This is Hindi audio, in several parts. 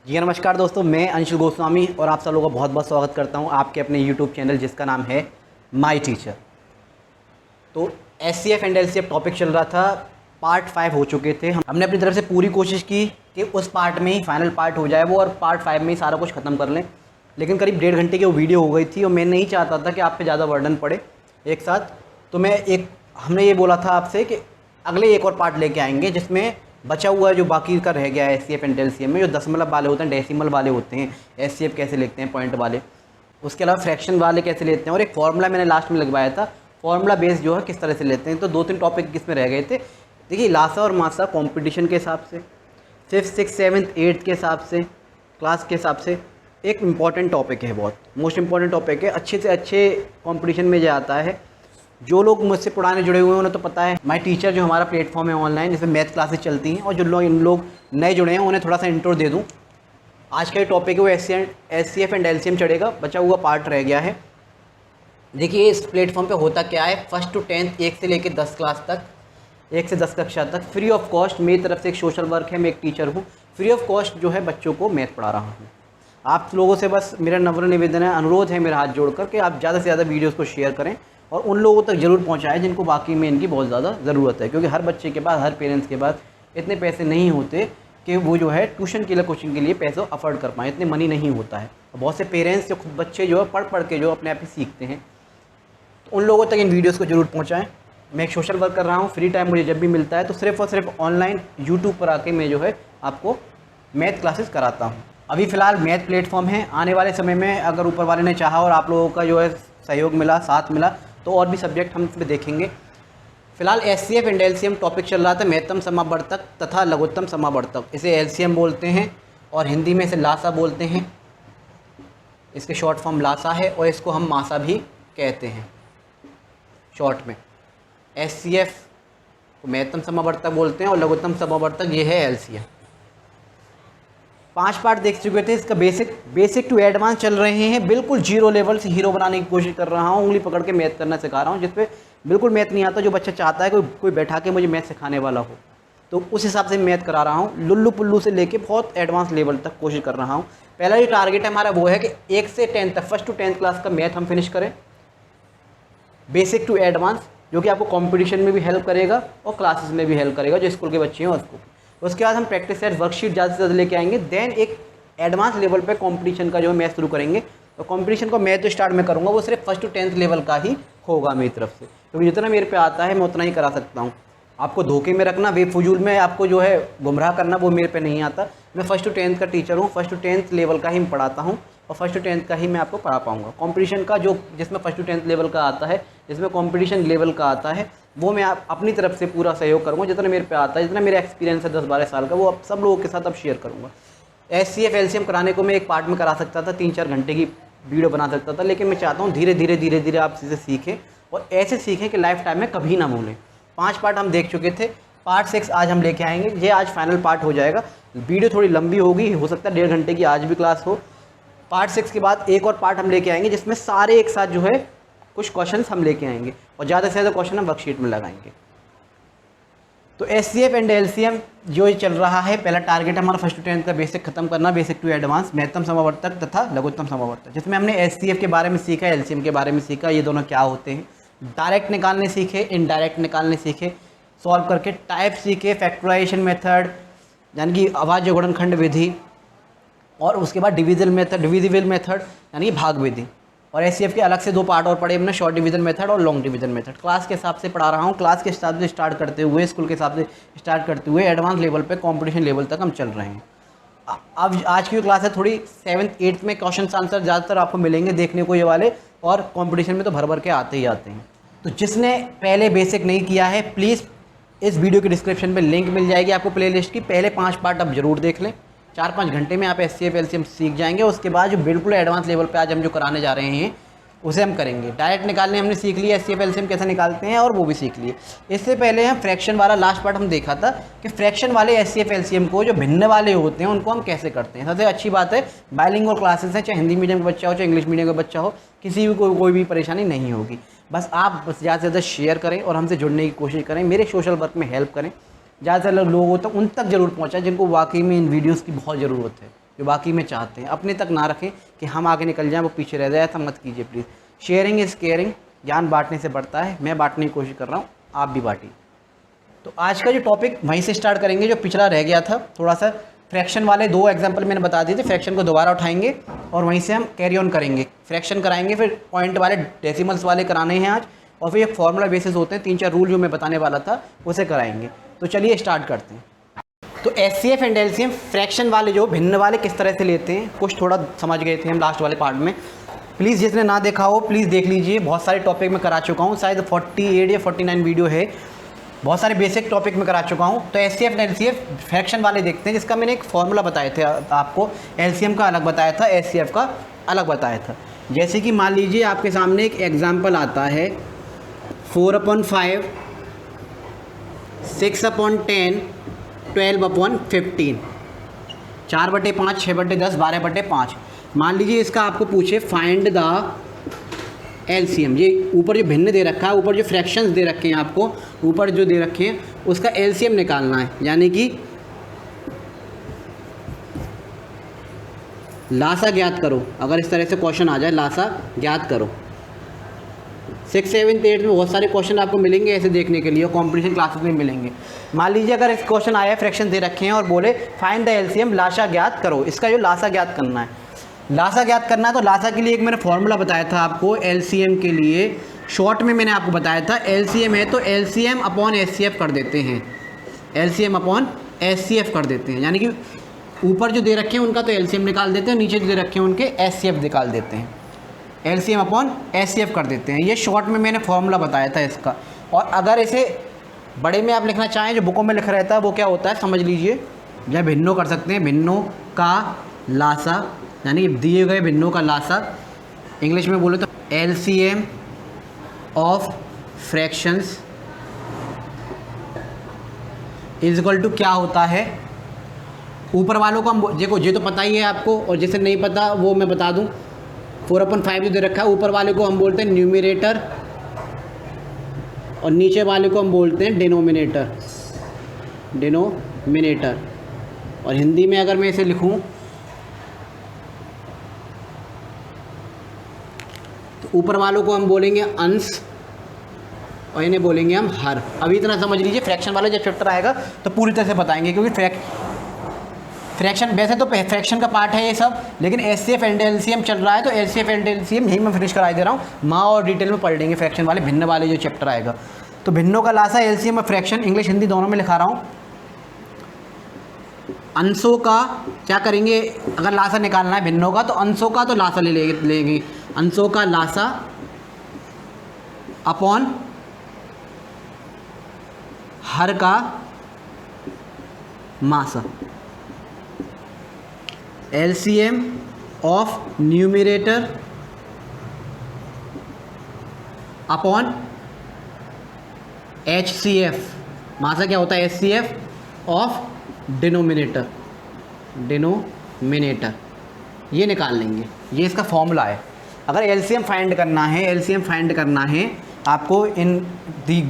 जी नमस्कार दोस्तों, मैं अंशु गोस्वामी और आप सब लोगों का बहुत बहुत स्वागत करता हूं आपके अपने यूट्यूब चैनल जिसका नाम है माई टीचर। तो SCF एंड LCF टॉपिक चल रहा था, पार्ट 5 हो चुके थे। हमने अपनी तरफ से पूरी कोशिश की कि उस पार्ट में ही फाइनल पार्ट हो जाए वो और पार्ट 5 में ही सारा कुछ ख़त्म कर लें, लेकिन करीब 1.5 घंटे की वो वीडियो हो गई थी और मैं नहीं चाहता था कि आप पे ज़्यादा बर्डन पड़े एक साथ। तो हमने ये बोला था आपसे कि अगले एक और पार्ट लेके आएंगे जिसमें बचा हुआ जो बाकी का रह गया है SCF एंड LCF में, जो दशमलव वाले होते हैं, डेसिमल वाले होते हैं, SCF कैसे लिखते हैं पॉइंट वाले, उसके अलावा फ्रैक्शन वाले कैसे लेते हैं, और एक फार्मूला मैंने लास्ट में लगवाया था, फार्मूला बेस जो है किस तरह से लेते हैं। तो 2-3 टॉपिक इसमें रह गए थे। देखिए, लासा और मासा कंपटीशन के हिसाब से, 5th 6th 7th 8th के हिसाब से, क्लास के हिसाब से एक इम्पॉर्टेंट टॉपिक है, बहुत मोस्ट इम्पॉर्टेंट टॉपिक है। अच्छे से अच्छे कंपटीशन में जो आता है, जो लोग मुझसे पुराने जुड़े हुए हैं उन्हें तो पता है। माई टीचर जो हमारा प्लेटफॉर्म है ऑनलाइन, जिसमें मैथ क्लासेस चलती हैं, और जो लोग नए जुड़े हैं उन्हें थोड़ा सा इंट्रो दे दूं। आज का ये टॉपिक है वो SCF एंड LCM चढ़ेगा, बचा हुआ पार्ट रह गया है। देखिए, इस प्लेटफॉर्म पे होता क्या है, 1st to 10th 1 से लेकर 10 क्लास तक, 1 से 10 कक्षा तक फ्री ऑफ कॉस्ट मेरी तरफ से एक सोशल वर्क है। मैं एक टीचर हूँ, फ्री ऑफ कॉस्ट जो है बच्चों को मैथ पढ़ा रहा हूँ। आप लोगों से बस मेरा नम्र निवेदन है, अनुरोध है मेरा हाथ जोड़कर कि आप ज़्यादा से ज़्यादा वीडियोज़ को शेयर करें और उन लोगों तक ज़रूर पहुँचाएं जिनको वाकई में इनकी बहुत ज़्यादा ज़रूरत है। क्योंकि हर बच्चे के पास, हर पेरेंट्स के पास इतने पैसे नहीं होते कि वो जो है ट्यूशन के लिए, कोचिंग के लिए पैसे अफोर्ड कर पाएँ, इतने मनी नहीं होता है। बहुत से पेरेंट्स जो खुद बच्चे जो है पढ़ के जो अपने आप ही सीखते हैं, तो उन लोगों तक इन वीडियोज़ को ज़रूर पहुँचाएँ। मैं एक सोशल वर्क कर रहा हूँ, फ्री टाइम मुझे जब भी मिलता है तो सिर्फ़ और सिर्फ ऑनलाइन यूट्यूब पर आके मैं जो है आपको मैथ क्लासेस कराता हूँ। अभी फ़िलहाल मैथ प्लेटफॉर्म है, आने वाले समय में अगर ऊपर वाले ने चाहा और आप लोगों का जो है सहयोग मिला, साथ मिला, तो और भी सब्जेक्ट हम फिर देखेंगे। फिलहाल SCF एंड LCM टॉपिक चल रहा था, महत्तम समावर्तक तथा लघुत्तम समावर्तक। इसे LCM बोलते हैं और हिंदी में इसे लासा बोलते हैं। इसके शॉर्ट फॉर्म लासा है और इसको हम मासा भी कहते हैं शॉर्ट में। SCF को महत्तम समावर्तक बोलते हैं और लघुत्तम समावर्तक ये है LCM। 5 पार्ट देख चुके थे, इसका बेसिक टू एडवांस चल रहे हैं। बिल्कुल जीरो लेवल से हीरो बनाने की कोशिश कर रहा हूँ, उंगली पकड़ के मैथ करना सिखा रहा हूँ, जिसपे बिल्कुल मैथ नहीं आता। जो बच्चा चाहता है कोई बैठा के मुझे मैथ सिखाने वाला हो, तो उस हिसाब से मैथ करा रहा हूँ। लुल्लू पुल्लू से लेके बहुत एडवांस लेवल तक कोशिश कर रहा हूँ। पहला जो टारगेट है हमारा वो है कि 1 से 10 तक, 1st to 10th क्लास का मैथ हम फिनिश करें, बेसिक टू एडवांस, जो कि आपको कॉम्पिटिशन में भी हेल्प करेगा और क्लासेस में भी हेल्प करेगा, जो स्कूल के बच्चे हैं उसको। उसके बाद हम प्रैक्टिस सेट वर्कशीट ज़्यादा से ज़्यादा लेके आएंगे। देन एक एडवांस लेवल पे कंपटीशन का जो है मैथ शुरू करेंगे। तो कंपटीशन को मैं तो स्टार्ट में करूँगा, वो सिर्फ 1st to 10th लेवल का ही होगा मेरी तरफ से, क्योंकि जितना मेरे पे आता है मैं उतना ही करा सकता हूँ। आपको धोखे में रखना, बेफजूल में आपको जो है गुमराह करना, वो मेरे पे नहीं आता। मैं 1st to 10th का टीचर हूँ, 1st to 10th लेवल का ही मैं पढ़ाता हूँ और 1st to 10th का ही मैं आपको पढ़ा पाऊँगा। कंपटीशन का जो जिसमें 1st to 10th लेवल का आता है, जिसमें कंपटीशन लेवल का आता है, वो मैं अपनी तरफ से पूरा सहयोग करूँगा। जितना मेरे पे आता है, जितना मेरा एक्सपीरियंस है 10-12 साल का, वो अब सब लोगों के साथ अब शेयर करूँगा। SCF LCM कराने को मैं एक पार्ट में करा सकता था, 3-4 घंटे की वीडियो बना सकता था, लेकिन मैं चाहता हूँ धीरे धीरे आप चीज़ें सीखें और ऐसे सीखें कि लाइफ टाइम में कभी ना भूलें। 5 पार्ट हम देख चुके थे, पार्ट 6 आज हम लेके आएंगे। ये आज फाइनल पार्ट हो जाएगा। वीडियो थोड़ी लंबी होगी, हो सकता है 1.5 घंटे की आज भी क्लास हो। पार्ट 6 के बाद एक और पार्ट हम लेके आएंगे जिसमें सारे एक साथ जो है कुछ क्वेश्चंस हम लेके आएंगे और ज़्यादा से ज़्यादा क्वेश्चन हम वर्कशीट में लगाएंगे। तो SCF एंड LCM जो चल रहा है, पहला टारगेट हमारा 1st to 10th का बेसिक खत्म करना, बेसिक टू एडवांस, महत्तम समावर्तक तथा लघुत्तम समावर्तक, जिसमें हमने SCF के बारे में सीखा, LCM के बारे में सीखा, ये दोनों क्या होते हैं, डायरेक्ट निकालने सीखे, इनडायरेक्ट निकालने सीखे, सॉल्व करके टाइप सीखे, फैक्टराइजेशन मेथड यानी कि अभाज्य गुणनखंड विधि, और उसके बाद डिविजिबल मेथड यानी कि भाग विधि। और SCF के अलग से 2 पार्ट और पढ़े हमने, शॉर्ट डिवीजन मेथड और लॉन्ग डिवीजन मेथड। क्लास के हिसाब से पढ़ा रहा हूँ, क्लास के हिसाब से स्टार्ट करते हुए, स्कूल के हिसाब से स्टार्ट करते हुए एडवांस लेवल पे, कंपटीशन लेवल तक हम चल रहे हैं। अब आज की क्लास है थोड़ी 7th 8th में क्वेश्चन आंसर ज़्यादातर आपको मिलेंगे देखने को ये वाले, और कंपटीशन में तो भर के आते ही आते हैं। तो जिसने पहले बेसिक नहीं किया है, प्लीज़ इस वीडियो के डिस्क्रिप्शन में लिंक मिल जाएगी आपको प्लेलिस्ट की। पहले 5 पार्ट आप जरूर देख लें, 4-5 घंटे में आप SCF LCM सीख जाएंगे। उसके बाद जो बिल्कुल एडवांस लेवल पे आज हम जो कराने जा रहे हैं उसे हम करेंगे। डायरेक्ट निकालने हमने सीख लिया, SCF LCM कैसे निकालते हैं और वो भी सीख लिए। इससे पहले हम फ्रैक्शन वाला लास्ट पार्ट हम देखा था कि फ्रैक्शन वाले SCF LCM को जो भिन्न वाले होते हैं उनको हम कैसे करते हैं। सबसे अच्छी बात है, बाइलिंगुअल क्लासेस हैं, चाहे हिंदी मीडियम का बच्चा हो चाहे इंग्लिश मीडियम का बच्चा हो, किसी भी कोई भी परेशानी नहीं होगी। बस आप ज़्यादा से ज़्यादा शेयर करें और हमसे जुड़ने की कोशिश करें, मेरे सोशल वर्क में हेल्प करें, ज़्यादा से ज़्यादा लोगों तक उन तक ज़रूर पहुँचाएं जिनको वाकई में इन वीडियोज़ की बहुत ज़रूरत है। जो बाकी में चाहते हैं। अपने तक ना रखें कि हम आगे निकल जाएं, वो पीछे रह जाए, ऐसा मत कीजिए प्लीज़। शेयरिंग इज़ केयरिंग, ज्ञान बांटने से बढ़ता है। मैं बांटने की कोशिश कर रहा हूँ, आप भी बांटिए। तो आज का जो टॉपिक वहीं से स्टार्ट करेंगे जो पिछला रह गया था। थोड़ा सा फ्रैक्शन वाले 2 एग्जाम्पल मैंने बता दिए थे, फ्रैक्शन को दोबारा उठाएंगे और वहीं से हम कैरी ऑन करेंगे। फ्रैक्शन कराएंगे, फिर पॉइंट वाले डेसिमल्स वाले कराने हैं आज, और फिर एक फॉर्मूला बेसिस होते हैं 3-4 रूल जो मैं बताने वाला था उसे कराएंगे। तो चलिए स्टार्ट करते हैं। तो एचसीएफ एंड एलसीएम फ्रैक्शन वाले जो भिन्न वाले किस तरह से लेते हैं, कुछ थोड़ा समझ गए थे हम लास्ट वाले पार्ट में। प्लीज़ जिसने ना देखा हो प्लीज़ देख लीजिए, बहुत सारे टॉपिक में करा चुका हूँ, शायद 48 या 49 वीडियो है, बहुत सारे बेसिक टॉपिक में करा चुका हूँ। तो एचसीएफ एंड एलसीएफ फ्रैक्शन वाले देखते हैं, जिसका मैंने एक फॉर्मूला बताए थे आपको। एलसीएम का अलग बताया था, एचसीएफ का अलग बताया था। जैसे कि मान लीजिए आपके सामने एक एग्जाम्पल आता है 4/5, 6/10, 12/15, 4/5, 6/10, 12/5। मान लीजिए इसका आपको पूछे फाइंड द एलसीएम। ये ऊपर जो भिन्न दे रखा है, ऊपर जो फ्रैक्शंस दे रखे हैं आपको, ऊपर जो दे रखे हैं उसका एलसीएम निकालना है, यानी कि लासा ज्ञात करो। अगर इस तरह से क्वेश्चन आ जाए, लासा ज्ञात करो। 6, 7, 8 में बहुत सारे क्वेश्चन आपको मिलेंगे ऐसे देखने के लिए, कॉम्पिटिशन क्लासेस में मिलेंगे। मान लीजिए अगर इस क्वेश्चन आया, फ्रैक्शन दे रखे हैं और बोले फाइंड द एलसीएम, लासा ज्ञात करो। इसका जो लासा ज्ञात करना है, लासा ज्ञात करना है, तो लासा के लिए एक मैंने फॉर्मूला बताया था आपको। एलसीएम के लिए शॉर्ट में मैंने आपको बताया था, एलसीएम है तो एलसीएम अपॉन एचसीएफ कर देते हैं, एलसीएम अपॉन एचसीएफ कर देते हैं। यानी कि ऊपर जो दे रखे हैं उनका तो एलसीएम निकाल देते हैं, नीचे जो दे रखे हैं उनके एचसीएफ निकाल देते हैं, एलसीएम अपॉन एचसीएफ कर देते हैं। ये शॉर्ट में मैंने फॉर्मूला बताया था इसका। और अगर इसे बड़े में आप लिखना चाहें, जो बुकों में लिखा रहता है वो क्या होता है समझ लीजिए। या भिन्नों कर सकते हैं, भिन्नों का लासा, यानी दिए गए भिन्नों का लासा। इंग्लिश में बोले तो LCM of fractions is equal to क्या होता है। ऊपर वालों को हम देखो, ये तो पता ही है आपको, और जिसे नहीं पता वो मैं बता दूं। 4/5 जो दे रखा है, ऊपर वाले को हम बोलते हैं न्यूमरेटर और नीचे वाले को हम बोलते हैं डिनोमिनेटर, डिनोमिनेटर। और हिंदी में अगर मैं इसे लिखूं तो ऊपर वालों को हम बोलेंगे अंश और इन्हें बोलेंगे हम हर। अभी इतना समझ लीजिए, फ्रैक्शन वाला जब चैप्टर आएगा तो पूरी तरह से बताएंगे, क्योंकि फ्रैक्शन वैसे तो फ्रैक्शन का पार्ट है ये सब, लेकिन एचसीएफ एंड एलसीएम चल रहा है तो एचसीएफ एंड एलसीएम यही मैं फिनिश करा दे रहा हूँ। माँ और डिटेल में पढ़ लेंगे फ्रैक्शन वाले, भिन्न वाले जो चैप्टर आएगा। तो भिन्नों का लासा, एलसीएम और फ्रैक्शन, इंग्लिश हिंदी दोनों में लिखा रहा हूँ। अंशों का क्या करेंगे, अगर लासा निकालना है भिन्नों का तो अंशों का तो लासा लेंगे, अंशों का लासा अपॉन हर का मासा। LCM of numerator upon HCF, मासा क्या होता है एचसीएफ ऑफ डिनोमिनेटर, डिनोमिनेटर। ये निकाल लेंगे, ये इसका फॉर्मूला है। अगर एलसीएम फाइंड करना है, एलसीएम फाइंड करना है आपको इन दी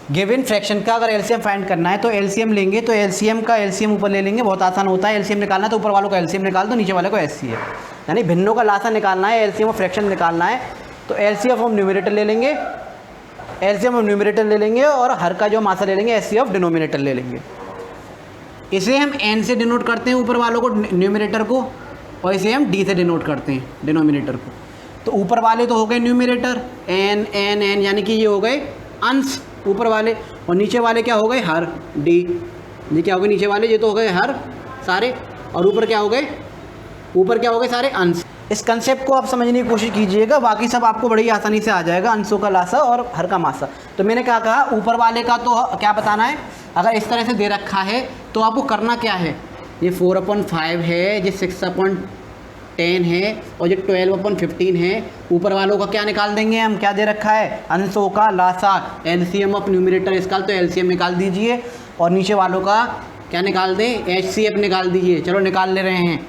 गिवन फ्रैक्शन का, अगर एलसीएम फाइंड करना है तो एलसीएम लेंगे, तो एलसीएम का एलसीएम ऊपर ले लेंगे, बहुत आसान होता है। एलसीएम निकालना है तो ऊपर वालों का एलसीएम निकाल दो, नीचे वाले को एचसीएफ। यानी भिन्नों का लासा निकालना है, एलसीएम और फ्रैक्शन निकालना है तो एलसीएफ ऑफ न्यूमरेटर ले लेंगे, एलसीएम ऑफ न्यूमरेटर ले लेंगे, और हर का जो मासा ले लेंगे एचसीएफ ऑफ डिनोमिनेटर ले लेंगे। इसे हम एन से डिनोट करते हैं ऊपर वालों को, न्यूमरेटर को, और इसे हम डी से डिनोट करते हैं डिनोमिनेटर को। तो ऊपर वाले तो हो गए न्यूमरेटर एन एन एन, यानी कि ये हो गए अंश ऊपर वाले, और नीचे वाले क्या हो गए हर, डी। ये क्या हो गए नीचे वाले, ये तो हो गए हर सारे, और ऊपर क्या हो गए, ऊपर क्या हो गए सारे अंश। इस कंसेप्ट को आप समझने की कोशिश कीजिएगा, बाकी सब आपको बड़ी आसानी से आ जाएगा, अंशों का लासा और हर का मासा। तो मैंने क्या कहा, ऊपर वाले का तो क्या बताना है। अगर इस तरह से दे रखा है तो आपको करना क्या है, ये 4/5 है, ये 6/10 है, और ये 12/15 है। ऊपर वालों का क्या निकाल देंगे हम, क्या दे रखा है अंशों का लासा, एलसीएम ऑफ न्यूमरेटर, इसका तो एलसीएम निकाल दीजिए, और नीचे वालों का क्या निकाल दें, एचसीएफ निकाल दीजिए। चलो निकाल ले रहे हैं।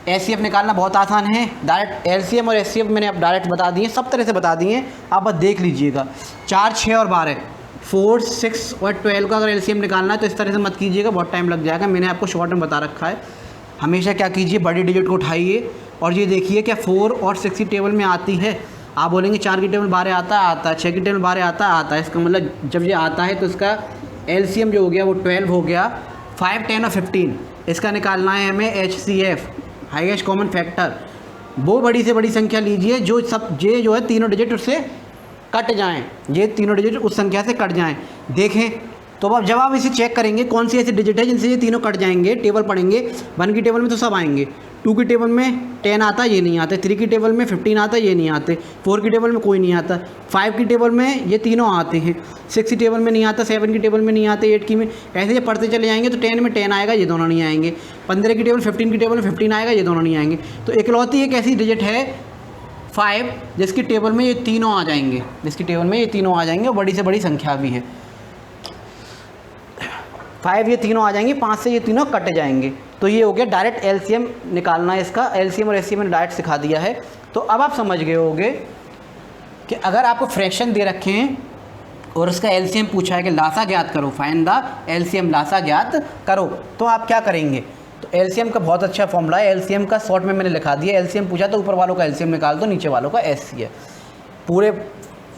एचसीएफ निकालना बहुत आसान है, डायरेक्ट एलसीएम और एचसीएफ मैंने अब डायरेक्ट बता दिए, सब तरह से बता दिए, आप बस देख लीजिएगा। 4, 6 और 12, 4, 6 और 12 का अगर एलसीएम निकालना है तो इस तरह से मत कीजिएगा, बहुत टाइम लग जाएगा। मैंने आपको शॉर्ट में बता रखा है। हमेशा क्या कीजिए, बड़ी डिजिट को उठाइए और ये देखिए क्या 4 और 6 की टेबल में आती है। आप बोलेंगे 4 की टेबल बाहर आता है, 6 की टेबल बाहर आता है। इसका मतलब जब ये आता है तो इसका एलसीएम जो हो गया वो 12 हो गया। 5, 10 और 15 इसका निकालना है हमें HCF, हाईएस्ट कॉमन फैक्टर। वो बड़ी से बड़ी संख्या लीजिए जो जो है तीनों डिजिट उससे कट जाएं, ये तीनों डिजिट उस संख्या से कट जाएं। देखें तो अब जब आप इसे चेक करेंगे कौन सी ऐसी डिजिट है जिनसे ये तीनों कट जाएंगे, टेबल पढ़ेंगे। 1 की टेबल में तो सब आएंगे, 2 की टेबल में 10 आता है, ये नहीं आते। 3 की टेबल में 15 आता है, ये नहीं आते। 4 की टेबल में कोई नहीं आता। 5 की टेबल में ये तीनों आते हैं। 6 की टेबल में नहीं आता, 7 की टेबल में नहीं आते, 8 की में। ऐसे जब पढ़ते चले जाएंगे तो 10 में 10 आएगा, ये दोनों नहीं आएंगे। 15 की टेबल 15 की टेबल में 15 आएगा, ये दोनों नहीं आएंगे। तो इकलौती एक ऐसी डिजिट है 5 जिसकी टेबल में ये तीनों आ जाएंगे, जिसकी टेबल में ये तीनों आ जाएंगे और बड़ी से बड़ी संख्या भी है। 5 ये तीनों आ जाएंगे, 5 से ये तीनों कट जाएंगे। तो ये हो गया डायरेक्ट एलसीएम निकालना है इसका। एलसीएम और एचसीएफ मैंने डायरेक्ट सिखा दिया है। तो अब आप समझ गए होंगे कि अगर आपको फ्रैक्शन दे रखे हैं और उसका एलसीएम पूछा है कि लासा ज्ञात करो, फाइंड द एलसीएम, लासा ज्ञात करो, तो आप क्या करेंगे। तो एलसीएम का बहुत अच्छा फॉर्मूला है। एलसीएम का शॉर्ट में मैंने लिखा दिया। एलसीएम पूछा तो ऊपर वालों का एलसीएम निकाल दो, नीचे वालों का एचसीएफ। पूरे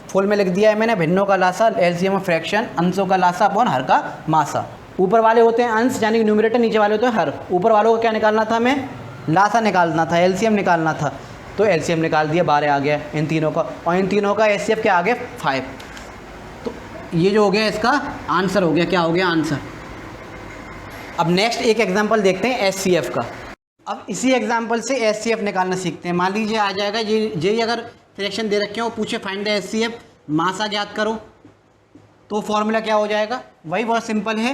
फुल में लिख दिया है मैंने। भिन्नों का लासा, एलसीएम ऑफ फ्रैक्शन, अंशों का लासा अपॉन हर का मासा। ऊपर वाले होते हैं अंश यानी कि न्यूमरेटर, नीचे वाले होते हैं हर। ऊपर वालों को क्या निकालना था, हमें लासा निकालना था, एलसीएम निकालना था। तो एलसीएम निकाल दिया, 12 आ गया इन तीनों का, और इन तीनों का एचसीएफ क्या आ गया 5। तो ये जो हो गया इसका आंसर हो गया, क्या हो गया आंसर। अब नेक्स्ट एक एग्जांपल देखते हैं एचसीएफ का। अब इसी एग्जांपल से एचसीएफ निकालना सीखते हैं। मान लीजिए आ जाएगा ये अगर फ्रैक्शन दे रखे हो, पूछे फाइंड द एचसीएफ, मासा ज्ञात करो, तो फॉर्मूला क्या हो जाएगा, वही बहुत सिंपल है।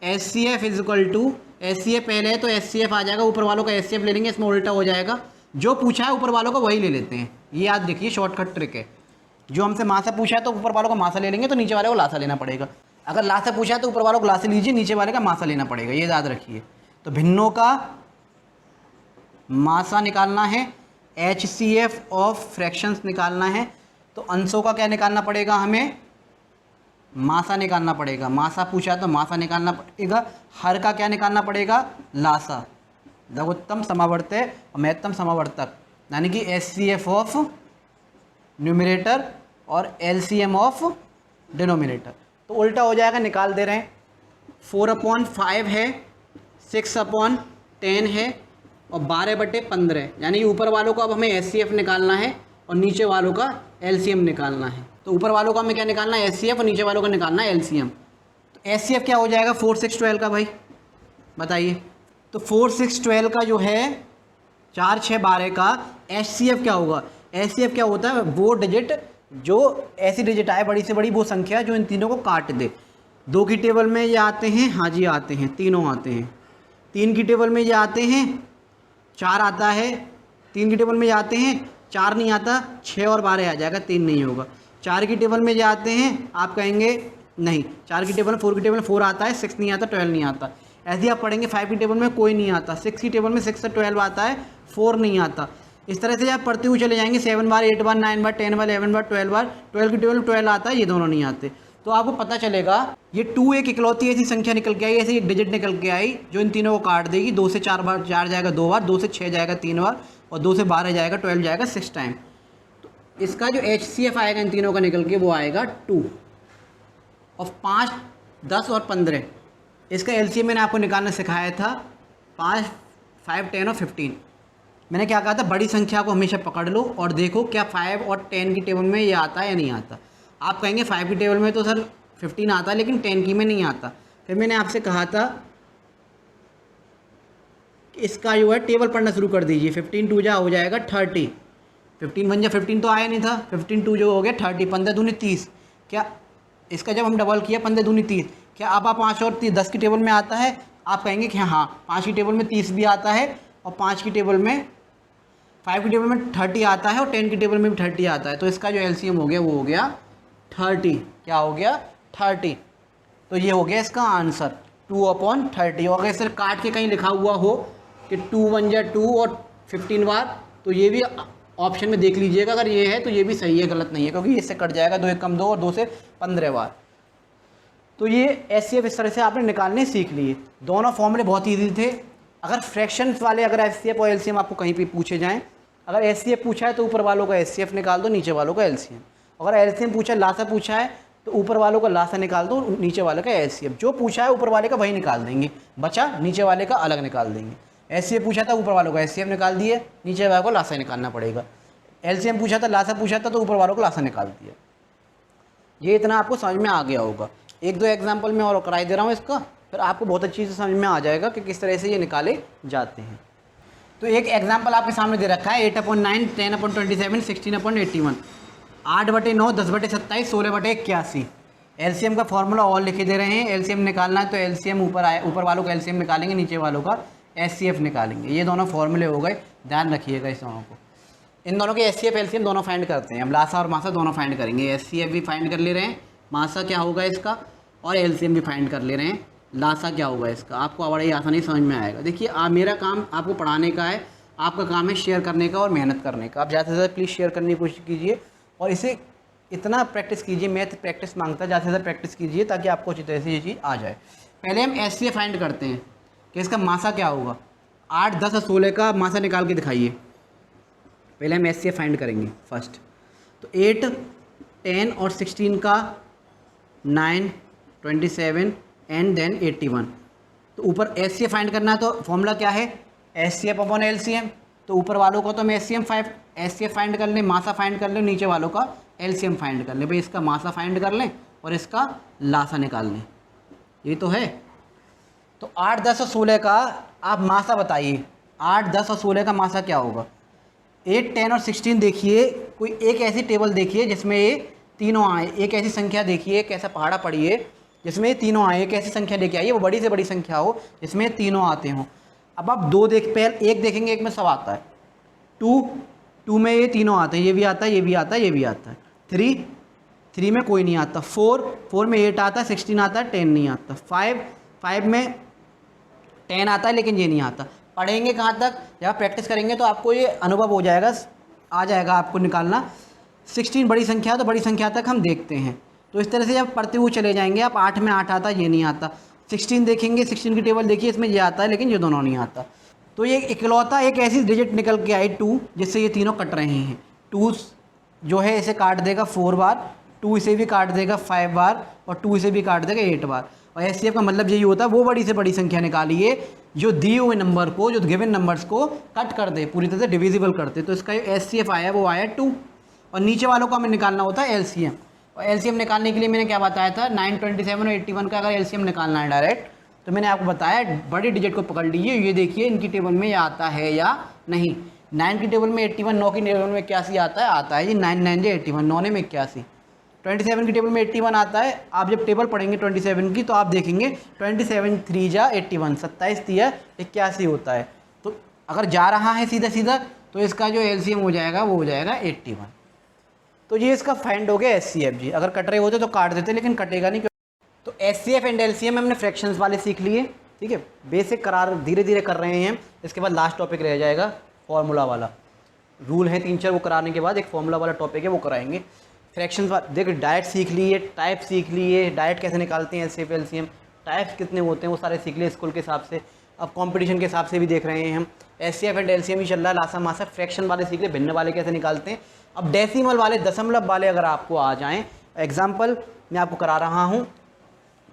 HCF is equal to, HCF पहले है तो एचसीएफ आ जाएगा, ऊपर वालों का एचसीएफ ले लेंगे, इसमें उल्टा हो जाएगा। जो पूछा है ऊपर वालों का वही ले लेते हैं। ये याद देखिए, शॉर्टकट ट्रिक है। जो हमसे मासा पूछा है तो ऊपर वालों का मासा ले लेंगे, तो नीचे वाले को लासा लेना पड़ेगा। अगर लासा पूछा है तो ऊपर वालों को लासा लीजिए, नीचे वाले का मासा लेना पड़ेगा, ये याद रखिए। तो भिन्नों का मासा निकालना है, एचसीएफ ऑफ फ्रैक्शंस निकालना है, तो अंशों का क्या निकालना पड़ेगा, हमें मासा निकालना पड़ेगा। मासा पूछा तो मासा निकालना पड़ेगा। हर का क्या निकालना पड़ेगा, लासा। लघुत्तम समावर्तक और महत्तम समावर्तक, यानी कि एचसीएफ ऑफ न्यूमरेटर और एलसीएम ऑफ डिनोमिनेटर। तो उल्टा हो जाएगा, निकाल दे रहे हैं। 4/5 है, 6/10 है और 12/15, यानी ऊपर वालों को अब हमें एचसीएफ निकालना है और नीचे वालों का एलसीएम निकालना है। तो ऊपर वालों का हमें क्या निकालना है, एचसीएफ, और नीचे वालों का निकालना है एलसीएम। तो एचसीएफ क्या हो जाएगा 4, 6, 12 का, भाई बताइए। तो 4, 6, 12 का जो है 4, 6, 12 का एचसीएफ क्या होगा। एचसीएफ क्या होता है, वो डिजिट जो ऐसी डिजिट आए बड़ी से बड़ी, वो संख्या जो इन तीनों को काट दे। 2 की टेबल में ये आते हैं, हाँ जी आते हैं, तीनों आते हैं। 3 की टेबल में ये आते हैं, 4 आता है। 3 की टेबल में ये आते हैं, 4 नहीं आता, 6 और 12 आ जाएगा, 3 नहीं होगा। 4 की टेबल में ये आते हैं, आप कहेंगे नहीं। 4 की टेबल में 4 की टेबल में 4 आता है, 6 नहीं आता, 12 नहीं आता। ऐसे ही आप पढ़ेंगे 5 की टेबल में कोई नहीं आता, 6 की टेबल में 6 से 12 आता है, 4 नहीं आता। इस तरह से आप पढ़ते हुए चले जाएंगे 7 बार, 8 बार, 9 बार, 10 बार, 11 बार, 12 बार। 12 की टेबल में 12 आता है, ये दोनों नहीं आते। तो आपको पता चलेगा ये 2 एक इकलौती ऐसी संख्या निकल के आई, ऐसी एक डिजिट निकल के आई जो इन तीनों को काट देगी। 2 से 4 बार 4 जाएगा 2 बार, 2 से 6 जाएगा 3 बार, और 2 से 12 जाएगा 12 जाएगा 6 टाइम। तो इसका जो एचसीएफ आएगा इन तीनों का निकल के वो आएगा 2 और 5, 10 और 15। इसका एलसीएम मैंने आपको निकालना सिखाया था, 5, 5, 10 और 15। मैंने क्या कहा था, बड़ी संख्या को हमेशा पकड़ लो और देखो क्या 5 और 10 की टेबल में ये आता है या नहीं आता। आप कहेंगे 5 की टेबल में तो सर 15 आता है, लेकिन 10 की में नहीं आता। फिर मैंने आपसे कहा था कि इसका जो है टेबल पढ़ना शुरू कर दीजिए। 15 2 जा हो जाएगा 30, 15 1 जा 15 तो आया नहीं था, 15 2 जो हो गया 30, 15 दूनी 30। क्या इसका जब हम डबल किया 15 दूनी 30, क्या अब 5 और 30 10 की टेबल में आता है। आप कहेंगे कि हाँ 5 की टेबल में 30 भी आता है, और 5 की टेबल में 5 की टेबल में 30 आता है, और 10 की टेबल में भी 30 आता है। तो इसका जो एलसीएम हो गया वो हो गया 30। क्या हो गया 30। तो ये हो गया इसका आंसर 2/30। और अगर सिर्फ काट के कहीं लिखा हुआ हो कि 2 1 जा 2 और 15 बार, तो ये भी ऑप्शन में देख लीजिएगा। अगर ये है तो ये भी सही है, गलत नहीं है, क्योंकि इससे कट जाएगा 2 1 कम 2 और 2 से 15 बार। तो ये एचसीएफ इस तरह से आपने निकालने सीख लिए। दोनों फॉर्मूले बहुत ईजी थे। अगर फ्रैक्शंस वाले अगर एचसीएफ और एलसीएम आपको कहीं पे पूछे जाएं, अगर एचसीएफ पूछा है तो ऊपर वालों का एचसीएफ निकाल दो, नीचे वालों का एलसीएम। अगर एलसीएम पूछा है, लासा पूछा है, तो ऊपर वालों का लासा निकाल दो, नीचे वाले का एचसीएफ। जो पूछा है ऊपर वाले का वही निकाल देंगे, बचा नीचे वाले का अलग निकाल देंगे। एचसीएफ पूछा था, ऊपर वालों का एचसीएफ निकाल दिए, नीचे वालों को लासा निकालना पड़ेगा। एलसीएम पूछा था, लासा पूछा था, तो ऊपर वालों को लासा निकाल दिया। ये इतना आपको समझ में आ गया होगा। एक दो एग्जाम्पल मैं और कराई दे रहा हूँ इसका, फिर आपको बहुत अच्छी से समझ में आ जाएगा कि किस तरह से ये निकाले जाते हैं। तो एक एग्जाम्पल आपके सामने दे रखा है 8/9, 10/27, 16/81, 8/9, 10/27, 16/81। एलसीएम का फॉर्मूला और लिखे दे रहे हैं। एलसीएम निकालना है तो एलसीएम ऊपर वालों का एलसीएम निकालेंगे, नीचे वालों का एचसीएफ निकालेंगे। ये दोनों फॉर्मूले हो गए, ध्यान रखिएगा इस दोनों को। इन दोनों के एचसीएफ एलसीएम दोनों फाइंड करते हैं। हम लासा और मासा दोनों फाइंड करेंगे। एचसीएफ भी फाइंड कर ले रहे हैं, मासा क्या होगा इसका, और एलसीएम भी फाइंड कर ले रहे हैं, लासा क्या होगा इसका। आपको बड़ी आसानी समझ में आएगा। देखिए मेरा काम आपको पढ़ाने का है, आपका काम है शेयर करने का और मेहनत करने का। आप ज़्यादा से ज़्यादा प्लीज़ शेयर करने की कोशिश कीजिए और इसे इतना प्रैक्टिस कीजिए। मैथ प्रैक्टिस मांगता है, ज़्यादा से ज़्यादा प्रैक्टिस कीजिए ताकि आपको अच्छी तरह से ये चीज़ आ जाए। पहले हम एचसीएफ फाइंड करते हैं कि इसका मासा क्या होगा। 8, 10 और 16 का मासा निकाल के दिखाइए। पहले हम एचसीएफ फाइंड करेंगे फर्स्ट। तो 8, 10 और 16 का 9, 27 एंड देन 81। तो ऊपर एचसीएफ फाइंड करना है तो फॉर्मूला क्या है, एचसीएफ अपॉन एलसीएम। तो ऊपर वालों को तो हम एचसीएफ फाइंड कर लें, मासा फाइंड कर लें, नीचे वालों का एलसीएम फाइंड कर लें। भाई इसका मासा फाइंड कर लें और इसका लासा निकाल लें, ये तो है। तो 8, 10 और 16 का आप मासा बताइए। 8, 10 और 16 का मासा क्या होगा। 8, 10 और 16 देखिए, कोई एक ऐसी टेबल देखिए जिसमें ये तीनों आए। एक ऐसी संख्या देखिए, एक ऐसा पहाड़ा पढ़िए जिसमें ये तीनों आए। एक ऐसी संख्या लेके आइए वो बड़ी से बड़ी संख्या हो जिसमें ये तीनों आते हों। अब आप एक देखेंगे, एक में सब आता है। 2 में ये तीनों आते हैं, ये भी आता है, ये भी आता है, ये भी आता है। 3 में कोई नहीं आता। 4 में 8 आता है, 16 आता है, 10 नहीं आता। 5 में 10 आता है लेकिन ये नहीं आता। पढ़ेंगे कहाँ तक, जब प्रैक्टिस करेंगे तो आपको ये अनुभव हो जाएगा, आ जाएगा आपको निकालना। 16 बड़ी संख्या तो बड़ी संख्या तक हम देखते हैं। तो इस तरह से जब पढ़ते हुए चले जाएंगे आप। 8 में 8 आता है, ये नहीं आता। 16 देखेंगे, 16 की टेबल देखिए, इसमें ये आता है लेकिन ये दोनों नहीं आता। तो ये इकलौता एक ऐसी डिजिट निकल के आई 2, जिससे ये तीनों कट रहे हैं। 2 जो है इसे काट देगा 4 बार, 2 इसे भी काट देगा 5 बार, और 2 इसे भी काट देगा 8 बार। और एचसीएफ का मतलब यही होता है, वो बड़ी से बड़ी संख्या निकालिए जो दिए हुए नंबर को, जो गिवन नंबर्स को कट कर दे, पूरी तरह से डिविजिबल करते। तो इसका जो एचसीएफ आया वो आया 2। और नीचे वालों को हमें निकालना होता है एलसीएम। और एलसीएम निकालने के लिए मैंने क्या बताया था, 9, 27 और 81 का अगर एलसीएम निकालना है डायरेक्ट, तो मैंने आपको बताया बड़ी डिजिट को पकड़ लीजिए। ये देखिए इनकी टेबल में ये आता है या नहीं। 9 की टेबल में 81, 9 की टेबल में 81 आता है जी। 9 9 जे 81, 9 में 81। 27 की टेबल में 81 आता है। आप जब टेबल पढ़ेंगे 27 की तो आप देखेंगे 27 3 जा 81, 27 3 81 होता है। तो अगर जा रहा है सीधा सीधा तो इसका जो एलसीएम हो जाएगा वो हो जाएगा 81। तो ये इसका फाइंड हो गया एचसीएफ जी। अगर कट रहे होते तो काट देते, लेकिन कटेगा नहीं। तो एचसीएफ एंड एलसीएम हमने फ्रैक्शंस वाले सीख लिए, ठीक है। बेसिक करार धीरे धीरे कर रहे हैं। इसके बाद लास्ट टॉपिक रह जाएगा फॉर्मूला वाला। रूल है 3-4, वो कराने के बाद एक फॉर्मूला वाला टॉपिक है वो कराएंगे। फ्रैक्शंस देखो, डायरेक्ट सीख लिए, टाइप सीख लिए, डायरेक्ट कैसे निकालते हैं एचसीएफ एलसीएम, टाइप्स कितने होते हैं वो सारे सीख लिए स्कूल के हिसाब से। अब कंपटीशन के हिसाब से भी देख रहे हैं हम। एचसीएफ एंड एलसीएम ही चल रहा है, लासा मासा। फ्रैक्शन वाले सीख लिए, भिन्न वाले कैसे निकालते हैं। अब डेसिमल वाले, दशमलव वाले अगर आपको आ जाएं, एग्जाम्पल मैं आपको करा रहा हूं,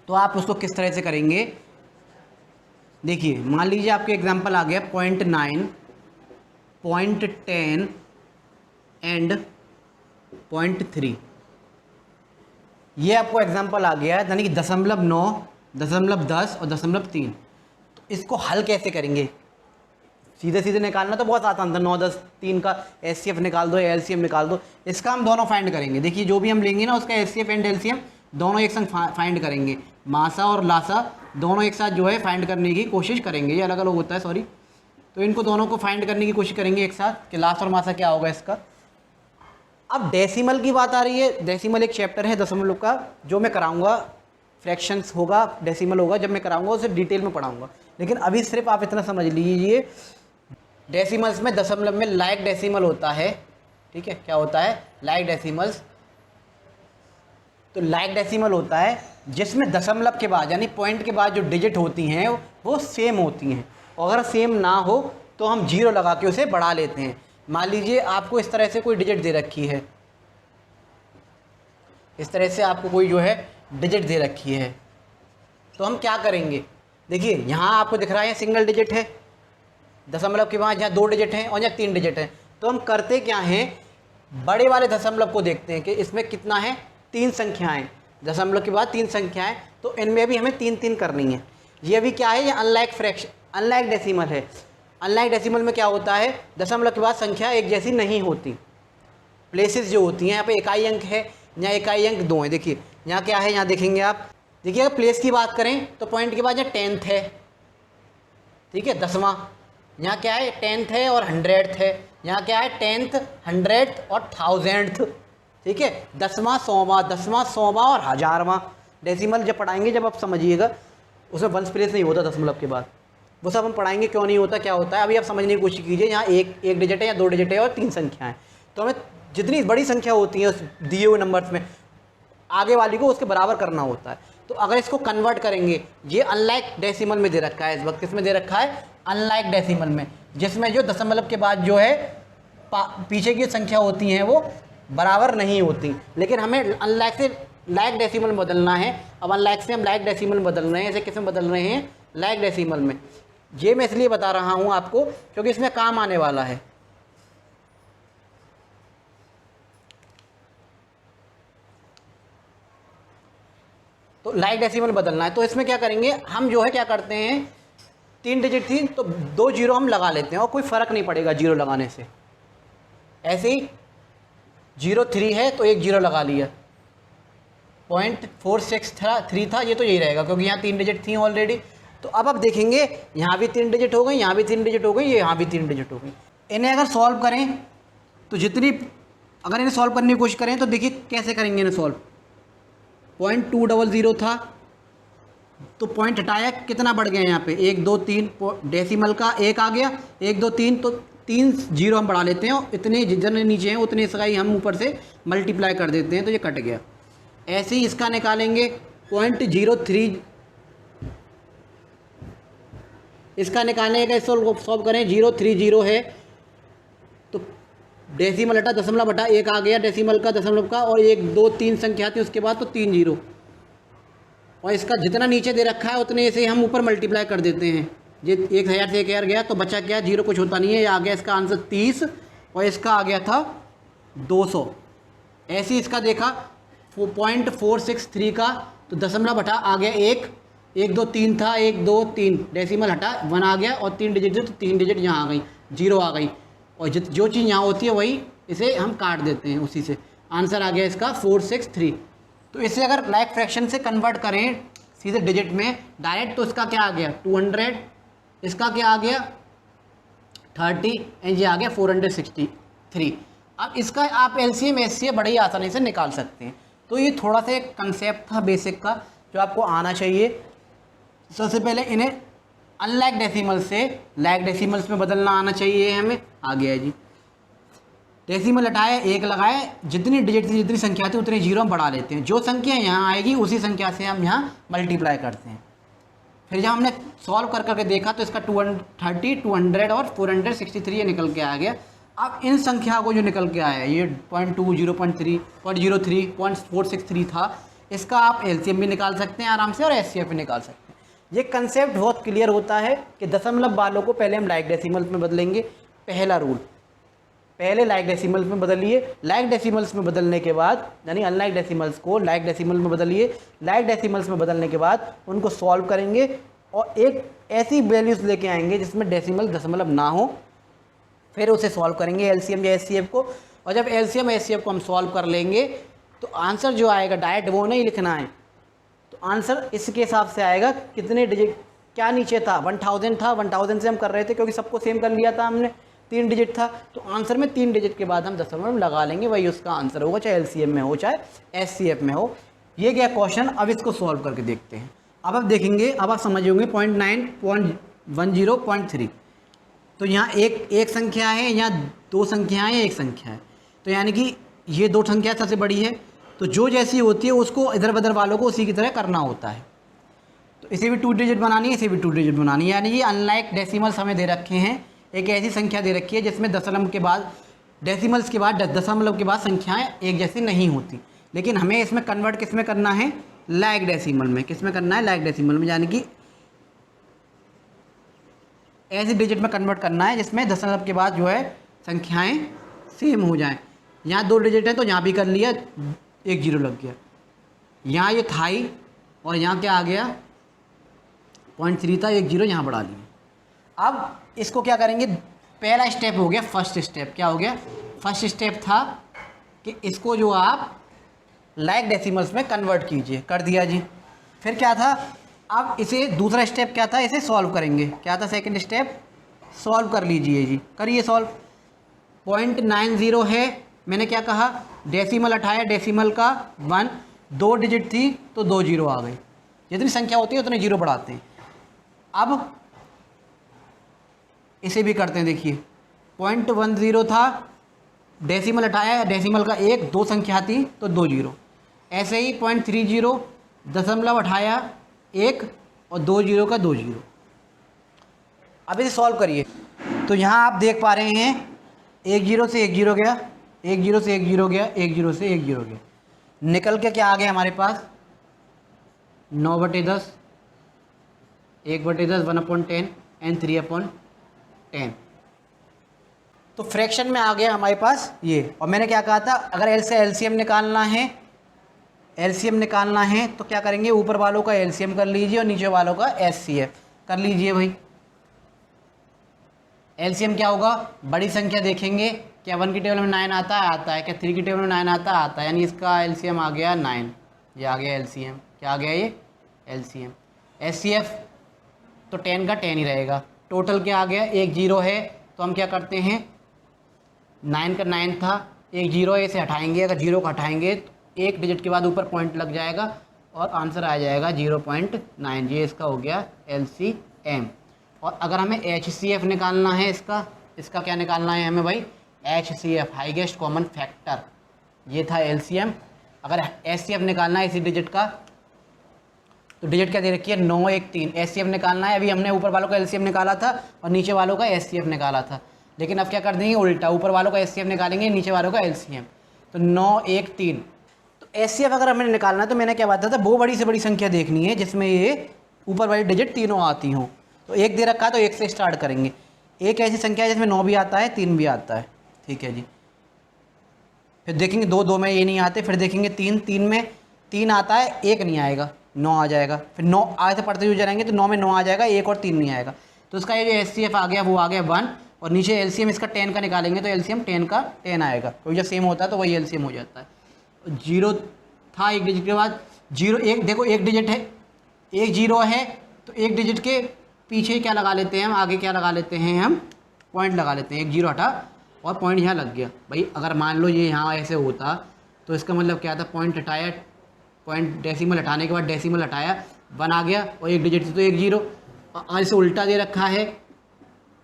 तो आप उसको किस तरह से करेंगे। देखिए मान लीजिए आपके एग्जाम्पल आ गया 0.9, 0.10 एंड 0.3। ये आपको एग्जाम्पल आ गया है, यानी कि 0.9, 0.10 और 0.3। तो इसको हल कैसे करेंगे। सीधे सीधे निकालना तो बहुत आसान था, 9, 10, 3 का एचसीएफ निकाल दो, एलसीएम निकाल दो। इसका हम दोनों फाइंड करेंगे। देखिए जो भी हम लेंगे ना, उसका एचसीएफ एंड एलसीएम दोनों एक संग फाइंड करेंगे। मासा और लासा दोनों एक साथ जो है फाइंड करने की कोशिश करेंगे। ये अलग अलग होता है, सॉरी। तो इनको दोनों को फाइंड करने की कोशिश करेंगे एक साथ कि लासा और मासा क्या होगा इसका। अब डेसिमल की बात आ रही है। डेसिमल एक चैप्टर है दशमलव का, जो मैं कराऊंगा। फ्रैक्शंस होगा, डेसिमल होगा, जब मैं कराऊंगा उसे डिटेल में पढ़ाऊंगा। लेकिन अभी सिर्फ आप इतना समझ लीजिए, डेसिमल्स में दशमलव में लाइक डेसिमल होता है, ठीक है। क्या होता है, लाइक डेसिमल्स। तो लाइक डेसिमल होता है जिसमें दशमलव के बाद यानी पॉइंट के बाद जो डिजिट होती हैं वो सेम होती हैं। अगर सेम ना हो तो हम 0 लगा के उसे बढ़ा लेते हैं। मान लीजिए आपको इस तरह से कोई डिजिट दे रखी है, इस तरह से आपको कोई जो है डिजिट दे रखी है, तो हम क्या करेंगे, देखिए यहाँ आपको दिख रहा है सिंगल डिजिट है, दशमलव के बाद यहाँ 2 डिजिट हैं और यहाँ 3 डिजिट हैं। तो हम करते क्या हैं, बड़े वाले दशमलव को देखते हैं कि इसमें कितना है, 3 संख्याएं, दशमलव के बाद 3 संख्याएं, तो इनमें भी हमें 3-3 करनी है। ये अभी क्या है, ये अनलाइक फ्रैक्शन, अनलाइक डेसिमल है। अनलाइक डेसिमल में क्या होता है, दशमलव के बाद संख्या एक जैसी नहीं होती, प्लेसेस जो होती हैं, यहाँ पे इकाई अंक है, यहाँ इकाई अंक 2 है। देखिए यहाँ क्या है, यहाँ देखेंगे आप, देखिए अगर प्लेस की बात करें तो पॉइंट के बाद यहाँ 10th है, ठीक है, 10वां। यहाँ क्या है, 10th है और 100th है। यहाँ क्या है, 10th, 100th और 1000th, ठीक है, 10वां, 100वां, 10वां, 100वां और 1000वां। डेसिमल जब पढ़ाएंगे, जब आप समझिएगा, उसमें वंस प्लेस नहीं होता दशमलव के बाद, वो सब हम पढ़ाएंगे क्यों नहीं होता, क्या होता है। अभी आप समझने की कोशिश कीजिए, यहाँ एक डिजिट है या 2 डिजिट है और 3 संख्याएं, तो हमें जितनी बड़ी संख्या होती है उस दिए हुए नंबर्स में, आगे वाली को उसके बराबर करना होता है। तो अगर इसको कन्वर्ट करेंगे, ये अनलाइक डेसिमल में दे रखा है, इस वक्त किसमें दे रखा है, अनलाइक डेसिमल में, जिसमें जो दशमलव के बाद जो है पीछे की संख्या होती हैं वो बराबर नहीं होती। लेकिन हमें अनलाइक से लाइक डेसिमल में बदलना है। अब अनलाइक से हम लाइक डेसिमल में बदल रहे हैं, ऐसे किस में बदल रहे हैं, लाइक डेसिमल में। ये मैं इसलिए बता रहा हूँ आपको क्योंकि इसमें काम आने वाला है। तो लाइक डेसिमल बदलना है, तो इसमें क्या करेंगे हम, जो है क्या करते हैं, 3 डिजिट थी तो 2 जीरो हम लगा लेते हैं और कोई फ़र्क नहीं पड़ेगा जीरो लगाने से। ऐसे ही 03 है तो 1 जीरो लगा लिया, 0.463 था, ये तो यही रहेगा क्योंकि यहाँ 3 डिजिट थी ऑलरेडी। तो अब आप देखेंगे यहाँ भी 3 डिजिट हो गई, यहाँ भी 3 डिजिट हो गई, ये यहाँ भी 3 डिजिट हो गई। इन्हें अगर सॉल्व करें तो अगर इन्हें सॉल्व करने की कोशिश करें तो देखिए कैसे करेंगे इन्हें सॉल्व। 0.200 था तो पॉइंट हटाया, कितना बढ़ गया यहाँ पे, 1 2 3, डेसिमल का 1 आ गया, 1 2 3, तो 3 जीरो हम बढ़ा लेते हैं और इतने जितने नीचे हैं उतने इसका ही हम ऊपर से मल्टीप्लाई कर देते हैं, तो ये कट गया। ऐसे ही इसका निकालेंगे 0.03, इसका निकालने का सॉल्व करें, 030 है तो डेसिमल हटा, दशमलव हटा, 1 आ गया डेसिमल का, दशमलव का, और 1 2 3 संख्या थी उसके बाद, तो 3 जीरो, और इसका जितना नीचे दे रखा है उतने से हम ऊपर मल्टीप्लाई कर देते हैं। ये 1000 से 1000 गया तो बचा क्या, जीरो, कुछ होता नहीं है, ये आ गया इसका आंसर 30 और इसका आ गया था 200। ऐसे ही इसका देखा 0.463 का, तो दशमलव हटा, आ गया 1 1 2 3 था, 1 2 3, डेसिमल हटा 1 आ गया और 3 डिजिट थे तो 3 डिजिट यहाँ आ गई, जीरो आ गई, और जो चीज़ यहाँ होती है वही इसे हम काट देते हैं, उसी से आंसर आ गया इसका 463। तो इसे अगर लाइक फ्रैक्शन से कन्वर्ट करें सीधे डिजिट में डायरेक्ट, तो इसका क्या आ गया 200, इसका क्या आ गया 30 एंड ये आ गया 463। अब इसका आप एलसीएम एचसीएफ बड़े ही आसानी से निकाल सकते हैं। तो ये थोड़ा सा एक कंसेप्ट था बेसिक का जो आपको आना चाहिए। सबसे पहले इन्हें अनलाइक डेसिमल से लाइक डेसिमल्स में बदलना आना चाहिए हमें। आ गया है जी, डेसिमल हटाया, 1 लगाए, जितनी डिजिट थी जितनी संख्या थी उतनी जीरो हम बढ़ा लेते हैं, जो संख्या यहाँ आएगी उसी संख्या से हम यहाँ मल्टीप्लाई करते हैं। फिर जब हमने सॉल्व कर करके देखा तो इसका 230, 200 और 463 ये निकल के आ गया। अब इन संख्या को जो निकल के आया, ये 0.2, 0.3, 0.03, 0.463 था, इसका आप एलसीएम भी निकाल सकते हैं आराम से और एचसीएफ भी निकाल सकते हैं। ये कंसेप्ट बहुत क्लियर होता है कि दशमलव वालों को पहले हम लाइक डेसिमल्स में बदलेंगे। पहला रूल, पहले लाइक डेसिमल्स में बदलिए, लाइक डेसिमल्स में बदलने के बाद, यानी अनलाइक डेसिमल्स को लाइक डेसिमल में बदलिए, लाइक डेसिमल्स में बदलने के बाद उनको सॉल्व करेंगे और एक ऐसी वैल्यूज़ लेके आएंगे जिसमें डेसिमल दशमलव ना हो, फिर उसे सॉल्व करेंगे एलसीएम या एचसीएफ को। और जब एलसीएम एचसीएफ को हम सॉल्व कर लेंगे तो आंसर जो आएगा डायरेक्ट वो नहीं लिखना है, तो आंसर इसके हिसाब से आएगा कितने डिजिट, क्या नीचे था 1000 था, 1000 से हम कर रहे थे क्योंकि सबको सेम कर लिया था हमने, 3 डिजिट था, तो आंसर में 3 डिजिट के बाद हम दशमलव लगा लेंगे, वही उसका आंसर होगा, चाहे एलसीएम में हो चाहे एचसीएफ में हो। ये गया क्वेश्चन। अब इसको सॉल्व करके देखते हैं। अब आप देखेंगे, अब आप समझ होंगे 0.9, 0.10, 0.3, तो यहाँ एक संख्या है, यहाँ 2 संख्याएँ हैं, 1 संख्या है, तो यानी कि ये 2 संख्या सबसे बड़ी है, तो जो जैसी होती है उसको इधर बदर वालों को उसी की तरह करना होता है। तो इसे भी 2 डिजिट बनानी है, इसे भी 2 डिजिट बनानी है। यानी कि अनलाइक डेसिमल्स हमें दे रखे हैं, एक ऐसी संख्या दे रखी है जिसमें दशमलव के बाद, डेसिमल्स के बाद, दशमलव के बाद संख्याएं एक जैसी नहीं होती। लेकिन हमें इसमें कन्वर्ट किस में करना है, लाइक डेसिमल में। किस में करना है, लाइक डेसिमल में, यानी कि ऐसे डिजिट में कन्वर्ट करना है जिसमें दशमलव के बाद जो है संख्याएं सेम हो जाएं। यहाँ 2 डिजिट है तो यहाँ भी कर लिया, 1 जीरो लग गया। यहाँ ये था ही, और यहाँ क्या आ गया, 0.3 था, 1 जीरो यहाँ बढ़ा लिया। अब इसको क्या करेंगे, पहला स्टेप हो गया, फर्स्ट स्टेप क्या हो गया, फर्स्ट स्टेप था कि इसको जो आप लाइक डेसिमल्स में कन्वर्ट कीजिए, कर दिया जी। फिर क्या था, अब इसे दूसरा स्टेप क्या था, इसे सॉल्व करेंगे। क्या था सेकंड स्टेप, सॉल्व कर लीजिए जी, करिए सॉल्व। 0.90 है, मैंने क्या कहा, डेसिमल हटाया, डेसिमल का 1, 2 डिजिट थी तो 2 जीरो आ गए। जितनी संख्या होती है उतने जीरो बढ़ाते हैं। अब इसे भी करते हैं, देखिए 0.10 था, डेसिमल हटाया, डेसिमल का 1, 2 संख्या थी तो 2 जीरो। ऐसे ही 0.30, दशमलव हटाया 1 और 2 जीरो का 2 जीरो। अब इसे सॉल्व करिए, तो यहाँ आप देख पा रहे हैं 1 जीरो से 1 जीरो गया, 1 जीरो से 1 जीरो गया, 1 जीरो से 1 जीरो गया, निकल के क्या आ गया हमारे पास, 9/10, 1/10, 1/10 एंड 3/10। तो फ्रैक्शन में आ गया हमारे पास ये। और मैंने क्या कहा था, अगर एल से एलसीएम निकालना है, एलसीएम निकालना है तो क्या करेंगे, ऊपर वालों का एलसीएम कर लीजिए और नीचे वालों का एचसीएफ कर लीजिए भाई। एलसीएम क्या होगा, बड़ी संख्या देखेंगे, क्या 1 की टेबल में 9 आता है, क्या 3 की टेबल में 9 आता है, यानी इसका एलसीएम आ गया 9, ये आ गया एलसीएम, क्या आ गया ये एलसीएम। एचसीएफ तो 10 का 10 ही रहेगा। टोटल क्या आ गया, 1 जीरो है तो हम क्या करते हैं, 9 का 9 था, 1 जीरो है, इसे हटाएंगे, अगर जीरो को हटाएंगे तो 1 डिजिट के बाद ऊपर पॉइंट लग जाएगा और आंसर आ जाएगा 0.9। ये इसका हो गया एलसीएम। और अगर हमें एचसीएफ निकालना है, इसका क्या निकालना है हमें भाई, एचसीएफ हाईएस्ट कॉमन फैक्टर, ये था एलसीएम। अगर एचसीएफ निकालना है इसी डिजिट का, तो डिजिट क्या दे रखी है, 9, 1, 3। एचसीएफ निकालना है, अभी हमने ऊपर वालों का एलसीएम निकाला था और नीचे वालों का एचसीएफ निकाला था, लेकिन अब क्या कर देंगे उल्टा, ऊपर वालों का एचसीएफ निकालेंगे, नीचे वालों का एलसीएम। तो 9, 1, 3। तो एचसीएफ अगर हमें निकालना है तो मैंने क्या बताया था, वो बड़ी से बड़ी संख्या देखनी है जिसमें ये ऊपर वाली डिजिट तीनों आती हों। तो 1 दे रखा है तो 1 से स्टार्ट करेंगे। एक ऐसी संख्या है जिसमें 9 भी आता है, 3 भी आता है, ठीक है जी। फिर देखेंगे 2 में ये नहीं आते, फिर देखेंगे 3 में 3 आता है, 1 नहीं आएगा, 9 आ जाएगा। फिर 9 आगे से पढ़ते हुए जाएंगे तो 9 में 9 आ जाएगा, 1 और 3 नहीं आएगा। तो इसका ये जो एचसीएफ आ गया वो आ गया 1, और नीचे एलसीएम इसका 10 का निकालेंगे तो एलसीएम 10 का 10 आएगा, क्योंकि जब सेम होता है तो वही एलसीएम हो जाता है। जीरो था 1 डिजिट के बाद, जीरो 1, देखो 1 डिजिट है, 1 जीरो है तो 1 डिजिट के पीछे क्या लगा लेते हैं हम, आगे क्या लगा लेते हैं हम, पॉइंट लगा लेते हैं। 1 जीरो हटा और पॉइंट यहाँ लग गया भाई। अगर मान लो ये यहाँ ऐसे होता तो इसका मतलब क्या था, पॉइंट हटाया, पॉइंट डेसिमल हटाने के बाद डेसिमल हटाया, 1 आ गया और 1 डिजिट तो 1 जीरो। और इसे उल्टा दे रखा है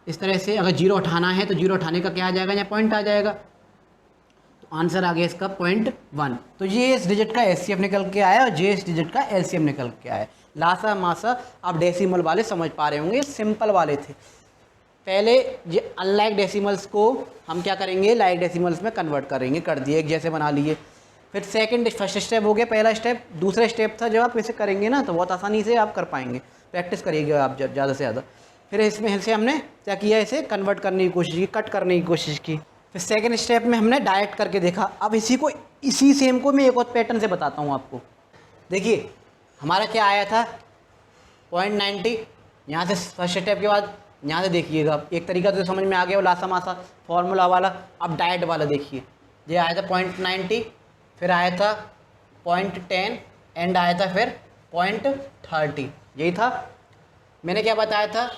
इस तरह से, अगर जीरो हटाना है तो जीरो हटाने का क्या आ जाएगा, यहाँ पॉइंट आ जाएगा। तो आंसर आ गया इसका 0.1। तो ये इस डिजिट का एचसीएफ निकल के आया और ये इस डिजिट का एलसीएम निकल के आया। लासा मासा आप डेसिमल वाले समझ पा रहे होंगे, सिंपल वाले थे। पहले ये अनलाइक डेसिमल्स को हम क्या करेंगे, लाइक डेसिमल्स में कन्वर्ट करेंगे, कर दिए, एक जैसे बना लिए। फिर फर्स्ट स्टेप हो गया, पहला स्टेप। दूसरा स्टेप था जब आप इसे करेंगे ना तो बहुत आसानी से आप कर पाएंगे, प्रैक्टिस करिएगा आप ज़्यादा से ज़्यादा। फिर इसमें से हमने क्या किया, इसे कन्वर्ट करने की कोशिश की, कट करने की कोशिश की। फिर सेकंड स्टेप में हमने डायरेक्ट करके देखा। अब इसी सेम को मैं एक और पैटर्न से बताता हूँ आपको। देखिए हमारा क्या आया था 0.90, यहाँ से फर्स्ट स्टेप के बाद यहाँ से देखिएगा, एक तरीका तो समझ में आ गया वो लासा मासा फॉर्मूला वाला। अब डायरेक्ट वाला देखिए, ये आया था 0.90, फिर आया था 0.10 एंड आया था फिर 0.30, यही था। मैंने क्या बताया था,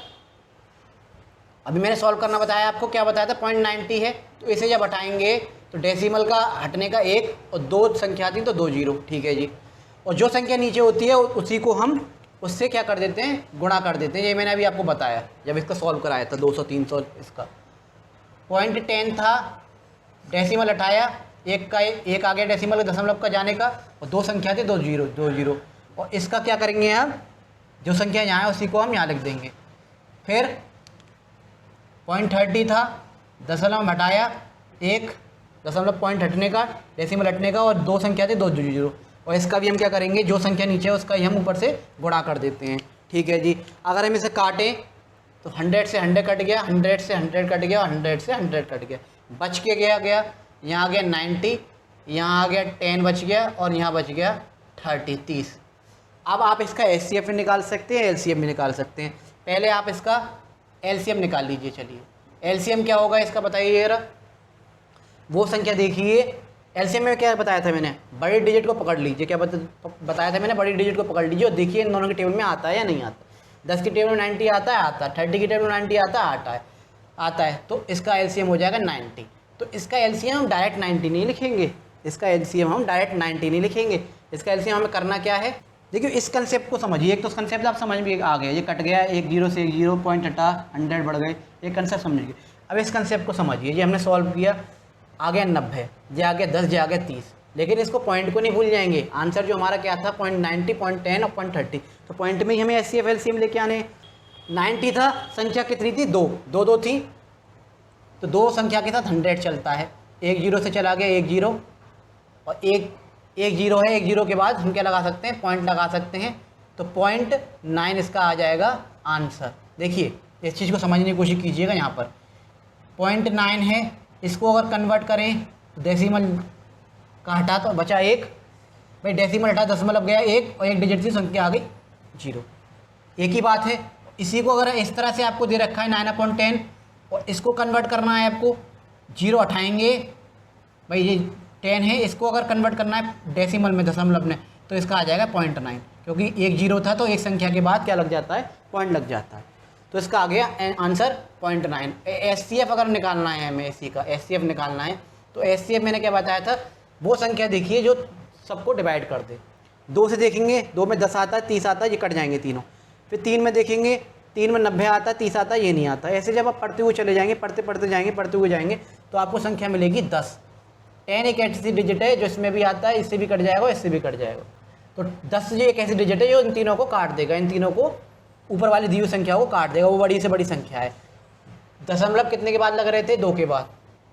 अभी मैंने सॉल्व करना बताया आपको, क्या बताया था 0.90 है तो इसे जब हटाएंगे तो डेसिमल का हटने का 1 और 2 संख्या थी तो 2 जीरो, ठीक है जी। और जो संख्या नीचे होती है उसी को हम उससे क्या कर देते हैं, गुणा कर देते हैं। ये मैंने अभी आपको बताया जब इसका सॉल्व कराया था 200 300 इसका। 0.10 था, डेसिमल हटाया, 1 का 1 आ गया डेसिमल दशमलव का जाने का, और 2 संख्या थी 2 जीरो। और इसका क्या करेंगे आप, जो संख्या यहाँ है उसी को हम यहाँ लिख देंगे। फिर 0.30 था, दशमलव में हटाया 1, दशमलव पॉइंट हटने का, डेसिमल हटने का, और 2 संख्या थी 2 0। और इसका भी हम क्या करेंगे, जो संख्या नीचे है उसका ही हम ऊपर से गुणा कर देते हैं। ठीक है जी। अगर हम इसे काटें तो 100 से 100 कट गया, 100 से 100 कट गया, 100 से 100 कट गया, बच के गया यहाँ आ गया 90, यहाँ आ गया 10 बच गया, और यहाँ बच गया 30। अब आप इसका HCF भी निकाल सकते हैं, LCM भी निकाल सकते हैं। पहले आप इसका LCM निकाल लीजिए। चलिए LCM क्या होगा इसका बताइए जरा। वो संख्या देखिए, LCM में क्या बताया था मैंने, बड़े डिजिट को पकड़ लीजिए। क्या बताया था मैंने, बड़ी डिजिट को पकड़ लीजिए और देखिए इन दोनों के टेबल में आता है या नहीं आता। 10 की टेबल में 90 आता है, 30 की टेबल में 90 आता है। तो इसका LCM हो जाएगा 90। तो इसका LCM हम डायरेक्ट 90 नहीं लिखेंगे, इसका LCM हम डायरेक्ट 90 नहीं लिखेंगे। इसका LCM हमें करना क्या है, देखिए इस कंसेप्ट को समझिए। एक तो कंसेप्ट आप समझ में आ गया, ये कट गया, 1 0 से 1 0, पॉइंट हटा, 100 बढ़ गए, ये कंसेप्ट समझिए। अब इस कंसेप्ट को समझिए, ये हमने सॉल्व किया, आ गया 90, ये आ गया 10, ये आ गया 30। लेकिन इसको पॉइंट को नहीं भूल जाएंगे। आंसर जो हमारा क्या था 0.90, 0.10 और 0.30। तो पॉइंट में ही हमें HCF LCM लेके आने। 90 था, संख्या कितनी थी, 2 थी, तो 2 संख्या के साथ 100 चलता है। 1 0 से चला गया 1 0, और 1 0 है, 1 0 के बाद हम क्या लगा सकते हैं, पॉइंट लगा सकते हैं। तो 0.9 इसका आ जाएगा आंसर। देखिए इस चीज़ को समझने की कोशिश कीजिएगा। यहाँ पर 0.9 है, इसको अगर कन्वर्ट करें तो डेसिमल का हटा तो बचा 1, भाई डेसिमल हटा, दशमलव गया 1, और 1 डिजिट की संख्या आ गई 0। एक ही बात है। इसी को अगर इस तरह से आपको दे रखा है 9/10, और इसको कन्वर्ट करना है आपको, 0 हटाएंगे, भाई ये 10 है, इसको अगर कन्वर्ट करना है डेसिमल में, दशमलव में, तो इसका आ जाएगा 0.9, क्योंकि 1 0 था तो एक संख्या के बाद क्या लग जाता है, पॉइंट लग जाता है। तो इसका आ गया आंसर 0.9। HCF अगर निकालना है हमें, इसी का HCF निकालना है, तो HCF मैंने क्या बताया था, वो संख्या देखिए जो सबको डिवाइड कर दे। 2 से देखेंगे, 2 में 10 आता है, 30 आता है, ये कट जाएंगे तीनों। फिर 3 में देखेंगे, 3 में 90 आता है, 30 आता है, ये नहीं आता। ऐसे जब आप पढ़ते हुए चले जाएंगे, पढ़ते हुए जाएंगे, तो आपको संख्या मिलेगी 10। 10 एक ऐसी डिजिट है जो इसमें भी आता है, इससे भी कट जाएगा, इससे भी कट जाएगा। तो 10 जो एक ऐसी डिजिट है जो इन तीनों को काट देगा, इन तीनों को ऊपर वाली दी हुई संख्या को काट देगा। वो बड़ी से बड़ी संख्या है। दशमलव कितने के बाद लग रहे थे, 2 के बाद,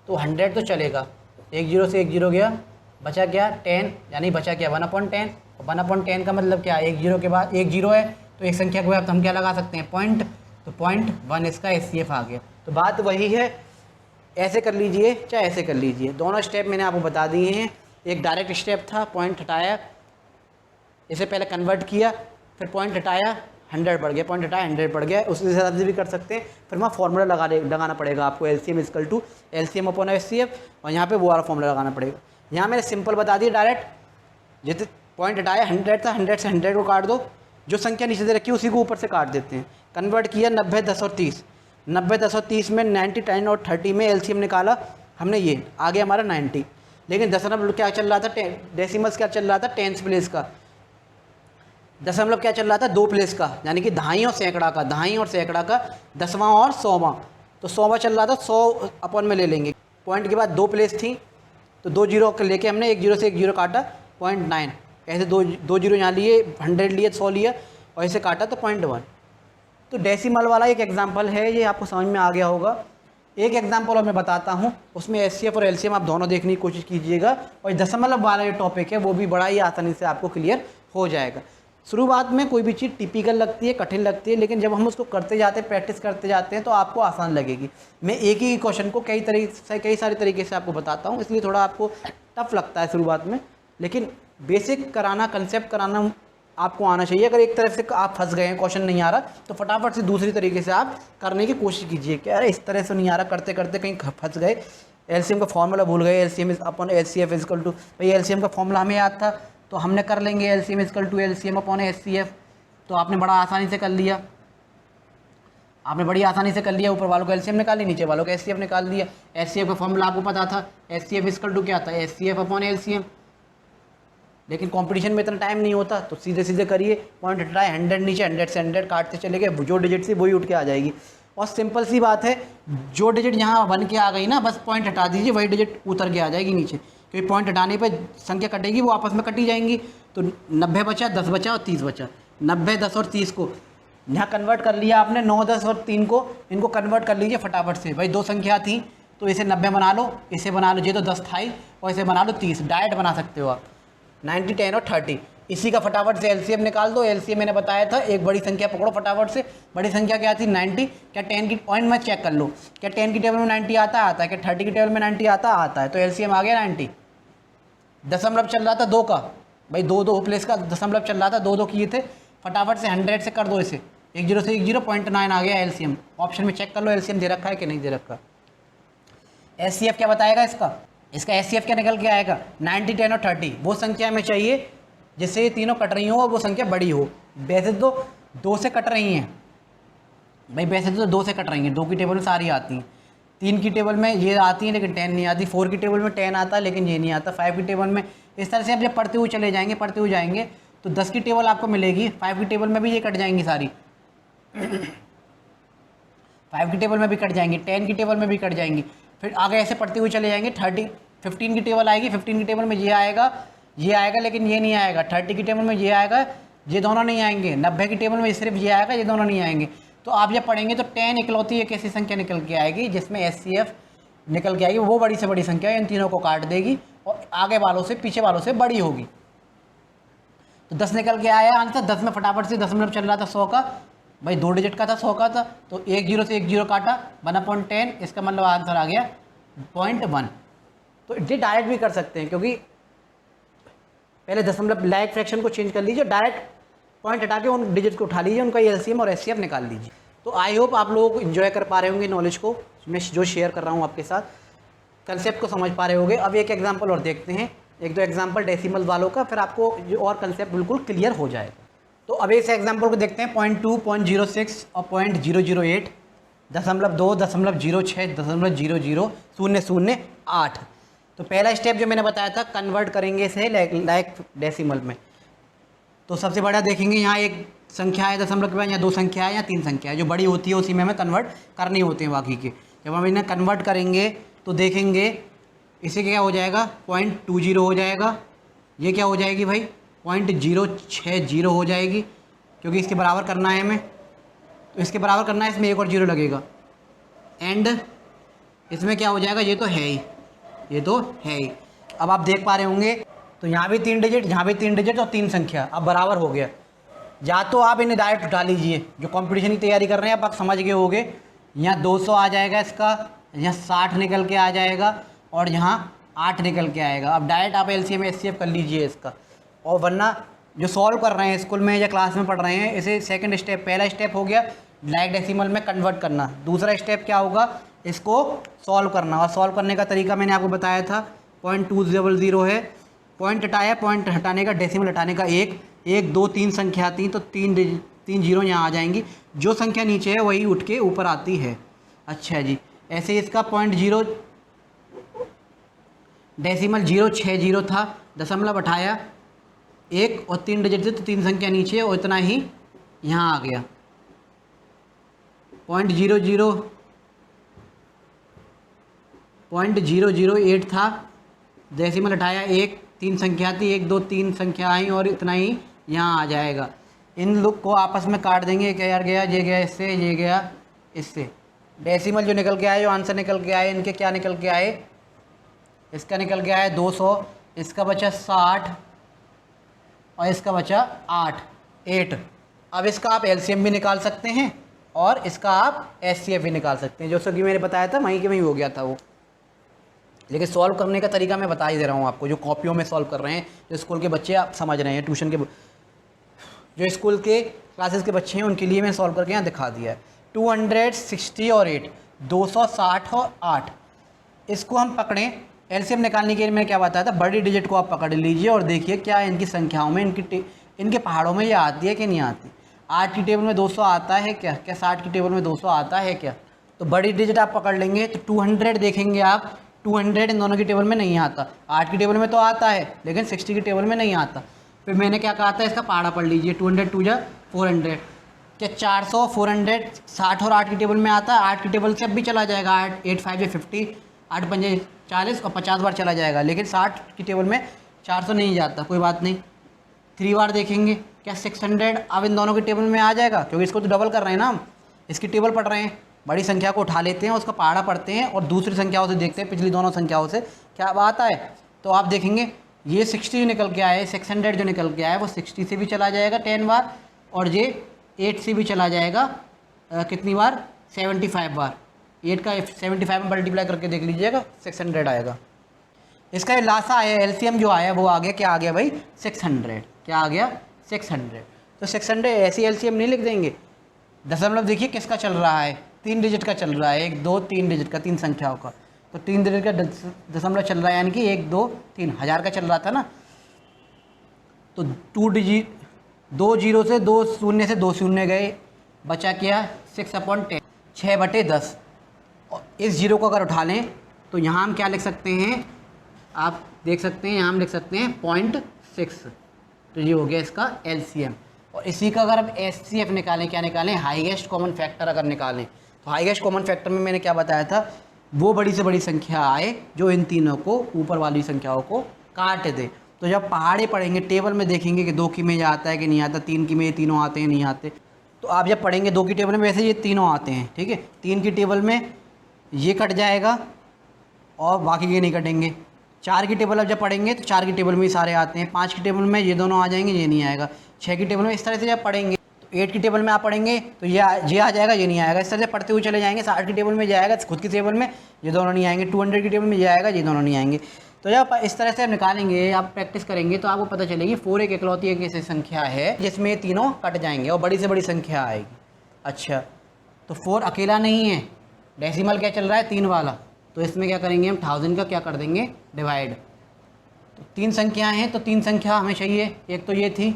तो 100 तो चलेगा। 1 0 से 1 0 गया, बचा क्या 10, यानी बचा क्या 1/10। और 1/10 का मतलब क्या, 1 0 के बाद 1 0 है, तो एक संख्या के बाद हम क्या लगा सकते हैं, पॉइंट। तो 0.1 इसका HCF आ गया। तो बात वही है, ऐसे कर लीजिए चाहे ऐसे कर लीजिए, दोनों स्टेप मैंने आपको बता दिए हैं। एक डायरेक्ट स्टेप था, पॉइंट हटाया, इसे पहले कन्वर्ट किया, फिर पॉइंट हटाया, 100 बढ़ गया, पॉइंट हटाया 100 बढ़ गया, उस हिसाब से भी कर सकते हैं। फिर वहाँ फॉर्मूला लगाना पड़ेगा आपको, LCM/HCF, और यहाँ पे वो वाला फॉर्मूला लगाना पड़ेगा। यहाँ मैंने सिंपल बता दिया डायरेक्ट, जितने पॉइंट हटाया 100 था, 100 से 100 को काट दो, जो संख्या नीचे दे रखी है उसी को ऊपर से काट देते हैं। कन्वर्ट किया 90, 10 और 30, 90, 10 और 30 में 90, 10 और 30 में LCM निकाला हमने, ये आ गया हमारा 90। लेकिन दशमलव क्या चल रहा था, डेसिमल्स क्या चल रहा था, टेंस प्लेस का। दशमलव क्या चल रहा था, 2 प्लेस का, यानी कि दहाई और सैकड़ा का, दहाई और सैकड़ा का, 10वां और 100वां। तो 100वां चल रहा था, 100 अपन में ले लेंगे। पॉइंट के बाद 2 प्लेस थी, तो 2 0 लेके हमने 1 0 से 1 0 काटा, 0.9। ऐसे 2 0 यहाँ लिए, 100 लिए, 100 लिया, और ऐसे काटा तो 0.1। तो डेसिमल वाला एक एग्जाम्पल है, ये आपको समझ में आ गया होगा। एक एग्जाम्पल और मैं बताता हूँ, उसमें HCF और LCM आप दोनों देखने की कोशिश कीजिएगा, और दशमलव वाला जो टॉपिक है वो भी बड़ा ही आसानी से आपको क्लियर हो जाएगा। शुरुआत में कोई भी चीज़ टिपिकल लगती है, कठिन लगती है, लेकिन जब हम उसको करते जाते हैं, प्रैक्टिस करते जाते हैं, तो आपको आसान लगेगी। मैं एक ही क्वेश्चन को कई सारे तरीके से आपको बताता हूँ, इसलिए थोड़ा आपको टफ लगता है शुरुआत में, लेकिन बेसिक कराना, कंसेप्ट कराना आपको आना चाहिए। अगर एक तरफ से आप फंस गए हैं, क्वेश्चन नहीं आ रहा, तो फटाफट से दूसरी तरीके से आप करने की कोशिश कीजिए कि अरे इस तरह से नहीं आ रहा, करते करते कहीं फंस गए, LCM का फॉर्मूला भूल गए, LCM/HCF इक्वल टू, भाई LCM का फॉर्मूला हमें याद था तो हमने कर लेंगे LCM/LCM/HCF, तो आपने बड़ा आसानी से कर लिया, आपने बड़ी आसानी से कर लिया। ऊपर वालों का LCM निकाल लिया, नीचे वालों का HCF निकाल दिया। HCF का फॉर्मूला आपको पता था, HCF इक्वल टू क्या था, HCF/LCM। लेकिन कंपटीशन में इतना टाइम नहीं होता, तो सीधे सीधे करिए, पॉइंट हटाए, 100 नीचे, 100 से 100 काटते चले गए, जो डिजिट थी वही उठ के आ जाएगी। और सिंपल सी बात है, जो डिजिट यहाँ बन के आ गई ना, बस पॉइंट हटा दीजिए, वही डिजिट उतर के आ जाएगी नीचे, क्योंकि पॉइंट हटाने पर संख्या कटेगी, वो आपस में कटी जाएंगी। तो 90 बचा, 10 बचा और 30 बचा, 90, 10 और 30 को यहाँ कन्वर्ट कर लिया आपने 9, 10 और 3 को, इनको कन्वर्ट कर लीजिए फटाफट से। भाई 2 संख्या थी तो इसे 90 बना लो, इसे बना लो, ये तो 10 था ही, और इसे बना लो 30। डायरेक्ट बना सकते हो आप 90, 10 और 30। इसी का फटाफट से एलसीएम निकाल दो। एलसीएम मैंने बताया था, एक बड़ी संख्या पकड़ो फटाफट से। बड़ी संख्या क्या थी? 90। क्या 10 की पॉइंट में चेक कर लो, क्या 10 की टेबल में 90 आता है? क्या 30 की टेबल में 90 आता है। तो एलसीएम आ गया 90। दशमलव चल रहा था 2 का, भाई 2 प्लेस का दशमलव चल रहा था, 2 किए थे। फटाफट से 100 से कर दो इसे, 10 से 10.9 आ गया एलसीएम। ऑप्शन में चेक कर लो एलसीएम दे रखा है कि नहीं दे रखा। एचसीएफ क्या बताएगा इसका एचसीएफ क्या निकल के आएगा? 90, 10 और 30। वो संख्या में चाहिए जिससे ये तीनों कट रही हो और वो संख्या बड़ी हो। वैसे तो 2 से कट रही हैं भाई, वैसे तो 2 से कट रही हैं, 2 की टेबल में सारी आती हैं। 3 की टेबल में ये आती है लेकिन 10 नहीं आती। 4 की टेबल में 10 आता है लेकिन ये नहीं आता। 5 की टेबल में, इस तरह से आप जब पढ़ते हुए चले जाएंगे, पढ़ते हुए जाएंगे तो 10 की टेबल आपको मिलेगी, 5 की टेबल में भी ये कट जाएंगी सारी 5 की टेबल में भी कट जाएंगी, 10 की टेबल में भी कट जाएंगी। फिर आगे ऐसे पढ़ते हुए चले जाएंगे। 15 की टेबल आएगी, 15 की टेबल में ये आएगा लेकिन ये नहीं आएगा। 30 की टेबल में ये आएगा, ये दोनों नहीं आएंगे। 90 की टेबल में सिर्फ ये आएगा, ये दोनों नहीं आएंगे। तो आप जब पढ़ेंगे तो 10 इकलौती एक ऐसी संख्या निकल के आएगी जिसमें एचसीएफ निकल के आएगी, वो बड़ी से बड़ी संख्या इन तीनों को काट देगी और आगे वालों से पीछे वालों से बड़ी होगी। तो 10 निकल के आया आंसर। 10 में फटाफट से दशमलव चल रहा था 100 का, भाई 2 डिजिट का था, 100 का था, तो 1 0 से 1 0 काटा, 1/10। इसका मतलब आंसर आ गया 0.1। तो ये डायरेक्ट भी कर सकते हैं, क्योंकि पहले दशमलव लाइक फ्रैक्शन को चेंज कर लीजिए, डायरेक्ट पॉइंट हटा के उन डिजिट को उठा लीजिए, उनका एलसीएम और एचसीएफ निकाल लीजिए। तो आई होप आप लोग इन्जॉय कर पा रहे होंगे नॉलेज को, मैं जो शेयर कर रहा हूँ आपके साथ, कंसेप्ट को समझ पा रहे होंगे। अब एक एग्जांपल और देखते हैं, 1-2 एग्जांपल डेसिमल वालों का, फिर आपको और कंसेप्ट बिल्कुल क्लियर हो जाएगा। तो अब इस एग्जांपल को देखते हैं। 0.2, 0.06 और 0.008, 0.2, 0.06, 0.0008। तो पहला स्टेप जो मैंने बताया था, कन्वर्ट करेंगे इसे लाइक डेसिमल में। तो सबसे बड़ा देखेंगे, यहाँ एक संख्या है दशमलव के बाद, या 2 संख्या है या 3 संख्या है, जो बड़ी होती है उसी में हमें कन्वर्ट करनी होती है बाकी के। जब हम इन्हें कन्वर्ट करेंगे तो देखेंगे इसे क्या हो जाएगा, 0.20 हो जाएगा। ये क्या हो जाएगी भाई, 0.060 हो जाएगी, क्योंकि इसके बराबर करना है हमें, तो इसके बराबर करना है, इसमें एक और 0 लगेगा। एंड इसमें क्या हो जाएगा, ये तो है ही, ये तो है ही। अब आप देख पा रहे होंगे, तो यहाँ भी 3 डिजिट, यहाँ भी 3 डिजिट और 3 संख्या, अब बराबर हो गया। या तो आप इन्हें डायरेक्ट उठा लीजिए, जो कंपटीशन की तैयारी कर रहे हैं, अब आप समझ गए होंगे। यहाँ 200 आ जाएगा इसका, यहाँ 60 निकल के आ जाएगा, और यहाँ 8 निकल के आएगा। अब डायरेक्ट आप एलसीएम एचसीएफ कर लीजिए इसका। और वरना जो सॉल्व कर रहे हैं स्कूल में या क्लास में पढ़ रहे हैं, इसे सेकंड स्टेप, पहला स्टेप हो गया लाइक डेसिमल में कन्वर्ट करना। दूसरा स्टेप क्या होगा, इसको सॉल्व करना। और सॉल्व करने का तरीका मैंने आपको बताया था, 0.200 है, पॉइंट हटाया, पॉइंट हटाने का, डेसिमल हटाने का 1, 2, 3 संख्या आती तो 3 0 यहाँ आ जाएंगी। जो संख्या नीचे है वही उठ के ऊपर आती है। अच्छा जी, ऐसे इसका 0.0 डेसिमल 060 था, दशमलव हटाया 1 और 3 डिजिट थे, तो 3 संख्या नीचे और इतना ही यहाँ आ गया। 0.008 था, डेसिमल हटाया 1, 3 संख्या थी, 1 2 3 संख्या आई और इतना ही यहाँ आ जाएगा। इन लोग को आपस में काट देंगे, क्या यार गया, ये गया इससे, ये गया इससे। डेसिमल जो निकल के आए, जो आंसर निकल के आए, इनके क्या निकल के आए, इसका निकल के आया 200, इसका बचा 60 और इसका बचा 8। अब इसका आप एलसीएम भी निकाल सकते हैं और इसका आप एचसीएफ भी निकाल सकते हैं, जो कि मैंने बताया था वहीं के वहीं हो गया था वो। लेकिन सॉल्व करने का तरीका मैं बता ही दे रहा हूँ आपको, जो कॉपियों में सॉल्व कर रहे हैं, जो स्कूल के बच्चे आप समझ रहे हैं, ट्यूशन के जो स्कूल के क्लासेस के बच्चे हैं उनके लिए मैं सॉल्व करके यहाँ दिखा दिया है। 260 और 8, 260 और 8, इसको हम पकड़ें। एलसीएम निकालने के लिए मैं क्या बताया था, बड़ी डिजिट को आप पकड़ लीजिए और देखिए क्या इनकी संख्याओं में, इनके पहाड़ों में ये आती है कि नहीं आती। 8 की टेबल में 200 आता है क्या, 60 की टेबल में 200 आता है क्या। तो बड़ी डिजिट आप पकड़ लेंगे, तो 200 देखेंगे आप, 200 इन दोनों की टेबल में नहीं आता। 8 की टेबल में तो आता है लेकिन 60 की टेबल में नहीं आता। फिर मैंने क्या कहा था, इसका पहाड़ा पढ़ लीजिए, 200 2 जा 400, क्या 400 400 60 और 8 की टेबल में आता है। 8 की टेबल से अब भी चला जाएगा, 8 5 50, 8 5 40 और 50 बार चला जाएगा, लेकिन 60 की टेबल में 400 नहीं जाता। कोई बात नहीं, 3 बार देखेंगे क्या 600 अब इन दोनों के टेबल में आ जाएगा, क्योंकि इसको तो डबल कर रहे हैं ना हम, इसकी टेबल पढ़ रहे हैं। बड़ी संख्या को उठा लेते हैं, उसका पहाड़ा पढ़ते हैं और दूसरी संख्याओं से देखते हैं पिछली दोनों संख्याओं से क्या बात है। तो आप देखेंगे ये 60 जो निकल के आया है, 600 जो निकल के आया है वो 60 से भी चला जाएगा 10 बार, और ये 8 से भी चला जाएगा कितनी बार 75 बार। 8 का 75 में मल्टीप्लाई करके देख लीजिएगा 600 आएगा। इसका ये लासा आया एलसीएम जो आया वो आ गया, क्या आ गया भाई 600। क्या आ गया 600। तो 600 ऐसी एलसीएम नहीं लिख देंगे। दशमलव देखिए किसका चल रहा है, 3 डिजिट का चल रहा है, 1 2 3 डिजिट का, 3 संख्याओं का। तो 3 डिजिट का दशमलव चल रहा है, यानी कि 1 2 3 1000 का चल रहा था ना। तो 2 डिजिट 2 जीरो से 2 शून्य से 2 शून्य गए, बचा क्या 6/10 6/10। और इस जीरो को अगर उठा लें तो यहाँ हम क्या लिख सकते हैं, आप देख सकते हैं यहाँ हम लिख सकते हैं 0.6। तो ये हो गया इसका एलसीएम। और इसी का अगर हम एचसीएफ निकालें, क्या निकालें हाईएस्ट कॉमन फैक्टर अगर निकालें, तो हाईएस्ट कॉमन फैक्टर में मैंने क्या बताया था, वो बड़ी से बड़ी संख्या आए जो इन तीनों को ऊपर वाली संख्याओं को काट दे। तो जब पहाड़े पढ़ेंगे टेबल में देखेंगे कि 2 की में आता है कि नहीं आता, 3 की में ये तीनों आते हैं नहीं आते। तो आप जब पढ़ेंगे 2 की टेबल में वैसे ये तीनों आते हैं, ठीक है। 3 की टेबल में ये कट जाएगा और बाकी के नहीं कटेंगे। 4 की टेबल अब जब पढ़ेंगे तो 4 की टेबल में ही सारे आते हैं। 5 की टेबल में ये दोनों आ जाएंगे, ये नहीं आएगा। 6 की टेबल में इस तरह से जब पढ़ेंगे तो 8 की टेबल में आप पढ़ेंगे तो ये आ जाएगा, ये नहीं आएगा। इस तरह से पढ़ते हुए चले जाएंगे। 60 की टेबल में ये आएगा, खुद की टेबल में ये दोनों नहीं आएंगे। 200 की टेबल में ये आएगा, ये दोनों नहीं आएंगे। तो जब इस तरह से आप निकालेंगे, आप प्रैक्टिस करेंगे तो आपको पता चलेगी 4 एक इकलौती एक ऐसी संख्या है जिसमें तीनों कट जाएंगे और बड़ी से बड़ी संख्या आएगी। अच्छा, तो 4 अकेला नहीं है, डेसिमल क्या चल रहा है 3 वाला। तो इसमें क्या करेंगे हम 1000 का क्या कर देंगे डिवाइड। तो 3 संख्याएं हैं तो 3 संख्या हमें चाहिए, एक तो ये थी,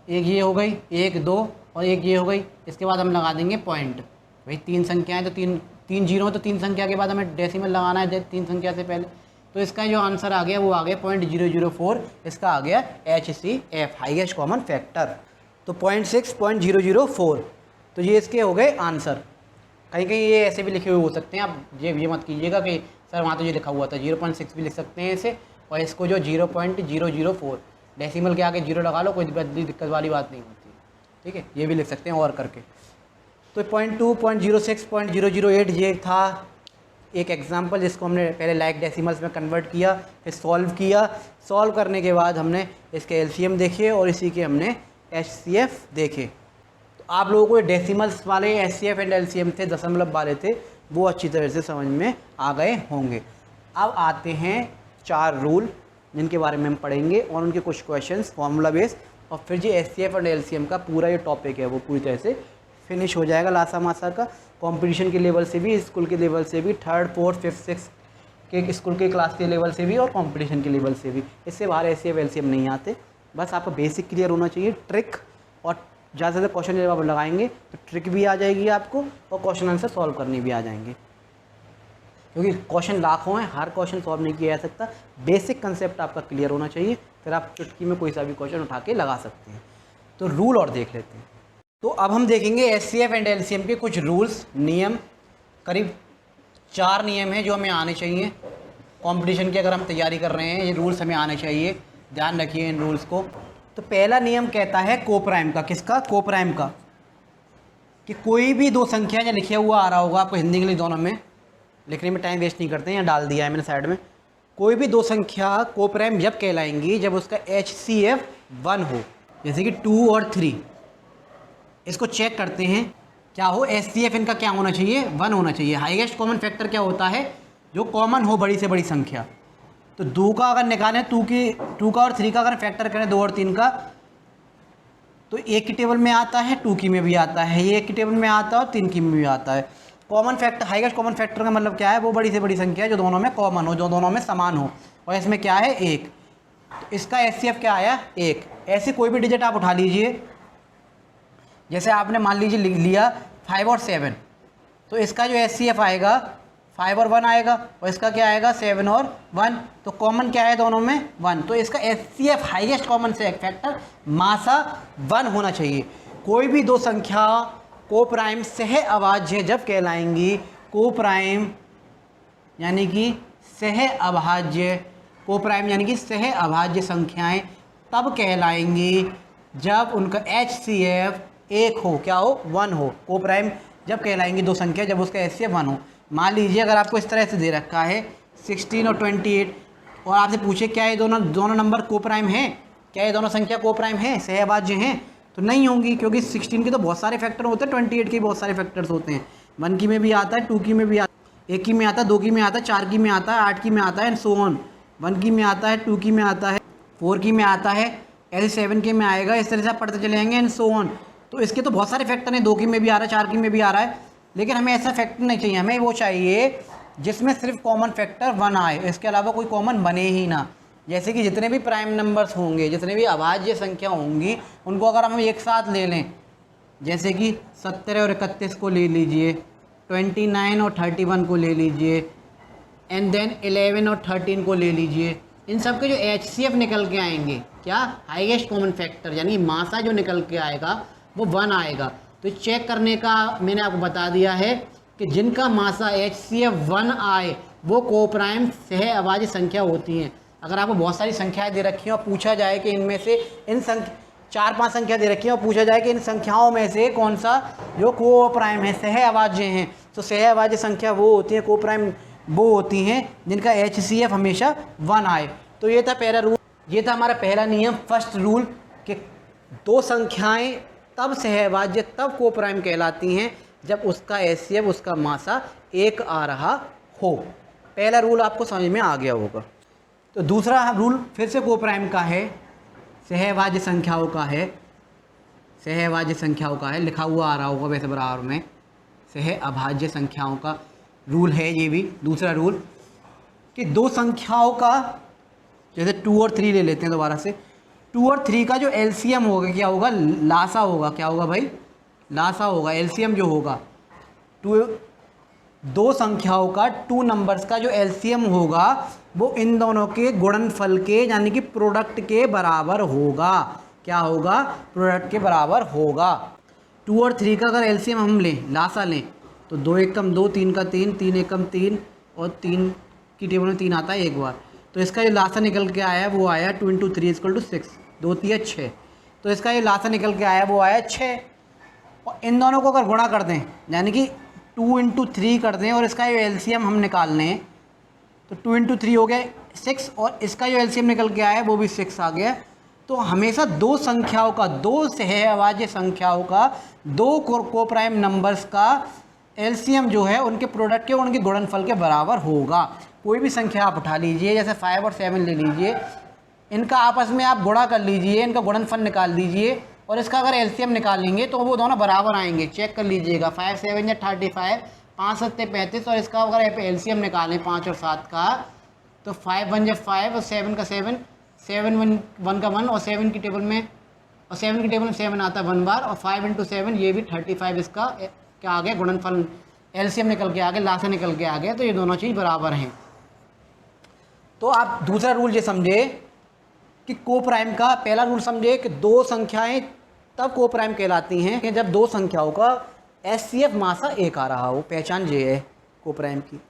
एक ये हो गई, 1 2 और एक ये हो गई। इसके बाद हम लगा देंगे पॉइंट। भाई 3 संख्याएं तो 3 जीरो, तो 3 संख्या के बाद हमें डेसिमल लगाना है 3 संख्या से पहले। तो इसका जो आंसर आ गया वो आ गया 0.004। इसका आ गया HCF हाईएस्ट कॉमन फैक्टर। तो 0.6.004। तो ये इसके हो गए आंसर। कहीं कहीं ये ऐसे भी लिखे हुए हो सकते हैं, आप ये मत कीजिएगा कि सर वहाँ तो ये लिखा हुआ था। 0.6 भी लिख सकते हैं इसे, और इसको जो 0.004 डेसिमल के आगे 0 लगा लो, कोई दिक्कत वाली बात नहीं होती, ठीक है। ये भी लिख सकते हैं और करके। तो 0.2 0.06 0.008 ये था एक एग्जाम्पल जिसको हमने पहले लाइक डेसिमल्स में कन्वर्ट किया, फिर सॉल्व किया। सॉल्व करने के बाद हमने इसके एलसीएम देखे और इसी के हमने HCF देखे। तो आप लोगों को डेसिमल्स वाले HCF एंड LCM थे, दशमलव वाले थे, वो अच्छी तरह से समझ में आ गए होंगे। अब आते हैं 4 रूल जिनके बारे में हम पढ़ेंगे और उनके कुछ क्वेश्चंस फॉर्मूला बेस, और फिर जो HCF और LCM का पूरा ये टॉपिक है वो पूरी तरह से फिनिश हो जाएगा लासा मासा का। कंपटीशन के लेवल से भी, स्कूल के लेवल से भी, 3rd 4th 5th 6th के स्कूल के क्लास के लेवल से भी और कंपटीशन के लेवल से भी। इससे बाहर HCF LCM नहीं आते। बस आपका बेसिक क्लियर होना चाहिए, ट्रिक, और ज़्यादा से ज़्यादा क्वेश्चन जब आप लगाएंगे तो ट्रिक भी आ जाएगी आपको और क्वेश्चन आंसर सॉल्व करनी भी आ जाएंगे, क्योंकि क्वेश्चन लाखों हैं, हर क्वेश्चन सॉल्व नहीं किया जा सकता। बेसिक कंसेप्ट आपका क्लियर होना चाहिए, फिर आप चुटकी में कोई सा भी क्वेश्चन उठा के लगा सकते हैं। तो रूल और देख लेते हैं। तो अब हम देखेंगे HCF एंड LCM के कुछ रूल्स, नियम। करीब 4 नियम हैं जो हमें आने चाहिए कंपटीशन की, अगर हम तैयारी कर रहे हैं ये रूल्स हमें आने चाहिए, ध्यान रखिए इन रूल्स को। तो पहला नियम कहता है कोप्राइम का। किसका? कोप्राइम का। कि कोई भी 2 संख्या या लिखा हुआ आ रहा होगा आपको हिंदी इंग्लिश दोनों में, लिखने में टाइम वेस्ट नहीं करते हैं, यहाँ डाल दिया है मैंने साइड में। कोई भी 2 संख्या कोप्राइम जब कहलाएंगी जब उसका HCF 1 हो, जैसे कि 2 और 3। इसको चेक करते हैं क्या हो, HCF इनका क्या होना चाहिए 1 होना चाहिए। हाईएस्ट कॉमन फैक्टर क्या होता है, जो कॉमन हो बड़ी से बड़ी संख्या। तो 2 का अगर निकालें, 2 का और 3 का अगर फैक्टर करें 2 और 3 का, तो 1 की टेबल में आता है, 2 की में भी आता है, ये 1 की टेबल में आता है और 3 की में भी आता है। Common factor, highest common factor का मतलब क्या है, वो बड़ी से बड़ी संख्या है जो दोनों में कॉमन हो, जो दोनों में समान हो, और इसमें क्या है 1। तो इसका HCF क्या आया 1। ऐसे कोई भी डिजिट आप उठा लीजिए, जैसे आपने मान लीजिए लिया 5 और 7, तो इसका जो HCF आएगा 5 और 1 आएगा, और इसका क्या आएगा 7 और 1। तो कॉमन क्या है दोनों में 1, तो इसका HCF हाईएस्ट कॉमन फैक्टर मासा 1 होना चाहिए। कोई भी 2 संख्या कोप्राइम सह अभाज्य जब कहलाएंगी, कोप्राइम यानी कि सह अभाज्य, कोप्राइम यानी कि सह अभाज्य संख्याएं तब कहलाएंगी जब उनका HCF 1 हो, क्या हो, 1 हो। कोप्राइम जब कहलाएंगी दो संख्या जब उसका HCF 1 हो। मान लीजिए अगर आपको इस तरह से दे रखा है 16 और 28 और आपसे पूछे क्या ये दोनों नंबर कोप्राइम हैं, क्या ये दोनों संख्या कोप्राइम हैं, सहअभाज्य हैं, तो नहीं होंगी, क्योंकि 16 के तो बहुत सारे फैक्टर होते हैं, 28 के बहुत सारे फैक्टर्स होते हैं। 1 की में भी आता है, 2 की में भी आता है, 1 की में आता है, 2 की में आता है, 4 की में आता है, 8 की में आता है, एंड सो ऑन। 1 की में आता है, 2 की में आता है, 4 की में आता है, ऐसे 7 के में आएगा, इस तरह से आप पढ़ते चले जाएंगे एंड सो ऑन। तो इसके तो बहुत सारे फैक्टर हैं, 2 की में भी आ रहा है, 4 की में भी आ रहा है, लेकिन हमें ऐसा फैक्टर नहीं चाहिए, हमें वो चाहिए जिसमें सिर्फ कॉमन फैक्टर 1 आए, इसके अलावा कोई कॉमन बने ही ना। जैसे कि जितने भी प्राइम नंबर्स होंगे, जितने भी अभाज्य संख्या होंगी, उनको अगर हम एक साथ ले लें, जैसे कि 17 और 31 को ले लीजिए, 29 और 31 को ले लीजिए, एंड देन 11 और 13 को ले लीजिए, इन सब के जो HCF निकल के आएंगे, क्या, हाईएस्ट कॉमन फैक्टर, यानी मासा जो निकल के आएगा वो 1 आएगा। तो चेक करने का मैंने आपको बता दिया है कि जिनका मासा HCF 1 आए वो कोप्राइम सहअभाज्य संख्या होती हैं। अगर आपको बहुत सारी संख्याएं दे रखी हैं और पूछा जाए कि इनमें से इन 4-5 संख्या दे रखी है और पूछा जाए कि इन संख्याओं में से कौन सा जो कोप्राइम है, सहअभाज्य हैं, तो सहअभाज्य संख्या वो होती है, कोप्राइम वो होती हैं जिनका HCF हमेशा 1 आए। तो ये था पहला रूल, ये था हमारा पहला नियम, फर्स्ट रूल, कि दो संख्याएं तब सहअभाज्य, तब कोप्राइम कहलाती हैं जब उसका HCF, उसका मासा 1 आ रहा हो। पहला रूल आपको समझ में आ गया होगा। तो दूसरा रूल फिर से कोप्राइम का है, सहअभाज्य संख्याओं का है, सहअभाज्य संख्याओं का है, लिखा हुआ आ रहा होगा वैसे बराबर में, सहअभाज्य संख्याओं का रूल है ये भी दूसरा रूल, कि दो संख्याओं का, जैसे 2 और 3 ले लेते हैं दोबारा से, 2 और 3 का जो LCM होगा क्या होगा, लासा होगा, क्या होगा भाई, लासा होगा। LCM जो होगा दो संख्याओं का, 2 नंबर्स का जो LCM होगा वो इन दोनों के गुणनफल के, यानी कि प्रोडक्ट के बराबर होगा। क्या होगा, प्रोडक्ट के बराबर होगा। 2 और 3 का अगर LCM हम लें, लासा लें, तो 2 एकम 2, 3 का 3, 3 एकम 3, और 3 की टेबल में 3 आता है एक बार, तो इसका जो लासा निकल के आया वो आया 2 × 3 = 6, 2 3 6, तो इसका जो लासा निकल के आया वो आया 6। और इन दोनों को अगर गुणा कर दें, यानी कि 2 × 3 कर दें और इसका जो LCM हम निकाल लें, तो 2 × 3 हो गया 6, और इसका जो LCM निकल के आया वो भी 6 आ गया। तो हमेशा दो संख्याओं का, दो सहअभाज्य संख्याओं का, दो कोप्राइम नंबर्स का LCM जो है उनके प्रोडक्ट के, उनके गुणनफल के बराबर होगा। कोई भी संख्या आप उठा लीजिए, जैसे 5 और 7 ले लीजिए, इनका आपस में आप गुणा कर लीजिए, इनका गुणनफल निकाल दीजिए, और इसका अगर LCM निकालेंगे तो वो दोनों बराबर आएंगे। चेक कर लीजिएगा, 5 7 या 35, 5 7 35, और इसका अगर LCM निकालें 5 और 7 का, तो 5 1 जा 5 और 7 का 7, 7 1 का 1, और 7 की टेबल में, और 7 की टेबल में 7 आता है 1 बार, और 5 × 7 ये भी 35, इसका क्या आ गया, गुणनफल LCM निकल के आ गया, लासा निकल के आ गया। तो ये दोनों चीज़ बराबर हैं। तो आप दूसरा रूल ये समझे कि कोप्राइम का, पहला रूल समझे कि दो संख्याएं तब कोप्राइम कहलाती हैं कि जब दो संख्याओं का HCF मासा 1 आ रहा हो। पहचान ये है कोप्राइम की।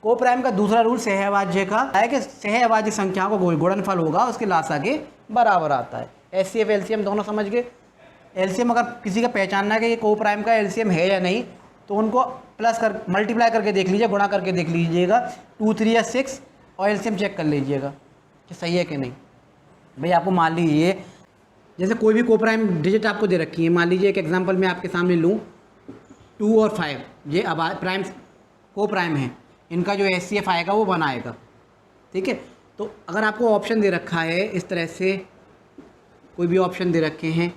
कोप्राइम का दूसरा रूल सहअभाज्य का है कि सहअभाज्य संख्याओं का गुणनफल होगा उसके लासा के बराबर आता है। HCF LCM दोनों समझ गए। LCM अगर किसी का पहचानना है कि ये कोप्राइम का LCM है या नहीं, तो उनको मल्टीप्लाई करके देख लीजिए, गुणा करके देख लीजिएगा, 2 3 या 6, और LCM चेक कर लीजिएगा कि सही है कि नहीं। भाई आपको मान लीजिए जैसे कोई भी कोप्राइम डिजिट आपको दे रखी है, मान लीजिए एक एग्जांपल मैं आपके सामने लूँ, 2 और 5 ये अब प्राइम कोप्राइम है, इनका जो HCF आएगा वो 1 आएगा। ठीक है, तो अगर आपको ऑप्शन दे रखा है इस तरह से, कोई भी ऑप्शन दे रखे हैं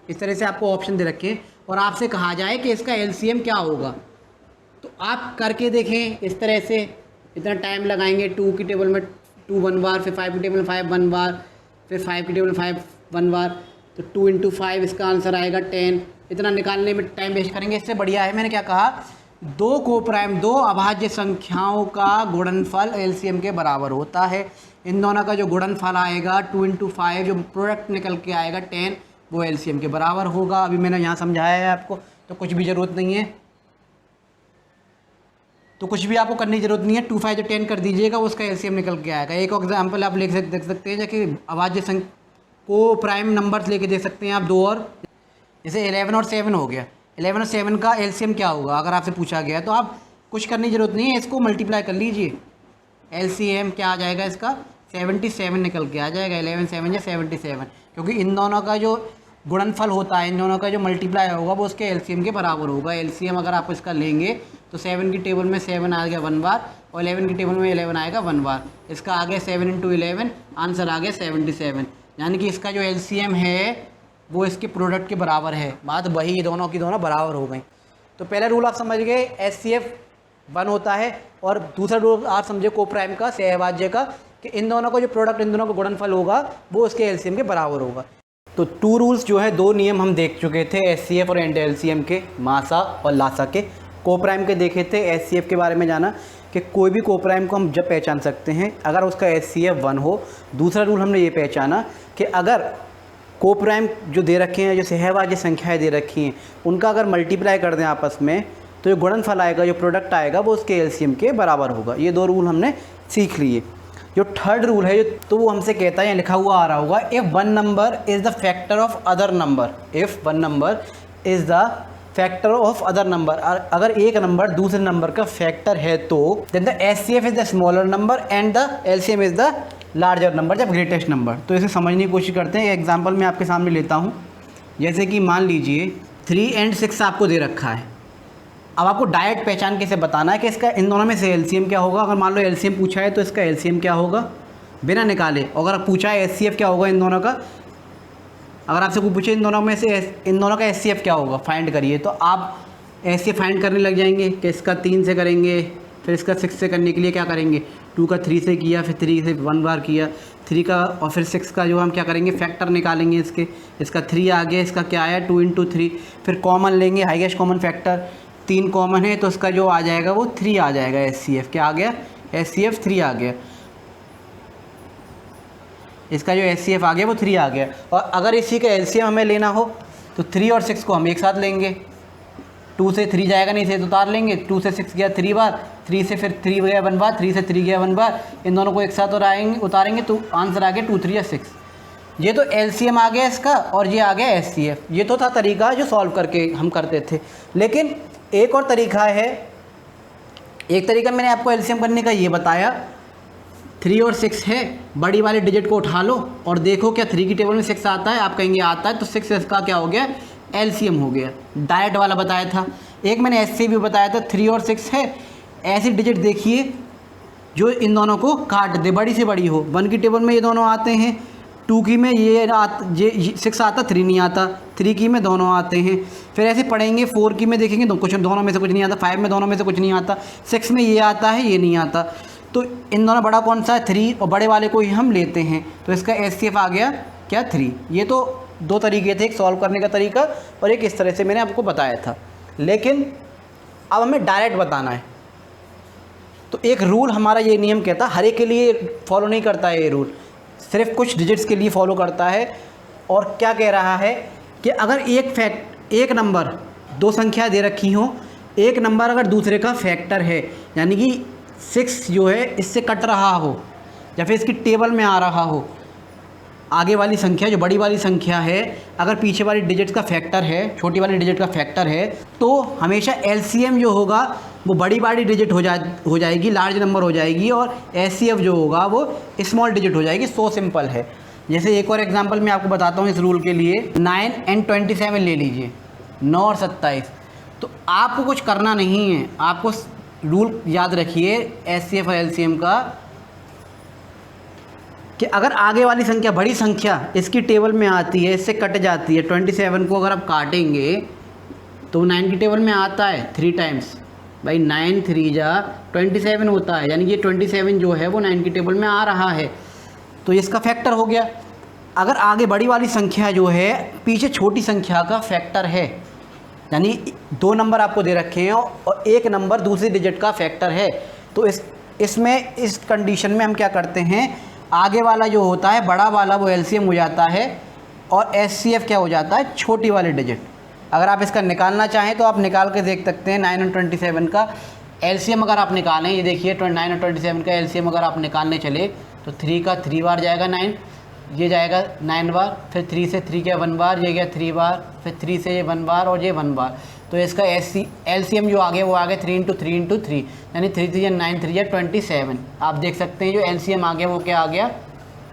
इस तरह से, आपको ऑप्शन दे रखे हैं और आपसे कहा जाए कि इसका LCM क्या होगा, तो आप करके देखें इस तरह से। इतना टाइम लगाएंगे, 2 की टेबल में 2 1 बार, फिर 5 की टेबल में 5 1 बार, फिर 5 की टेबल में 5 1 बार, तो 2 × 5 इसका आंसर आएगा 10। इतना निकालने में टाइम वेस्ट करेंगे, इससे बढ़िया है, मैंने क्या कहा, दो कोप्राइम, दो अभाज्य संख्याओं का गुणनफल LCM के बराबर होता है। इन दोनों का जो गुणनफल आएगा 2 × 5, जो प्रोडक्ट निकल के आएगा 10, वो LCM के बराबर होगा। अभी मैंने यहाँ समझाया है आपको, तो कुछ भी ज़रूरत नहीं है। तो कुछ भी आपको करने की जरूरत नहीं है, 2 5 10 कर दीजिएगा, उसका एलसीएम निकल के आएगा। एक एग्जाम्पल आप देख सकते हैं, जैसे अभाज्य संख्या को प्राइम नंबर्स लेके देख सकते हैं आप दो, और जैसे 11 और 7 हो गया। 11 और 7 का एलसीएम क्या होगा अगर आपसे पूछा गया, तो आप कुछ करने की जरूरत नहीं है, इसको मल्टीप्लाई कर लीजिए। एलसीएम क्या आ जाएगा इसका, 77 निकल के आ जाएगा। 11 7 या 77, क्योंकि इन दोनों का जो गुणनफल होता है, इन दोनों का जो मल्टीप्लाई होगा वो उसके एलसीएम के बराबर होगा। एलसीएम अगर आप इसका लेंगे तो 7 की टेबल में 7 आ गया 1 बार, और 11 की टेबल में 11 आएगा 1 बार। इसका आ गया 7 × 11, आंसर आ गया 77। यानी कि इसका जो एलसीएम है वो इसके प्रोडक्ट के बराबर है। बात वही, दोनों की दोनों बराबर हो गई। तो पहला रूल आप समझ गए, एचसीएफ 1 होता है, और दूसरा रूल आप समझे को प्राइम का, सहभाज्य का, कि इन दोनों का जो प्रोडक्ट, इन दोनों का गुणनफल होगा वो उसके एलसीएम के बराबर होगा। तो 2 रूल्स जो है, 2 नियम हम देख चुके थे एचसीएफ और एलसीएम के, मासा और लासा के। को प्राइम के देखे थे, एचसीएफ के बारे में जाना कि कोई भी को प्राइम को हम जब पहचान सकते हैं अगर उसका एचसीएफ 1 हो। दूसरा रूल हमने ये पहचाना कि अगर को प्राइम जो दे रखे हैं, जो सहभाज्य संख्याएं दे रखी हैं, उनका अगर मल्टीप्लाई कर दें आपस में, तो जो गुणनफल आएगा, जो प्रोडक्ट आएगा, वो उसके एलसीएम के बराबर होगा। ये 2 रूल हमने सीख लिए। जो थर्ड रूल है, तो वो हमसे कहता है, यहाँ लिखा हुआ आ रहा होगा, if 1 number is the factor of other number, if 1 number is the factor of other number, अगर एक नंबर दूसरे नंबर का फैक्टर है तो then the HCF is the smaller number and the LCM is the larger number, जब ग्रेटेस्ट नंबर। तो इसे समझने की कोशिश करते हैं। एग्जाम्पल मैं आपके सामने लेता हूँ, जैसे कि मान लीजिए 3 और 6 आपको दे रखा है। अब आपको डायरेक्ट पहचान के से बताना है कि इसका इन दोनों में से एलसीएम क्या होगा। अगर मान लो एलसीएम पूछा है तो इसका एलसीएम क्या होगा बिना निकाले। अगर पूछा है एचसीएफ क्या होगा इन दोनों का, अगर आपसे कोई पूछे इन दोनों में से इन दोनों का एचसीएफ क्या होगा, फाइंड करिए, तो आप ऐसे फाइंड करने लग जाएंगे कि इसका 3 से करेंगे, फिर इसका 6 से करने के लिए क्या करेंगे, 2 का 3 से किया, फिर 3 से 1 बार किया, 3 का, और फिर 6 का जो हम क्या करेंगे, फैक्टर निकालेंगे इसके। इसका 3 आ गया, इसका क्या आया 2 × 3, फिर कॉमन लेंगे, हाईएस्ट कॉमन फैक्टर 3 कॉमन है, तो इसका जो आ जाएगा वो 3 आ जाएगा। एचसीएफ क्या आ गया, एचसीएफ 3 आ गया। इसका जो एचसीएफ आ गया वो 3 आ गया। और अगर इसी का एलसीएम हमें लेना हो तो 3 और 6 को हम एक साथ लेंगे। 2 से 3 जाएगा नहीं, इसे तो उतार लेंगे। 2 से 6 गया 3 बार, 3 से फिर 3 गया 1 बार, 3 से 3 गया 1 बार, इन दोनों को एक साथ उतारेंगे तो आंसर आ गया 2 3 या 6। ये तो एलसीएम आ गया इसका, और ये आ गया एचसीएफ। ये तो था तरीका जो सॉल्व करके हम करते थे। लेकिन एक और तरीका है, एक तरीका मैंने आपको एलसीएम करने का ये बताया, 3 और 6 है, बड़ी वाले डिजिट को उठा लो और देखो क्या 3 की टेबल में 6 आता है। आप कहेंगे आता है, तो 6 इसका क्या हो गया, एलसीएम हो गया। डायरेक्ट वाला बताया था। एक मैंने ऐसे भी बताया था, 3 और 6 है, ऐसी डिजिट देखिए जो इन दोनों को काट दे, बड़ी से बड़ी हो। 1 की टेबल में ये दोनों आते हैं, 2 की में ये 6 आता, 3 नहीं आता, 3 की में दोनों आते हैं। फिर ऐसे पढ़ेंगे, 4 की में देखेंगे तो कुछ दोनों में से कुछ नहीं आता, 5 में दोनों में से कुछ नहीं आता, 6 में ये आता है, ये नहीं आता। तो इन दोनों बड़ा कौन सा है, 3, और बड़े वाले को ही हम लेते हैं, तो इसका एचसीएफ आ गया क्या, 3। ये तो 2 तरीके थे, एक सॉल्व करने का तरीका और एक इस तरह से मैंने आपको बताया था। लेकिन अब हमें डायरेक्ट बताना है, तो एक रूल हमारा ये नियम कहता है, हर एक के लिए फॉलो नहीं करता है ये रूल, सिर्फ कुछ डिजिट्स के लिए फॉलो करता है। और क्या कह रहा है कि अगर एक नंबर 2 संख्या दे रखी हो, एक नंबर अगर दूसरे का फैक्टर है, यानी कि 6 जो है इससे कट रहा हो या फिर इसकी टेबल में आ रहा हो, आगे वाली संख्या जो बड़ी वाली संख्या है अगर पीछे वाली डिजिट का फैक्टर है, छोटी वाली डिजिट का फैक्टर है, तो हमेशा एलसीएम जो होगा वो बड़ी वाली डिजिट हो जाएगी, लार्ज नंबर हो जाएगी, और एचसीएफ जो होगा वो स्मॉल डिजिट हो जाएगी। सो सिंपल है। जैसे एक और एग्जांपल मैं आपको बताता हूँ इस रूल के लिए। 9 और 27 ले लीजिए, 9 और 27। तो आपको कुछ करना नहीं है, आपको रूल याद रखिए एचसीएफ और एलसीएम का, कि अगर आगे वाली संख्या बड़ी संख्या इसकी टेबल में आती है, इससे कट जाती है, 27 को अगर आप काटेंगे तो 9 की टेबल में आता है 3 टाइम्स, भाई 9 3 जा 27 होता है, यानी ये 27 जो है वो 9 की टेबल में आ रहा है, तो इसका फैक्टर हो गया। अगर आगे बड़ी वाली संख्या जो है पीछे छोटी संख्या का फैक्टर है, यानी 2 नंबर आपको दे रखे हैं और एक नंबर दूसरी डिजिट का फैक्टर है, तो इसमें इस कंडीशन में हम क्या करते हैं, आगे वाला जो होता है बड़ा वाला वो एलसीएम हो जाता है और एचसीएफ क्या हो जाता है, छोटी वाली डिजिट। अगर आप इसका निकालना चाहें तो आप निकाल के देख सकते हैं 9 और 27 का। एलसीएम अगर आप निकालें, ये देखिए 9 और 27 का एलसीएम अगर आप निकालने चले तो 3 का 3 बार जाएगा 9, ये जाएगा 9 बार, फिर 3 से 3 गया 1 बार, ये गया 3 बार, फिर 3 से ये 1 बार और ये 1 बार। तो इसका एलसीएम जो आ गया वो आ गया 3 × 3 × 3, यानी 3 3 9 3 27। आप देख सकते हैं जो एलसीएम आ गया वो क्या आ गया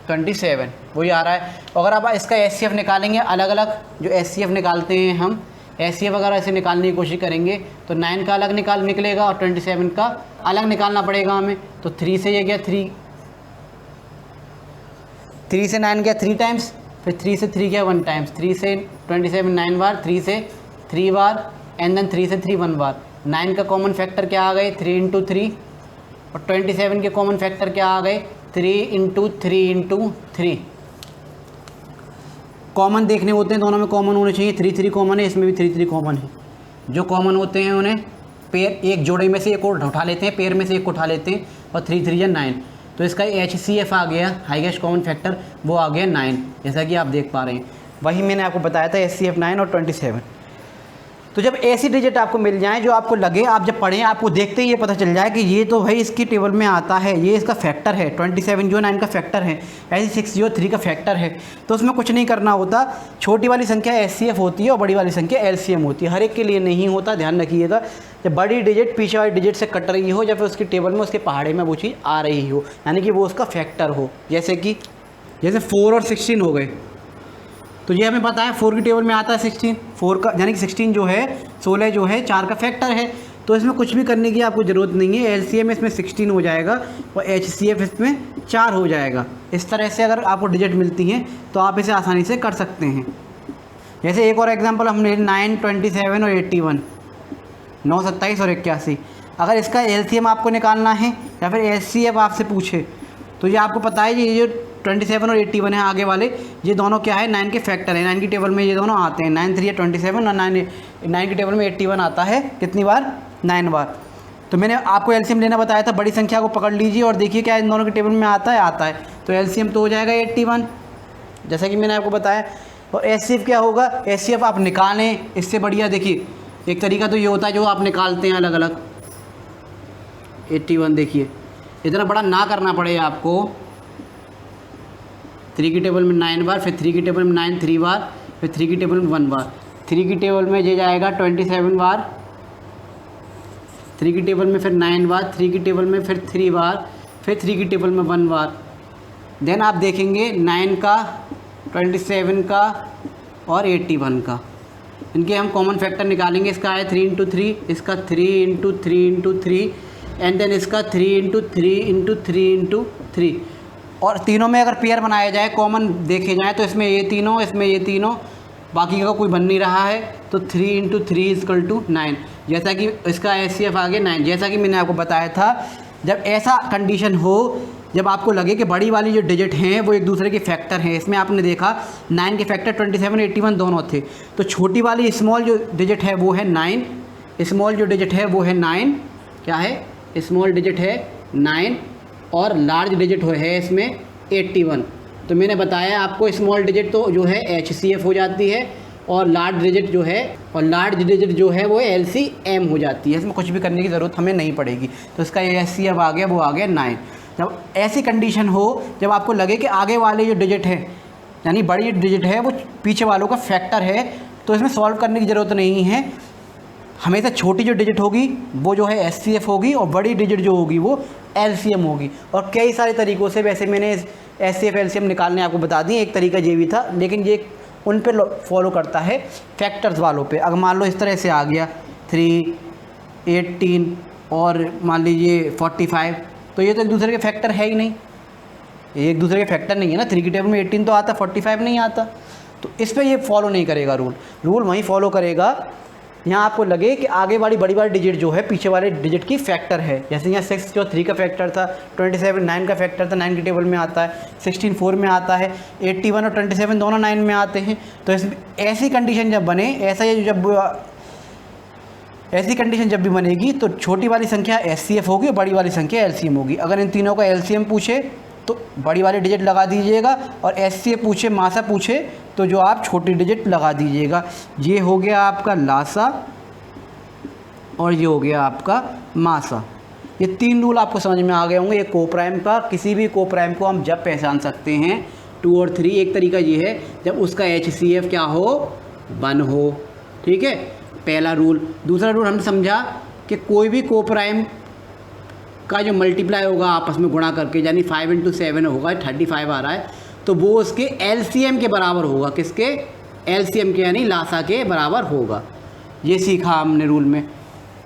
27, वही आ रहा है। अगर आप इसका एचसीएफ निकालेंगे, अलग अलग जो एचसीएफ निकालते हैं हम, एचसीएफ अगर ऐसे निकालने की कोशिश करेंगे तो 9 का अलग निकलेगा और 27 का अलग निकालना पड़ेगा हमें। तो 3 से ये गया 3 से 9 गया 3 टाइम्स, फिर 3 से 3 गया 1 टाइम्स, 3 से 27 9 बार, 3 से 3 बार एंड देन 3 से 3 1 बार। 9 का कॉमन फैक्टर क्या आ गए 3 × 3 और 27 के कॉमन फैक्टर क्या आ गए 3 × 3 × 3। कॉमन देखने होते हैं, दोनों में कॉमन होने चाहिए। 3 3 कॉमन है, इसमें भी 3 3 कॉमन है। जो कॉमन होते हैं उन्हें पेयर, एक जोड़े में से एक और उठा लेते हैं, पेयर में से एक उठा लेते हैं और 3 3 या 9। तो इसका HCF आ गया, हाईएस्ट कॉमन फैक्टर, वो आ गया 9, जैसा कि आप देख पा रहे हैं। वही मैंने आपको बताया था HCF 9 और 27। तो जब ऐसी डिजिट आपको मिल जाए जो आपको लगे, आप जब पढ़ें आपको देखते ही ये पता चल जाए कि ये तो भाई इसकी टेबल में आता है, ये इसका फैक्टर है, 27 जो 9 का फैक्टर है, ऐसे 6 जो 3 का फैक्टर है, तो उसमें कुछ नहीं करना होता। छोटी वाली संख्या HCF होती है और बड़ी वाली संख्या LCM होती है। हर एक के लिए नहीं होता, ध्यान रखिएगा। जब बड़ी डिजिट पीछे वाली डिजिट से कट रही हो या फिर उसकी टेबल में, उसके पहाड़े में वो चीज़ आ रही हो, यानी कि वो उसका फैक्टर हो। जैसे 4 और 16 हो गए, तो ये हमें पता है 4 की टेबल में आता है 16, 4 का यानी कि 16 जो है 16 जो है 4 का फैक्टर है। तो इसमें कुछ भी करने की आपको ज़रूरत नहीं है। LCM इसमें 16 हो जाएगा और HCF इसमें 4 हो जाएगा। इस तरह से अगर आपको डिजिट मिलती हैं तो आप इसे आसानी से कर सकते हैं। जैसे एक और एग्जांपल हमने 9 27 और 81, 9 27 और 81। अगर इसका LCM आपको निकालना है या फिर HCF आपसे पूछे तो ये आपको पता है ये जो 27 और 81 है आगे वाले, ये दोनों क्या है 9 के फैक्टर है। 9 की टेबल में ये दोनों आते हैं, 9 3 या 27 और 9 की टेबल में 81 आता है कितनी बार 9 बार। तो मैंने आपको एलसीएम लेना बताया था, बड़ी संख्या को पकड़ लीजिए और देखिए क्या इन दोनों की टेबल में आता है। तो एलसीएम तो हो जाएगा 81, जैसा कि मैंने आपको बताया। और एचसीएफ क्या होगा, एचसीएफ आप निकालें, इससे बढ़िया देखिए एक तरीका तो ये होता है जो आप निकालते हैं अलग अलग। 81 देखिए, इतना बड़ा ना करना पड़े आपको। 3 की टेबल में 9 बार, फिर 3 की टेबल में 9 3 बार, फिर 3 की टेबल में 1 बार। 3 की टेबल में ये जाएगा 27 बार, 3 की टेबल में फिर 9 बार, 3 की टेबल में फिर 3 बार, फिर 3 की टेबल में 1 बार। देन आप देखेंगे 9 का, 27 का और 81 का, इनके हम कॉमन फैक्टर निकालेंगे। इसका है 3 × 3, इसका 3 × 3 × 3 एंड देन इसका 3 × 3 × 3 × 3। और तीनों में अगर पेयर बनाया जाए, कॉमन देखे जाए तो इसमें ये तीनों, इसमें ये तीनों, बाकी का कोई बन नहीं रहा है। तो 3 × 3 = 9, जैसा कि इसका HCF आ गया 9। जैसा कि मैंने आपको बताया था, जब ऐसा कंडीशन हो, जब आपको लगे कि बड़ी वाली जो डिजिट हैं वो एक दूसरे के फैक्टर हैं, इसमें आपने देखा 9 के फैक्टर 27 81 दोनों थे, तो छोटी वाली स्मॉल जो डिजिट है वो है 9, स्मॉल जो डिजिट है वो है 9, क्या है स्मॉल डिजिट है 9 और लार्ज डिजिट है इसमें 81। तो मैंने बताया आपको स्मॉल डिजिट तो जो है HCF हो जाती है और लार्ज डिजिट जो है वो LCM हो जाती है। इसमें कुछ भी करने की ज़रूरत हमें नहीं पड़ेगी। तो इसका ये HCF आ गया, वो आ गया 9। जब ऐसी कंडीशन हो, जब आपको लगे कि आगे वाले जो डिजिट है यानी बड़ी डिजिट है वो पीछे वालों का फैक्टर है, तो इसमें सॉल्व करने की ज़रूरत नहीं है। हमेशा छोटी जो डिजिट होगी वो जो है HCF होगी और बड़ी डिजिट जो होगी वो LCM होगी। और कई सारे तरीक़ों से वैसे मैंने HCF LCM निकालने आपको बता दिए। एक तरीका ये भी था, लेकिन ये उन पे फॉलो करता है फैक्टर्स वालों पे। अगर मान लो इस तरह से आ गया 3 18 और मान लीजिए 45, तो ये तो एक दूसरे के फैक्टर है ही नहीं, ये एक दूसरे के फैक्टर नहीं है ना। 3 की टेबल में 18 तो आता, 45 नहीं आता। तो इस पर ये फॉलो नहीं करेगा रूल वहीं फॉलो करेगा यहाँ आपको लगे कि आगे वाली बड़ी डिजिट जो है पीछे वाले डिजिट की फैक्टर है। जैसे यहाँ 6 जो 3 का फैक्टर था, 27 9 का फैक्टर था, 9 की टेबल में आता है, 16 4 में आता है, 81 और 27 दोनों 9 में आते हैं। तो ऐसी कंडीशन जब बने, ऐसी कंडीशन जब भी बनेगी तो छोटी वाली संख्या HCF होगी और बड़ी वाली संख्या LCM होगी। अगर इन तीनों का LCM पूछे तो बड़ी वाली डिजिट लगा दीजिएगा और HCF पूछे, मासा पूछे तो जो आप छोटी डिजिट लगा दीजिएगा। ये हो गया आपका लासा और ये हो गया आपका मासा। ये 3 रूल आपको समझ में आ गए होंगे। ये कोप्राइम का, किसी भी कोप्राइम को हम जब पहचान सकते हैं 2 और 3। एक तरीका ये है जब उसका HCF क्या हो, 1 हो, ठीक है, पहला रूल। दूसरा रूल हमने समझा कि कोई भी कोप्राइम का जो मल्टीप्लाई होगा आपस में गुणा करके, यानी 5 × 7 होगा, 35 आ रहा है, तो वो उसके LCM के बराबर होगा। किसके? LCM के, यानी लासा के बराबर होगा। ये सीखा हमने रूल में।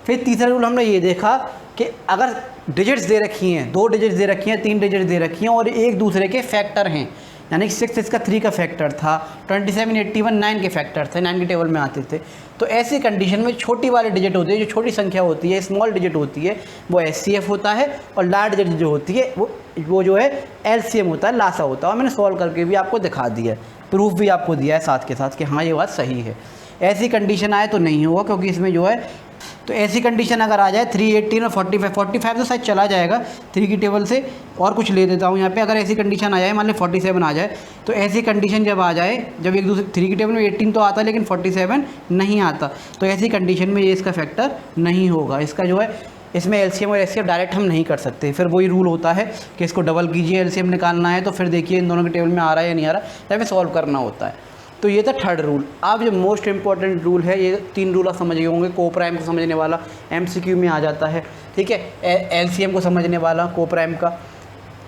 फिर तीसरा रूल हमने ये देखा कि अगर डिजिट्स दे रखी हैं, 2 डिजिट्स दे रखी हैं, 3 डिजिट्स दे रखी हैं और एक दूसरे के फैक्टर हैं, यानी 6 इसका 3 का फैक्टर था, 27 81 9 के फैक्टर थे, 9 के टेबल में आते थे, तो ऐसी कंडीशन में छोटी वाली डिजिट होती है, जो छोटी संख्या होती है, स्मॉल डिजिट होती है, वो HCF होता है, और लार्ज डिजिट जो होती है वो जो है LCM होता है, लासा होता है। और मैंने सॉल्व करके भी आपको दिखा दिया, प्रूफ भी आपको दिया है साथ के साथ कि हाँ ये बात सही है। ऐसी कंडीशन आए तो नहीं होगा, क्योंकि इसमें जो है, तो ऐसी कंडीशन अगर आ जाए 3 18 और 45 तो शायद चला जाएगा 3 की टेबल से, और कुछ ले देता हूँ यहाँ पे। अगर ऐसी कंडीशन आ जाए, मान लें 47 आ जाए, तो ऐसी कंडीशन जब आ जाए, जब एक दूसरे 3 की टेबल में 18 तो आता है लेकिन 47 नहीं आता, तो ऐसी कंडीशन में ये इसका फैक्टर नहीं होगा। इसका जो है, इसमें LCM और HCF डायरेक्ट हम नहीं कर सकते। फिर वही रूल होता है कि इसको डबल कीजिए, LCM निकालना है, तो फिर देखिए इन दोनों के टेबल में आ रहा है या नहीं आ रहा, या फिर सॉल्व करना होता है। तो ये था थर्ड रूल। अब जो मोस्ट इंपॉर्टेंट रूल है, ये 3 रूल आप समझ गए होंगे। कोप्राइम को समझने वाला MCQ में आ जाता है, ठीक है। LCM को समझने वाला कोप्राइम का।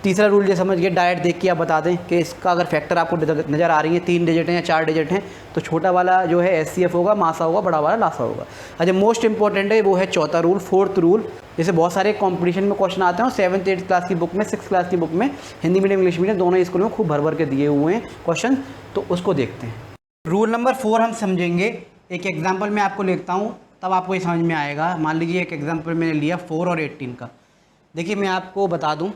तीसरा रूल ये समझ गए, डायरेक्ट देख के आप बता दें कि इसका अगर फैक्टर आपको नज़र आ रही है, 3 डिजिट हैं या 4 डिजिट हैं, तो छोटा वाला जो है HCF होगा, मासा होगा, बड़ा वाला लासा होगा। अच्छा, मोस्ट इंपॉर्टेंट है वो है चौथा रूल, फोर्थ रूल। जैसे बहुत सारे कंपटीशन में क्वेश्चन आते हैं, 7th 8th क्लास की बुक में, 6th क्लास की बुक में, हिंदी मीडियम इंग्लिश मीडियम दोनों स्कूलों में खूब भर भर के दिए हुए हैं क्वेश्चन, तो उसको देखते हैं। रूल नंबर 4 हम समझेंगे। एक एग्जाम्पल मैं आपको लिखता हूँ, तब आपको ये समझ में आएगा। मान लीजिए एक एग्जाम्पल मैंने लिया 4 और 18 का। देखिए मैं आपको बता दूँ,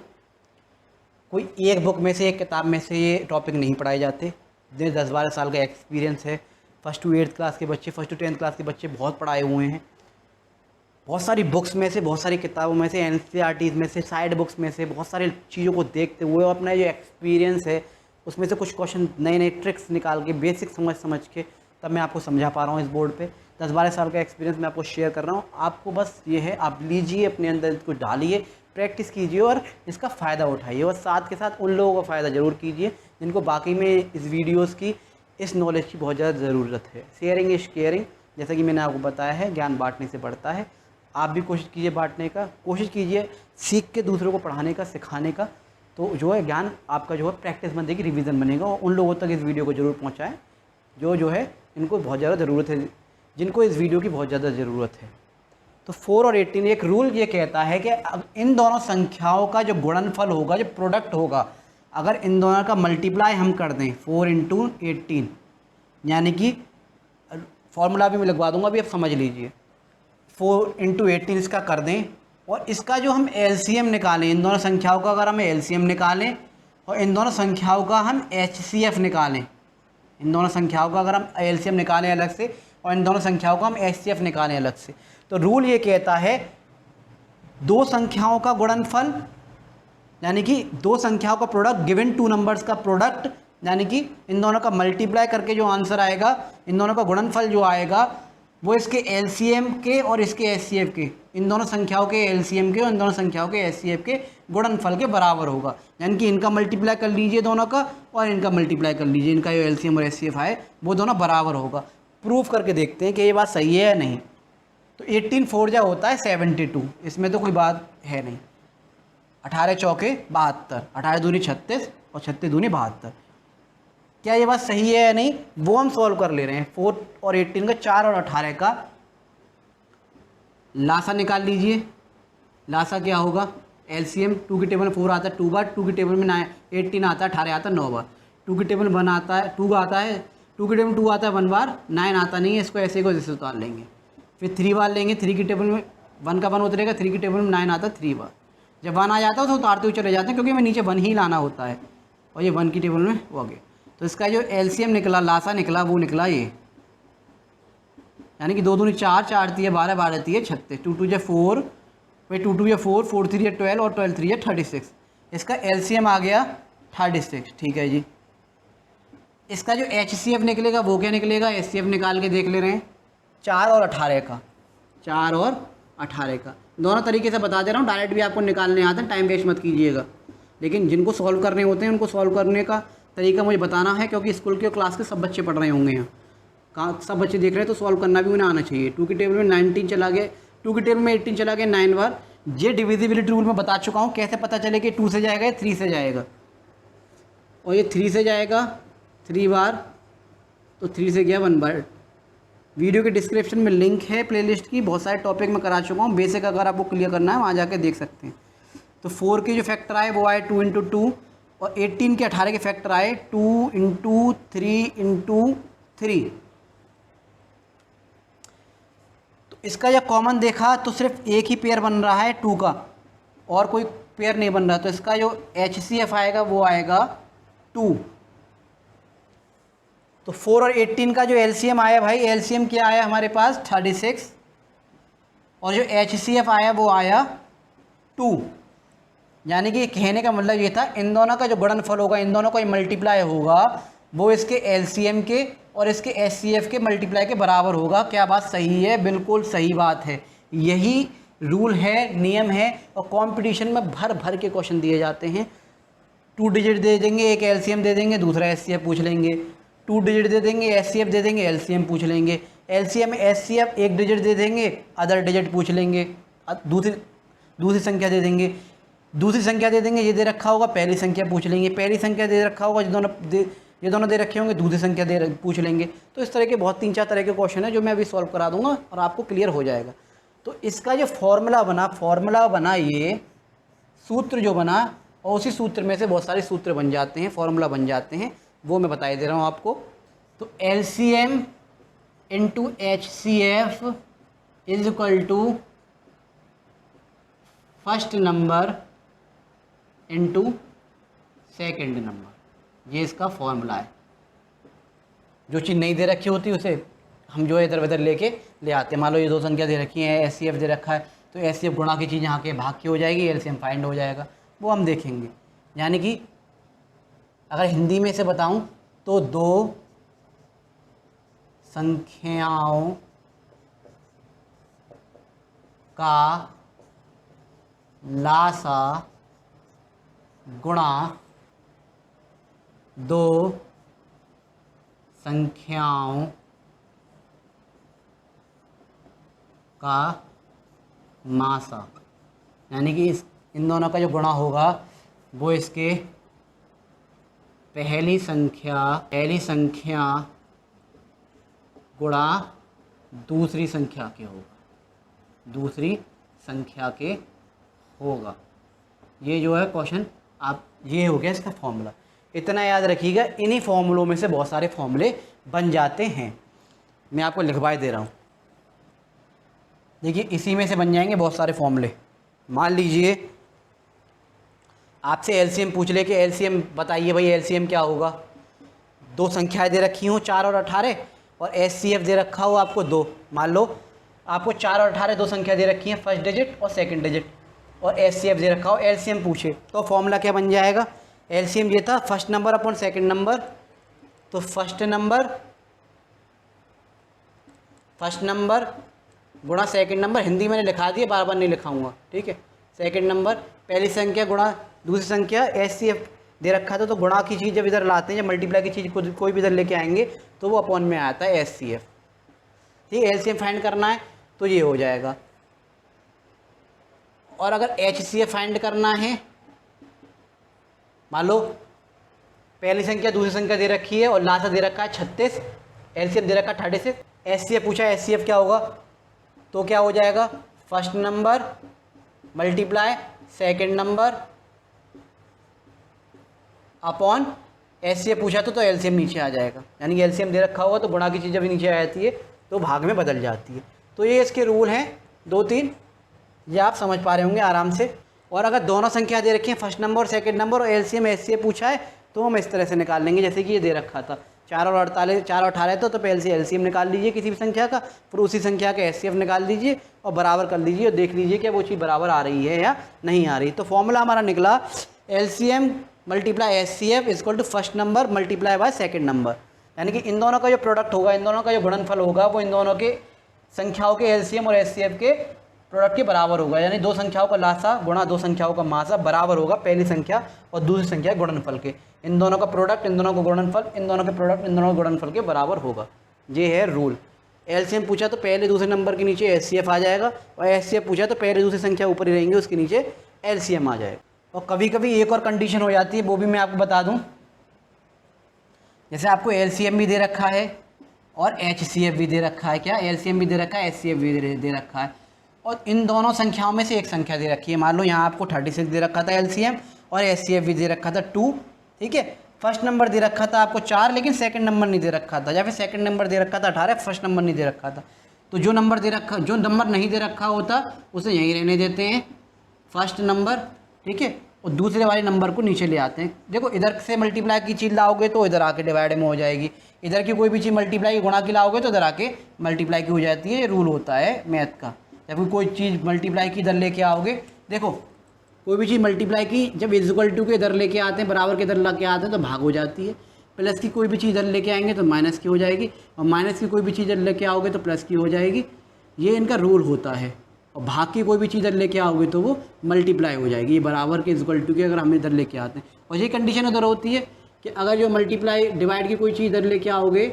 कोई एक बुक में से, एक किताब में से ये टॉपिक नहीं पढ़ाए जाते। 10-12 साल का एक्सपीरियंस है। 1st to 8th क्लास के बच्चे, 1st to 10th क्लास के बच्चे बहुत पढ़ाए हुए हैं। बहुत सारी बुक्स में से, बहुत सारी किताबों में से, NCERTs में से, साइड बुक्स में से, बहुत सारी चीज़ों को देखते हुए और अपना जो एक्सपीरियंस है उसमें से कुछ क्वेश्चन, नए नए ट्रिक्स निकाल के, बेसिक समझ के तब मैं आपको समझा पा रहा हूँ इस बोर्ड पे। 10-12 साल का एक्सपीरियंस मैं आपको शेयर कर रहा हूँ। आपको बस ये है, आप लीजिए, अपने अंदर इसको डालिए, प्रैक्टिस कीजिए और इसका फ़ायदा उठाइए। और साथ के साथ उन लोगों का फ़ायदा ज़रूर कीजिए जिनको बाकी में इस वीडियोज़ की, इस नॉलेज की बहुत ज़्यादा ज़रूरत है। शेयरिंग इज़ केयरिंग, जैसा कि मैंने आपको बताया है, ज्ञान बांटने से बढ़ता है। आप भी कोशिश कीजिए बांटने का, कोशिश कीजिए सीख के दूसरों को पढ़ाने का, सिखाने का, तो जो है ज्ञान आपका जो है प्रैक्टिस बनेगी, रिवीजन बनेगा। और उन लोगों तक इस वीडियो को ज़रूर पहुंचाएं जो है इनको बहुत ज़्यादा ज़रूरत है, जिनको इस वीडियो की बहुत ज़्यादा ज़रूरत है। तो 4 और 18, एक रूल ये कहता है कि अब इन दोनों संख्याओं का जो गुणनफल होगा, जो प्रोडक्ट होगा, अगर इन दोनों का मल्टीप्लाई हम कर दें 4 × 18, यानी कि फॉर्मूला भी मैं लगवा दूंगा, अभी आप समझ लीजिए। 4 × 18 इसका कर दें, और इसका जो हम LCM निकालें, इन दोनों संख्याओं का अगर हम LCM निकालें और इन दोनों संख्याओं का हम HCF निकालें, इन दोनों संख्याओं का अगर हम LCM निकालें अलग से और इन दोनों संख्याओं का हम HCF निकालें अलग से, तो रूल ये कहता है 2 संख्याओं का गुणनफल, यानी कि 2 संख्याओं का प्रोडक्ट, गिवन 2 नंबर्स का प्रोडक्ट, यानी कि इन दोनों का मल्टीप्लाई करके जो आंसर आएगा, इन दोनों का गुणनफल जो आएगा, वो इसके LCM के और इसके HCF के, इन दोनों संख्याओं के LCM के और इन दोनों संख्याओं के HCF के गुणनफल के बराबर होगा। यानी कि इनका मल्टीप्लाई कर लीजिए दोनों का, और इनका मल्टीप्लाई कर लीजिए, इनका जो LCM और HCF आए वो दोनों बराबर होगा। प्रूफ करके देखते हैं कि ये बात सही है या नहीं। तो 18 4 जा होता है 72, इसमें तो कोई बात है नहीं। 18 चौके 72, 18 दूनी 36 और 36 दूनी 72। क्या ये बात सही है या नहीं, वो हम सॉल्व कर ले रहे हैं। 4 और 18 का, 4 और 18 का लासा निकाल लीजिए। लासा क्या होगा, LCM 2 की टेबल में 4 आता है 2 बार, 2 की टेबल में 18 आता है, 18 आता है 9 बार, 2 की टेबल में 1 आता है, 2 आता है, 2 की टेबल में 2 आता है 1 बार, 9 आता नहीं है, इसको ऐसे को जैसे उतार लेंगे। फिर 3 बार लेंगे, 3 की टेबल में 1 का 1 उतरेगा, 3 की टेबल में 9 आता है 3 बार। जब 1 आ जाता है तो उतारते हुए चले जाते हैं, क्योंकि हमें नीचे 1 ही लाना होता है, और ये 1 की टेबल में हो गया। तो इसका जो LCM निकला, लासा निकला, वो निकला ये, यानी कि 2 दूनी 4, 4 3 12, 12 3 36, 2 2 4, भाई 2 2 4, 4 3 12 और 12 3 36। इसका LCM आ गया 36, ठीक है जी। इसका जो HCF निकलेगा वो क्या निकलेगा, HCF निकाल के देख ले रहे हैं, 4 और 18 का, 4 और 18 का। दोनों तरीके से बता दे रहा हूँ, डायरेक्ट भी आपको निकालने आते हैं, टाइम वेस्ट मत कीजिएगा। लेकिन जिनको सॉल्व करने होते हैं उनको सॉल्व करने का तरीका मुझे बताना है, क्योंकि स्कूल के क्लास के सब बच्चे पढ़ रहे होंगे यहाँ, कहाँ सब बच्चे देख रहे हैं, तो सॉल्व करना भी उन्हें आना चाहिए। 2 की टेबल में 19 चला गया, 2 की टेबल में 18 चला गया 9 बार। ये डिविजिबिलिटी रूल में बता चुका हूँ, कैसे पता चले कि 2 से जाएगा या 3 से जाएगा। और ये 3 से जाएगा 3 बार, तो 3 से गया 1 बार। वीडियो के डिस्क्रिप्शन में लिंक है प्लेलिस्ट की, बहुत सारे टॉपिक में करा चुका हूँ। बेसिक अगर आपको क्लियर करना है वहाँ जाके देख सकते हैं। तो 4 के जो फैक्टर आए वो आए 2 × 2, और 18 के 18 के फैक्टर आए 2 × 3 × 3। तो इसका जब कॉमन देखा तो सिर्फ एक ही पेयर बन रहा है 2 का, और कोई पेयर नहीं बन रहा। तो इसका जो HCF आएगा वो आएगा 2। तो 4 और 18 का जो LCM आया भाई, LCM क्या आया हमारे पास 36, और जो HCF आया वो आया 2। यानी कि कहने का मतलब ये था, इन दोनों का जो गुणनफल होगा, इन दोनों का जो मल्टीप्लाई होगा वो इसके LCM के और इसके HCF के मल्टीप्लाई के बराबर होगा। क्या बात सही है? बिल्कुल सही बात है। यही रूल है, नियम है, और कंपटीशन में भर भर के क्वेश्चन दिए जाते हैं। 2 डिजिट दे देंगे, एक LCM दे देंगे, दूसरा HCF पूछ लेंगे। 2 डिजिट दे देंगे, HCF दे देंगे, LCM पूछ लेंगे। LCM HCF 1 डिजिट दे देंगे, अदर डिजिट पूछ लेंगे, दूसरी संख्या दे देंगे। दूसरी संख्या दे देंगे, ये दे रखा होगा, पहली संख्या पूछ लेंगे। पहली संख्या दे रखा होगा, ये दोनों दे रखे होंगे, दूसरी संख्या पूछ लेंगे। तो इस तरह के बहुत 3-4 तरह के क्वेश्चन है जो मैं अभी सॉल्व करा दूंगा और आपको क्लियर हो जाएगा। तो इसका जो फॉर्मूला बना ये सूत्र जो बना, और उसी सूत्र में से बहुत सारे सूत्र बन जाते हैं, फॉर्मूला बन जाते हैं, वो मैं बता दे रहा हूँ आपको। तो LCM × HCF is equal to first number into second number. ये इसका फॉर्मूला है। जो चीज़ नहीं दे रखी होती उसे हम जो है इधर उधर लेके ले आते हैं। मान लो ये 2 संख्या दे रखी है, HCF दे रखा है, तो HCF गुणा की चीज़ यहाँ के भाग की हो जाएगी, LCM फाइंड हो जाएगा, वो हम देखेंगे। यानी कि अगर हिंदी में से बताऊं तो 2 संख्याओं का लासा गुणा 2 संख्याओं का मासा। यानी कि इन दोनों का जो गुणा होगा वो इसके पहली संख्या गुणा दूसरी संख्या के होगा। ये जो है क्वेश्चन, आप ये हो गया इसका फॉर्मूला। इतना याद रखिएगा, इन्हीं फॉर्मूलों में से बहुत सारे फॉर्मूले बन जाते हैं। मैं आपको लिखवाए दे रहा हूँ, देखिए इसी में से बन जाएंगे बहुत सारे फॉर्मूले। मान लीजिए आपसे LCM पूछ ले कि LCM बताइए भाई, LCM क्या होगा। 2 संख्याएं दे रखी हों 4 और 18, और HCF दे रखा हो आपको 2। मान लो आपको 4 और 18 2 संख्या दे रखी हैं, फर्स्ट डिजिट और सेकंड डिजिट, और HCF दे रखा हो, LCM पूछे, तो फॉर्मूला क्या बन जाएगा। LCM ये था first number upon second number. तो फर्स्ट नंबर गुणा सेकंड नंबर, हिंदी मैंने लिखा दिया, बार बार नहीं लिखाऊंगा, ठीक है। सेकंड नंबर पहली संख्या गुणा दूसरी संख्या, HCF दे रखा था, तो गुणा की चीज़ जब इधर लाते हैं, जब मल्टीप्लाई की चीज़ कोई भी इधर लेके आएंगे तो वो अपॉन में आता है HCF। ठीक है, LCM फाइंड करना है तो ये हो जाएगा। और अगर HCF फाइंड करना है, मान लो पहली संख्या दूसरी संख्या दे रखी है और लासा दे रखा है 36, LCM दे रखा है 36, HCF पूछा है, HCF क्या होगा, तो क्या हो जाएगा, first number multiply second number upon HCF पूछा तो LCM नीचे आ जाएगा। यानी कि LCM दे रखा होगा तो गुणा की चीज़ जब नीचे आ जाती है तो भाग में बदल जाती है। तो ये इसके रूल हैं 2-3, ये आप समझ पा रहे होंगे आराम से। और अगर दोनों संख्या दे रखी हैं, फर्स्ट नंबर और सेकंड नंबर, और LCM HCF पूछा है, तो हम इस तरह से निकाल लेंगे जैसे कि ये दे रखा था 4 और 18 तो पहले से LCM निकाल लीजिए किसी भी संख्या का, फिर उसी संख्या का HCF निकाल लीजिए और बराबर कर लीजिए और देख लीजिए कि वो चीज़ बराबर आ रही है या नहीं आ रही। तो फॉर्मूला हमारा निकला LCM multiply HCF equal to first number multiply by second number. यानी कि इन दोनों का जो प्रोडक्ट होगा, इन दोनों का जो गुणनफल होगा, वो इन दोनों के संख्याओं के LCM और HCF के प्रोडक्ट के बराबर होगा, यानी दो संख्याओं का लासा गुणा दो संख्याओं का मासा बराबर होगा पहली संख्या और दूसरी संख्या के गुणनफल के। इन दोनों का प्रोडक्ट, इन दोनों का गुणनफल, इन दोनों के प्रोडक्ट, इन दोनों के गुणनफल के बराबर होगा। ये है रूल। एलसीएम पूछा तो पहले दूसरे नंबर के नीचे एचसीएफ आ जाएगा, और एचसीएफ पूछा तो पहले दूसरी संख्या ऊपर ही रहेंगे, उसके नीचे एलसीएम आ जाएगा। और कभी कभी एक और कंडीशन हो जाती है, वो भी मैं आपको बता दूं। जैसे आपको एलसीएम भी दे रखा है और एचसीएफ भी दे रखा है। क्या? एलसीएम भी दे रखा है, एचसीएफ भी दे रखा है, और इन दोनों संख्याओं में से एक संख्या दे रखी है। मान लो यहाँ आपको 36 दे रखा था एलसीएम, और एचसीएफ भी दे रखा था 2। ठीक है, फर्स्ट नंबर दे रखा था आपको 4, लेकिन सेकंड नंबर नहीं दे रखा था, या फिर सेकंड नंबर दे रखा था 18, फर्स्ट नंबर नहीं दे रखा था। तो जो नंबर नहीं दे रखा होता उसे यहीं रहने देते हैं, फर्स्ट नंबर। ठीक है, और दूसरे वाले नंबर को नीचे ले आते हैं। देखो, इधर से मल्टीप्लाई की चीज़ लाओगे तो इधर आके डिवाइड में हो जाएगी, इधर की कोई भी चीज़ मल्टीप्लाई की गुणा की लाओगे तो इधर आके मल्टीप्लाई की हो जाती है। ये रूल होता है मैथ का। जब कोई चीज़ मल्टीप्लाई की इधर लेके आओगे, देखो कोई भी चीज़ मल्टीप्लाई की जब इक्वल टू के इधर लेके आते हैं, बराबर के इधर लेके आते हैं तो भाग हो जाती है। प्लस की कोई भी चीज़ इधर लेके आएंगे तो माइनस की हो जाएगी, और माइनस की कोई भी चीज़ इधर लेके आओगे तो प्लस की हो जाएगी। ये इनका रूल होता है। और भाग की कोई भी चीज़ इधर लेके आओगे तो वो मल्टीप्लाई हो जाएगी। ये बराबर के इक्वल टू के अगर हम इधर लेके आते हैं, और ये कंडीशन उधर होती है कि अगर जो मल्टीप्लाई डिवाइड की कोई चीज़ इधर लेके आओगे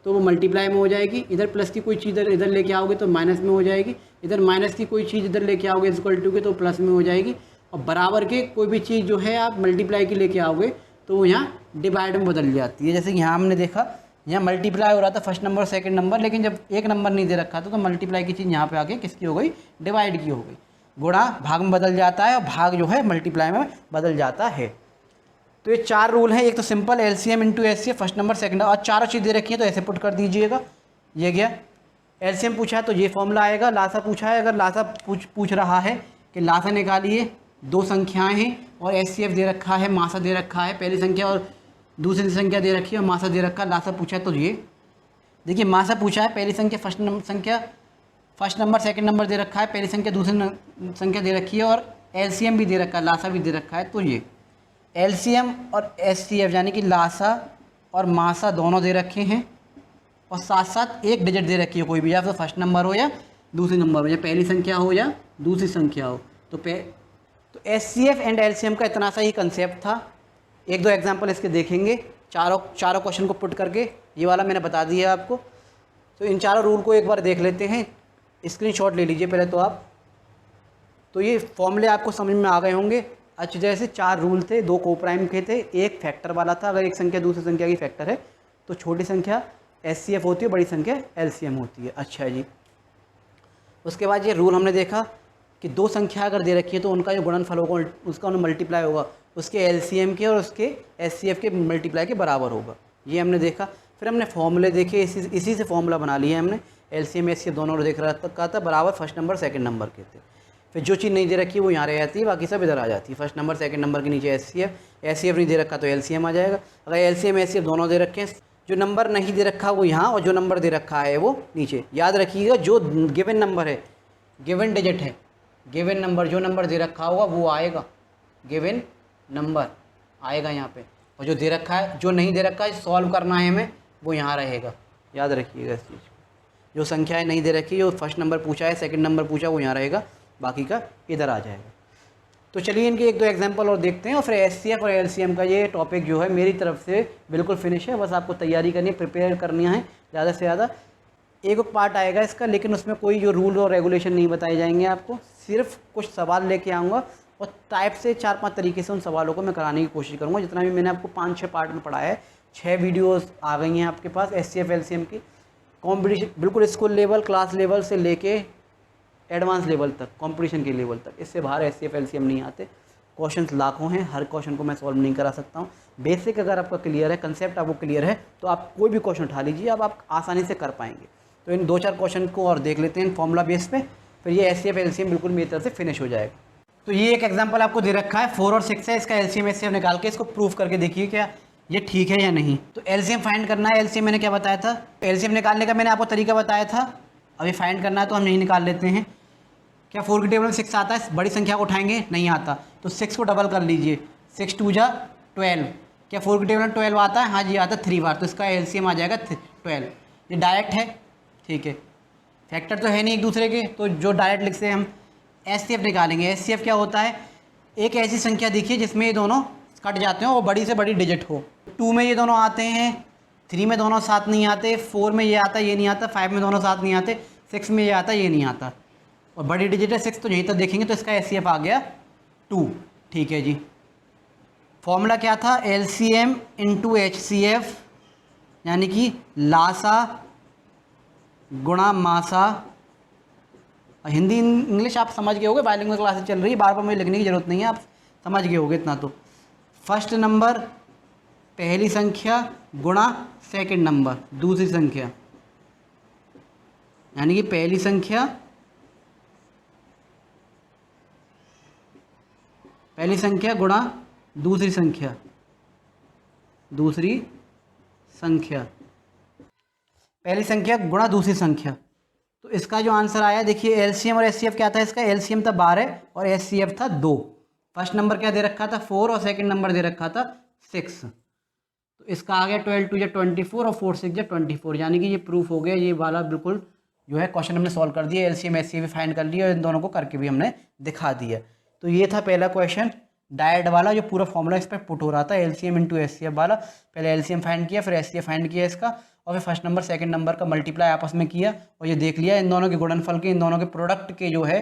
तो वो मल्टीप्लाई में हो जाएगी, इधर प्लस की कोई चीज़ इधर लेके आओगे तो माइनस में हो जाएगी, इधर माइनस की कोई चीज़ इधर लेके आओगे इक्वल टू के तो प्लस में हो जाएगी, और बराबर के कोई भी चीज़ जो है आप मल्टीप्लाई की लेके आओगे तो वो यहाँ डिवाइड में बदल जाती है। जैसे कि यहाँ हमने देखा, यहाँ मल्टीप्लाई हो रहा था फर्स्ट नंबर सेकंड नंबर, लेकिन जब एक नंबर नहीं दे रखा था तो मल्टीप्लाई की चीज़ यहाँ पे आके किसकी हो गई? डिवाइड की हो गई। गुणा भाग में बदल जाता है और भाग जो है मल्टीप्लाई में बदल जाता है। तो ये 4 रूल हैं। एक तो simple LCM into HCF, first number second, और चारों चीज़ दे रखी है तो ऐसे पुट कर दीजिएगा। ये गया। एलसीएम पूछा है तो ये फॉर्मूला आएगा। लासा पूछा है, अगर लासा पूछ रहा है कि लासा निकालिए, दो संख्याएं हैं और एचसीएफ दे रखा है, मासा दे रखा है, पहली संख्या और दूसरी संख्या दे रखी है और मासा दे रखा है। लासा पूछा है तो ये देखिए, मासा पूछा है, पहली संख्या फर्स्ट नंबर सेकंड नंबर दे रखा है, पहली संख्या दूसरी संख्या दे रखी है, और एलसीएम भी दे रखा है, लासा भी दे रखा है। तो ये एलसीएम और एचसीएफ यानी कि लासा और मासा दोनों दे रखे हैं, और साथ साथ एक डिजिट दे रखी है कोई भी, या तो फर्स्ट नंबर हो या दूसरी नंबर हो, या पहली संख्या हो या दूसरी संख्या हो। तो एचसीएफ एंड एलसीएम का इतना सा ही कंसेप्ट था। एक दो एग्जांपल इसके देखेंगे, चारों क्वेश्चन को पुट करके। ये वाला मैंने बता दिया आपको। तो इन चारों रूल को एक बार देख लेते हैं, स्क्रीनशॉट ले लीजिए पहले तो आप। तो ये फॉर्मूले आपको समझ में आ गए होंगे अच्छी तरह से। 4 रूल थे, 2 कोप्राइम के थे, एक फैक्टर वाला था। अगर एक संख्या दूसरी संख्या की फैक्टर है तो छोटी संख्या एचसीएफ होती है, बड़ी संख्या एलसीएम होती है। अच्छा जी, उसके बाद ये रूल हमने देखा कि दो संख्या अगर दे रखी है तो उनका जो गुणनफल होगा उसका मल्टीप्लाई होगा उसके एलसीएम के और उसके एचसीएफ के मल्टीप्लाई के बराबर होगा। ये हमने देखा। फिर हमने फॉर्मूले देखे, इसी से फॉर्मूला बना लिया हमने। एलसीएम एचसीएफ दोनों देख रखा था, बराबर फर्स्ट नंबर सेकंड नंबर के थे। फिर जो चीज़ नहीं दे रखी है वो यहाँ रह जाती है, बाकी सब इधर आ जाती है। फर्स्ट नंबर सेकंड नंबर के नीचे एचसीएफ नहीं दे रखा तो एलसीएम आ जाएगा। अगर एलसीएम एचसीएफ दोनों दे रखे हैं, जो नंबर नहीं दे रखा वो यहाँ और जो नंबर दे रखा है वो नीचे। याद रखिएगा, जो गिवन नंबर है, गिवन डिजिट है, गिवन नंबर जो नंबर दे रखा होगा वो आएगा, गिवन नंबर आएगा यहाँ पे, और जो दे रखा है, जो नहीं दे रखा है सॉल्व करना है हमें, वो यहाँ रहेगा। याद रखिएगा इस चीज़ को। जो संख्याएं नहीं दे रखी, जो फर्स्ट नंबर पूछा है, सेकंड नंबर पूछा, वो यहाँ रहेगा, बाकी का इधर आ जाएगा। तो चलिए इनके एक दो एग्जांपल और देखते हैं, और फिर एचसीएफ और एलसीएम का ये टॉपिक जो है मेरी तरफ से बिल्कुल फिनिश है। बस आपको तैयारी करनी है, प्रिपेयर करनी है ज़्यादा से ज़्यादा। एक पार्ट आएगा इसका, लेकिन उसमें कोई जो रूल और रेगुलेशन नहीं बताए जाएंगे आपको, सिर्फ कुछ सवाल लेके आऊँगा और टाइप से 4-5 तरीके से उन सवालों को मैं कराने की कोशिश करूँगा। जितना भी मैंने आपको 5-6 पार्ट में पढ़ाया है, 6 वीडियोस आ गई हैं आपके पास एचसीएफ एलसीएम की। कॉम्पिटिशन बिल्कुल स्कूल लेवल, क्लास लेवल से लेके एडवांस लेवल तक, कंपटीशन के लेवल तक, इससे बाहर एचसीएफ एलसीएम नहीं आते। क्वेश्चंस लाखों हैं, हर क्वेश्चन को मैं सॉल्व नहीं करा सकता हूँ। बेसिक अगर आपका क्लियर है, कंसेप्ट आपको क्लियर है, तो आप कोई भी क्वेश्चन उठा लीजिए, अब आप आसानी से कर पाएंगे। तो इन 2-4 क्वेश्चन को और देख लेते हैं फॉर्मूला बेस पे, फिर ये एचसीएफ एलसीएम बिल्कुल मेरी तरफ से फिनिश हो जाएगा। तो ये एक एग्जाम्पल आपको दे रखा है, 4 और 6 है, इसका एलसीएम एचसीएफ निकाल के इसको प्रूफ करके देखिए क्या ये ठीक है या नहीं। तो एलसीएम फाइंड करना है। एलसीएम मैंने क्या बताया था, एलसीएम निकालने का मैंने आपको तरीका बताया था। अभी फाइंड करना है तो हम यही निकाल लेते हैं। क्या 4 के टेबल में 6 आता है? बड़ी संख्या को उठाएंगे, नहीं आता, तो 6 को डबल कर लीजिए, 6 2 जा 12। क्या 4 के टेबल में 12 आता है? हाँ जी आता है 3 बार, तो इसका एलसीएम आ जाएगा 12। ये डायरेक्ट है, ठीक है। फैक्टर तो है नहीं एक दूसरे के, तो जो डायरेक्ट लिखते हैं हम एचसीएफ निकालेंगे। एचसीएफ क्या होता है, एक ऐसी संख्या देखिए जिसमें ये दोनों कट जाते हो और बड़ी से बड़ी डिजिट हो। 2 में ये दोनों आते हैं, 3 में दोनों साथ नहीं आते, 4 में ये आता ये नहीं आता, 5 में दोनों साथ नहीं आते, 6 में ये आता ये नहीं आता, और बड़ी डिजिट है 6, तो यहीं तक देखेंगे तो इसका एचसीएफ आ गया 2। ठीक है जी। फॉर्मूला क्या था, एलसीएम इंटू एचसीएफ, यानी कि लासा गुणा मासा। हिंदी इंग्लिश आप समझ गए होगे, बाइलिंगुअल क्लासेस चल रही है, बार बार मुझे लिखने की ज़रूरत नहीं है, आप समझ गए होगे इतना तो। फर्स्ट नंबर पहली संख्या गुणा सेकंड नंबर दूसरी संख्या, यानी कि पहली संख्या गुणा दूसरी संख्या, पहली संख्या गुणा दूसरी संख्या। तो इसका जो आंसर आया देखिए, एलसीएम और एचसीएफ क्या था इसका, एलसीएम था 12 और एचसीएफ था 2। फर्स्ट नंबर क्या दे रखा था 4 और सेकंड नंबर दे रखा था 6। तो इसका आ गया 12 2 24 और 4 6 24, यानी कि ये प्रूफ हो गया, ये वाला बिल्कुल जो है क्वेश्चन हमने सॉल्व कर दिया, एलसीएम एचसीएफ भी फाइंड कर लिया और इन दोनों को करके भी हमने दिखा दिया। तो ये था पहला क्वेश्चन डायरेक्ट वाला, जो पूरा फॉर्मूला इस पर पुट हो रहा था, एलसीएम इंटू एचसीएफ वाला। पहले एलसीएम फाइंड किया, फिर एचसीएफ फाइंड किया इसका, और फिर फर्स्ट नंबर सेकंड नंबर का मल्टीप्लाई आपस में किया और ये देख लिया इन दोनों के गुणनफल के, इन दोनों के प्रोडक्ट के जो है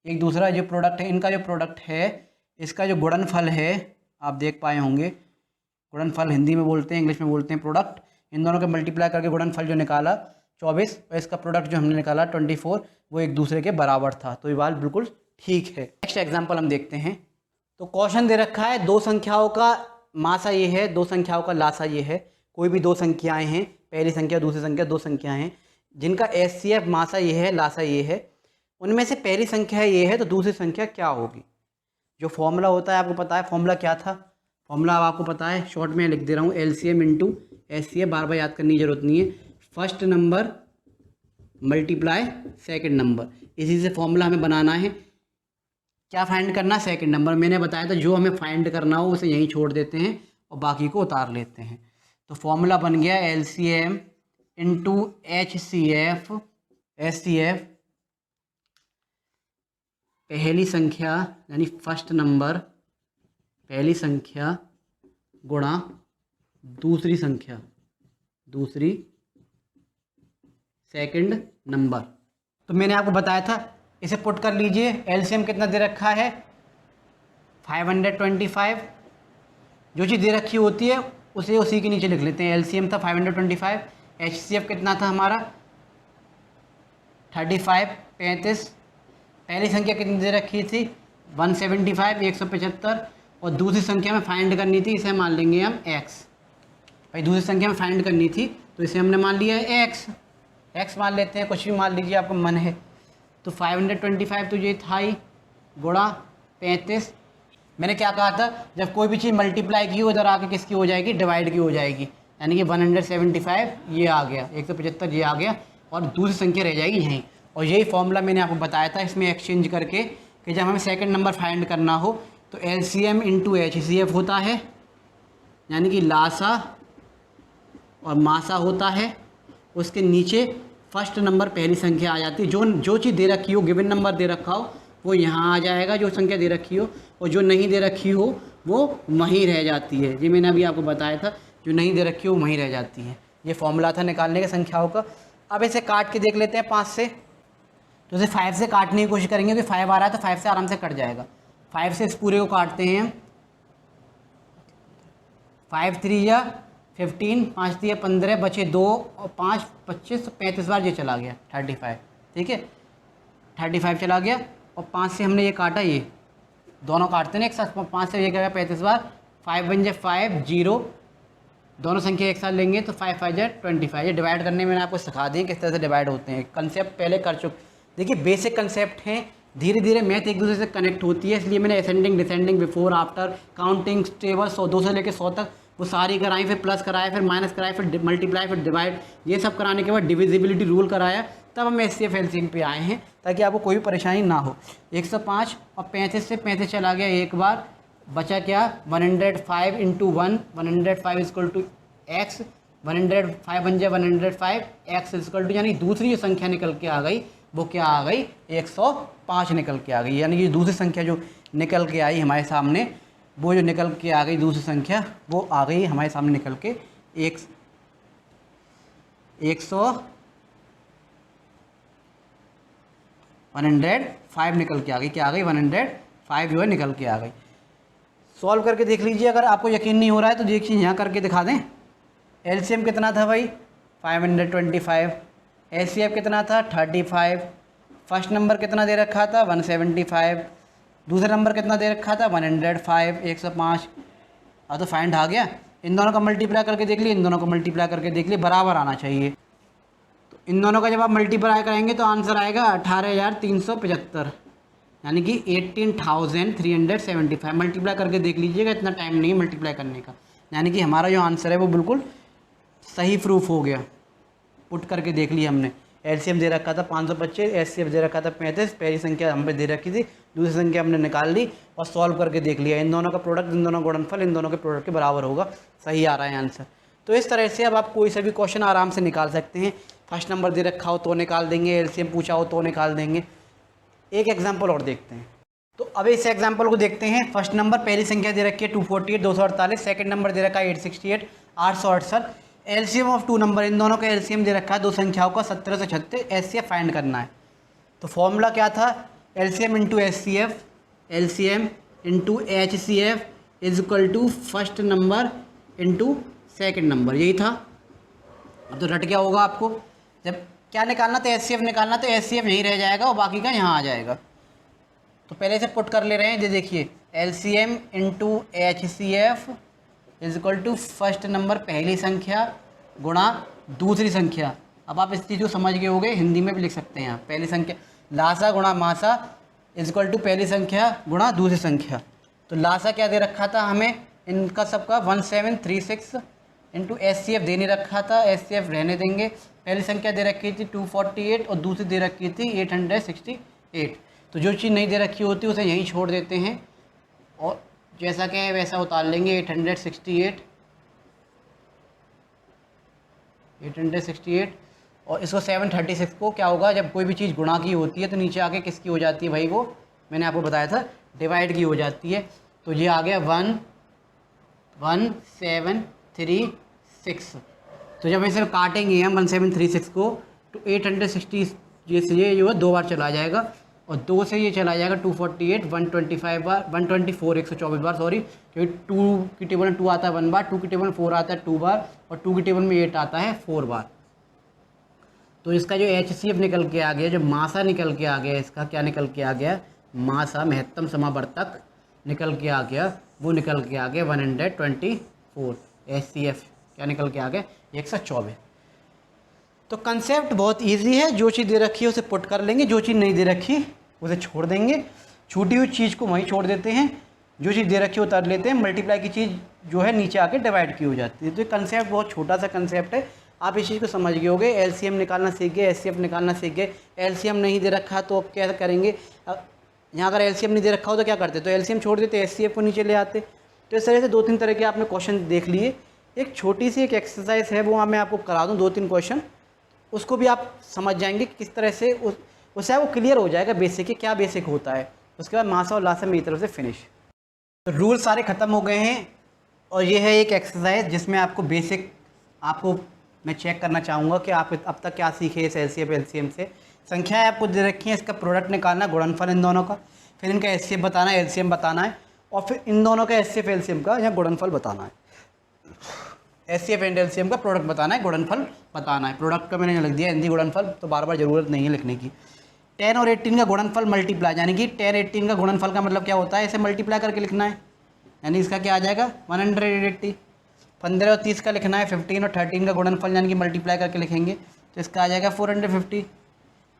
एक दूसरा जो प्रोडक्ट है, इनका जो प्रोडक्ट है इसका जो गुणनफल है, आप देख पाए होंगे, गुणनफल हिंदी में बोलते हैं, इंग्लिश में बोलते हैं प्रोडक्ट। इन दोनों के मल्टीप्लाई करके गुणनफल जो निकाला 24 और इसका प्रोडक्ट जो हमने निकाला 24, वो एक दूसरे के बराबर था। तो ये बात बिल्कुल ठीक है। नेक्स्ट एग्जाम्पल हम देखते हैं। तो क्वेश्चन दे रखा है, दो संख्याओं का मासा ये है, दो संख्याओं का लासा ये है। कोई भी दो संख्याएं हैं, पहली संख्या दूसरी संख्या, दो संख्याएं हैं जिनका एचसीएफ मासा ये है, लासा ये है। उनमें से पहली संख्या ये है तो दूसरी संख्या क्या होगी। जो फॉर्मूला होता है आपको पता है, फॉर्मूला क्या था, फॉर्मूला अब आपको पता है, शॉर्ट में लिख दे रहा हूँ, एलसीएम इंटू एचसीएफ, बार बार याद करने की जरूरत नहीं है। First number multiply second number, इसी से फॉर्मूला हमें बनाना है। क्या फाइंड करना, सेकंड नंबर। मैंने बताया था जो हमें फाइंड करना हो उसे यहीं छोड़ देते हैं और बाकी को उतार लेते हैं। तो फॉर्मूला बन गया एलसीएम इंटू एचसीएफ, एचसीएफ पहली संख्या यानी फर्स्ट नंबर, पहली संख्या गुणा दूसरी संख्या, दूसरी सेकंड नंबर। तो मैंने आपको बताया था, इसे पुट कर लीजिए। एलसीएम कितना दे रखा है 525। जो चीज़ दे रखी होती है उसे उसी के नीचे लिख लेते हैं। एलसीएम था 525, एचसीएफ कितना था हमारा 35, 35। पहली संख्या कितनी दे रखी थी 175, 175, और दूसरी संख्या में फाइंड करनी थी, इसे मान लेंगे हम x। भाई दूसरी संख्या में फाइंड करनी थी तो इसे हमने मान लिया है x मान लेते हैं, कुछ भी मान लीजिए आपको मन है। तो 525 तो ये था ही, गुणा 35। मैंने क्या कहा था, जब कोई भी चीज़ मल्टीप्लाई की उधर आके किसकी हो जाएगी, डिवाइड की हो जाएगी, यानी कि 175 ये आ गया, 175 ये आ गया, और दूसरी संख्या रह जाएगी यहीं। और यही फॉर्मूला मैंने आपको बताया था इसमें एक्सचेंज करके, कि जब हमें सेकंड नंबर फाइंड करना हो तो एलसीएम इंटू एचसीएफ होता है, यानी कि लासा और मासा होता है, उसके नीचे फर्स्ट नंबर पहली संख्या आ जाती है। जो चीज़ दे रखी हो, गिवन नंबर दे रखा हो वो यहाँ आ जाएगा, जो संख्या दे रखी हो, और जो नहीं दे रखी हो वो वहीं रह जाती है। ये मैंने अभी आपको बताया था, जो नहीं दे रखी हो वो वहीं रह जाती है। ये फॉर्मूला था निकालने के संख्याओं का। अब इसे काट के देख लेते हैं 5 से। तो इसे 5 से काटने की कोशिश करेंगे, क्योंकि 5 आ रहा है तो 5 से आराम से कट जाएगा। 5 से इस पूरे को काटते हैं हम। 5 3 या 15, 5 3 15, बचे 2 और 5 25, 35 बार ये चला गया 35। ठीक है, 35 चला गया, और 5 से हमने ये काटा, ये दोनों काटते हैं एक साथ। 5 से ये गया 35 बार, 5 बन जाए 5 0, दोनों संख्या एक साथ लेंगे तो 5 5 जाए 25। ये डिवाइड करने में मैंने आपको सिखा दी किस तरह से डिवाइड होते हैं, कंसेप्ट पहले कर चुके। देखिए बेसिक कंसेप्ट हैं, धीरे धीरे मैथ एक दूसरे से कनेक्ट होती है, इसलिए मैंने ascending descending before after counting table 2 से लेकर 100 तक वो सारी कराई, फिर प्लस कराया, फिर माइनस कराया, फिर मल्टीप्लाई, फिर डिवाइड, ये सब कराने के बाद डिविजिबिलिटी रूल कराया, तब हम एचसीएफ एलसीएम पे आए हैं, ताकि आपको कोई भी परेशानी ना हो। 105 और 35 से 35 चला गया एक बार, बचा क्या 105 इंटू 1, 105 इक्वल टू x, 100 5 बन जाए 105 एक्स इक्वल टू, यानी दूसरी जो संख्या निकल के आ गई वो क्या आ गई 105 निकल के आ गई। यानी कि दूसरी संख्या जो निकल के आई हमारे सामने, वो जो निकल के आ गई दूसरी संख्या वो आ गई हमारे सामने निकल के 105 निकल के आ गई। क्या आ गई 105 जो है निकल के आ गई। सॉल्व करके देख लीजिए, अगर आपको यकीन नहीं हो रहा है तो देखिए यहाँ करके दिखा दें। एलसीएम कितना था भाई 525, एचसीएफ कितना था 35, फर्स्ट नंबर कितना दे रखा था 175, दूसरा नंबर कितना दे रखा था 105 105। अब तो फाइंड आ गया। इन दोनों का मल्टीप्लाई करके देख लिए, इन दोनों को मल्टीप्लाई करके देख लिए, बराबर आना चाहिए। तो इन दोनों का जब आप मल्टीप्लाई करेंगे तो आंसर आएगा 18,375, यानी कि 18,375। मल्टीप्लाई करके देख लीजिएगा, इतना टाइम नहीं है मल्टीप्लाई करने का। यानी कि हमारा जो आंसर है वो बिल्कुल सही प्रूफ हो गया। पुट करके देख लिया हमने। एलसीएम दे रखा था 525, एचसीएफ दे रखा था 35, पहली संख्या हम पे दे रखी थी, दूसरी संख्या हमने निकाल ली और सॉल्व करके देख लिया। इन दोनों का प्रोडक्ट, इन दोनों गुणनफल इन दोनों के प्रोडक्ट के बराबर होगा। सही आ रहा है आंसर। तो इस तरह से अब आप कोई सा भी क्वेश्चन आराम से निकाल सकते हैं। फर्स्ट नंबर दे रखा हो तो निकाल देंगे, एलसीएम पूछा हो तो निकाल देंगे। एक एग्जाम्पल और देखते हैं। तो अब इस एग्जाम्पल को देखते हैं। फर्स्ट नंबर पहली संख्या दे रखी है 248 248, सेकंड नंबर दे रखा है 868 868। एलसीएम ऑफ टू नंबर, इन दोनों का एलसीएम दे रखा है दो संख्याओं का 1736, एचसीएफ फाइंड करना है। तो फॉर्मूला क्या था, LCM into HCF, LCM into HCF is equal to first number into second number, यही था। अब तो रट गया होगा आपको। जब क्या निकालना था एचसीएफ निकालना, तो एचसीएफ यहीं रह जाएगा और बाकी का यहाँ आ जाएगा। तो पहले से पुट कर ले रहे हैं। ये देखिए LCM into HCF is equal to first number पहली संख्या गुणा दूसरी संख्या। अब आप इस चीज़ को समझ गए होंगे, हिंदी में भी लिख सकते हैं आप। पहली संख्या लासा गुणा मासा इज इक्वल टू पहली संख्या गुणा दूसरी संख्या। तो लासा क्या दे रखा था हमें, इनका सबका 1736 इंटू एचसीएफ दे नहीं रखा था, एचसीएफ रहने देंगे। पहली संख्या दे रखी थी 248 और दूसरी दे रखी थी 868। तो जो चीज़ नहीं दे रखी होती उसे यहीं छोड़ देते हैं और जैसा कि है वैसा उतार लेंगे। 868 और इसको 736 को क्या होगा, जब कोई भी चीज़ गुणा की होती है तो नीचे आके किसकी हो जाती है भाई, वो मैंने आपको बताया था डिवाइड की हो जाती है। तो ये आ गया 11736। तो जब इसे काटेंगे हम 1736 को तो 860 ये जो है दो बार चला जाएगा और दो से ये चला जाएगा 248 125 बार 124 124 बार सॉरी, क्योंकि 2 की टेबल में 2 आता है 1 बार, 2 की टेबल में 4 आता है 2 बार और 2 की टेबल में 8 आता है 4 बार। तो इसका जो एचसीएफ निकल के आ गया, जो मासा निकल के आ गया, इसका क्या निकल के आ गया, मासा महत्तम समावर्तक निकल के आ गया, वो निकल के आ गया 124। एचसीएफ क्या निकल के आ गया 124। तो कंसेप्ट बहुत इजी है, जो चीज़ दे रखी है उसे पुट कर लेंगे, जो चीज़ नहीं दे रखी उसे छोड़ देंगे। छूटी हुई चीज़ को वहीं छोड़ देते हैं, जो चीज़ दे रखी है उतार लेते हैं। मल्टीप्लाई की चीज़ जो है नीचे आके डिवाइड की हो जाती है। तो ये कंसेप्ट बहुत छोटा सा कंसेप्ट है, आप इस चीज़ को समझ गए होगे। एलसीएम निकालना सीख गए, एचसीएफ निकालना सीख गए। एलसीएम नहीं दे रखा तो अब क्या करेंगे, यहाँ अगर एलसीएम नहीं दे रखा हो तो क्या करते, तो एलसीएम छोड़ देते, एचसीएफ को नीचे ले आते। तो इस तरह से 2-3 तरह के आपने क्वेश्चन देख लिए। एक छोटी सी एक एक्सरसाइज है, वो मैं आपको करा दूँ 2-3 क्वेश्चन, उसको भी आप समझ जाएंगे कि किस तरह से उससे वो क्लियर हो जाएगा बेसिक कि क्या बेसिक होता है। उसके बाद मासा और लासा मेरी तरफ से फिनिश। तो रूल सारे ख़त्म हो गए हैं और ये है एक एक्सरसाइज जिसमें आपको बेसिक आपको मैं चेक करना चाहूँगा कि आप अब तक क्या सीखे इस एलसीएफ एलसीएम से। संख्याएं आपको दे रखी हैं, इसका प्रोडक्ट निकालना, गुणनफल इन दोनों का, फिर इनका एचसीएफ बताना है, एलसीएम बताना है और फिर इन दोनों का एचसीएफ एलसीएम का या गुणनफल बताना है। एचसीएफ एंड एलसीएम का प्रोडक्ट बताना है, गुणनफल बताना है। प्रोडक्ट का मैंने लिख दिया हिंदी, गुणनफल तो बार बार ज़रूरत नहीं है लिखने की। 10 और 18 का गुणनफल मल्टीप्लाई, यानी कि 10 18 का गुणनफल का मतलब क्या होता है, इसे मल्टीप्लाई करके लिखना है, यानी इसका क्या आ जाएगा 180। 15 और 30 का लिखना है 15 और 13 का गुणनफल, यानी कि मल्टीप्लाई करके लिखेंगे तो इसका आ जाएगा 450।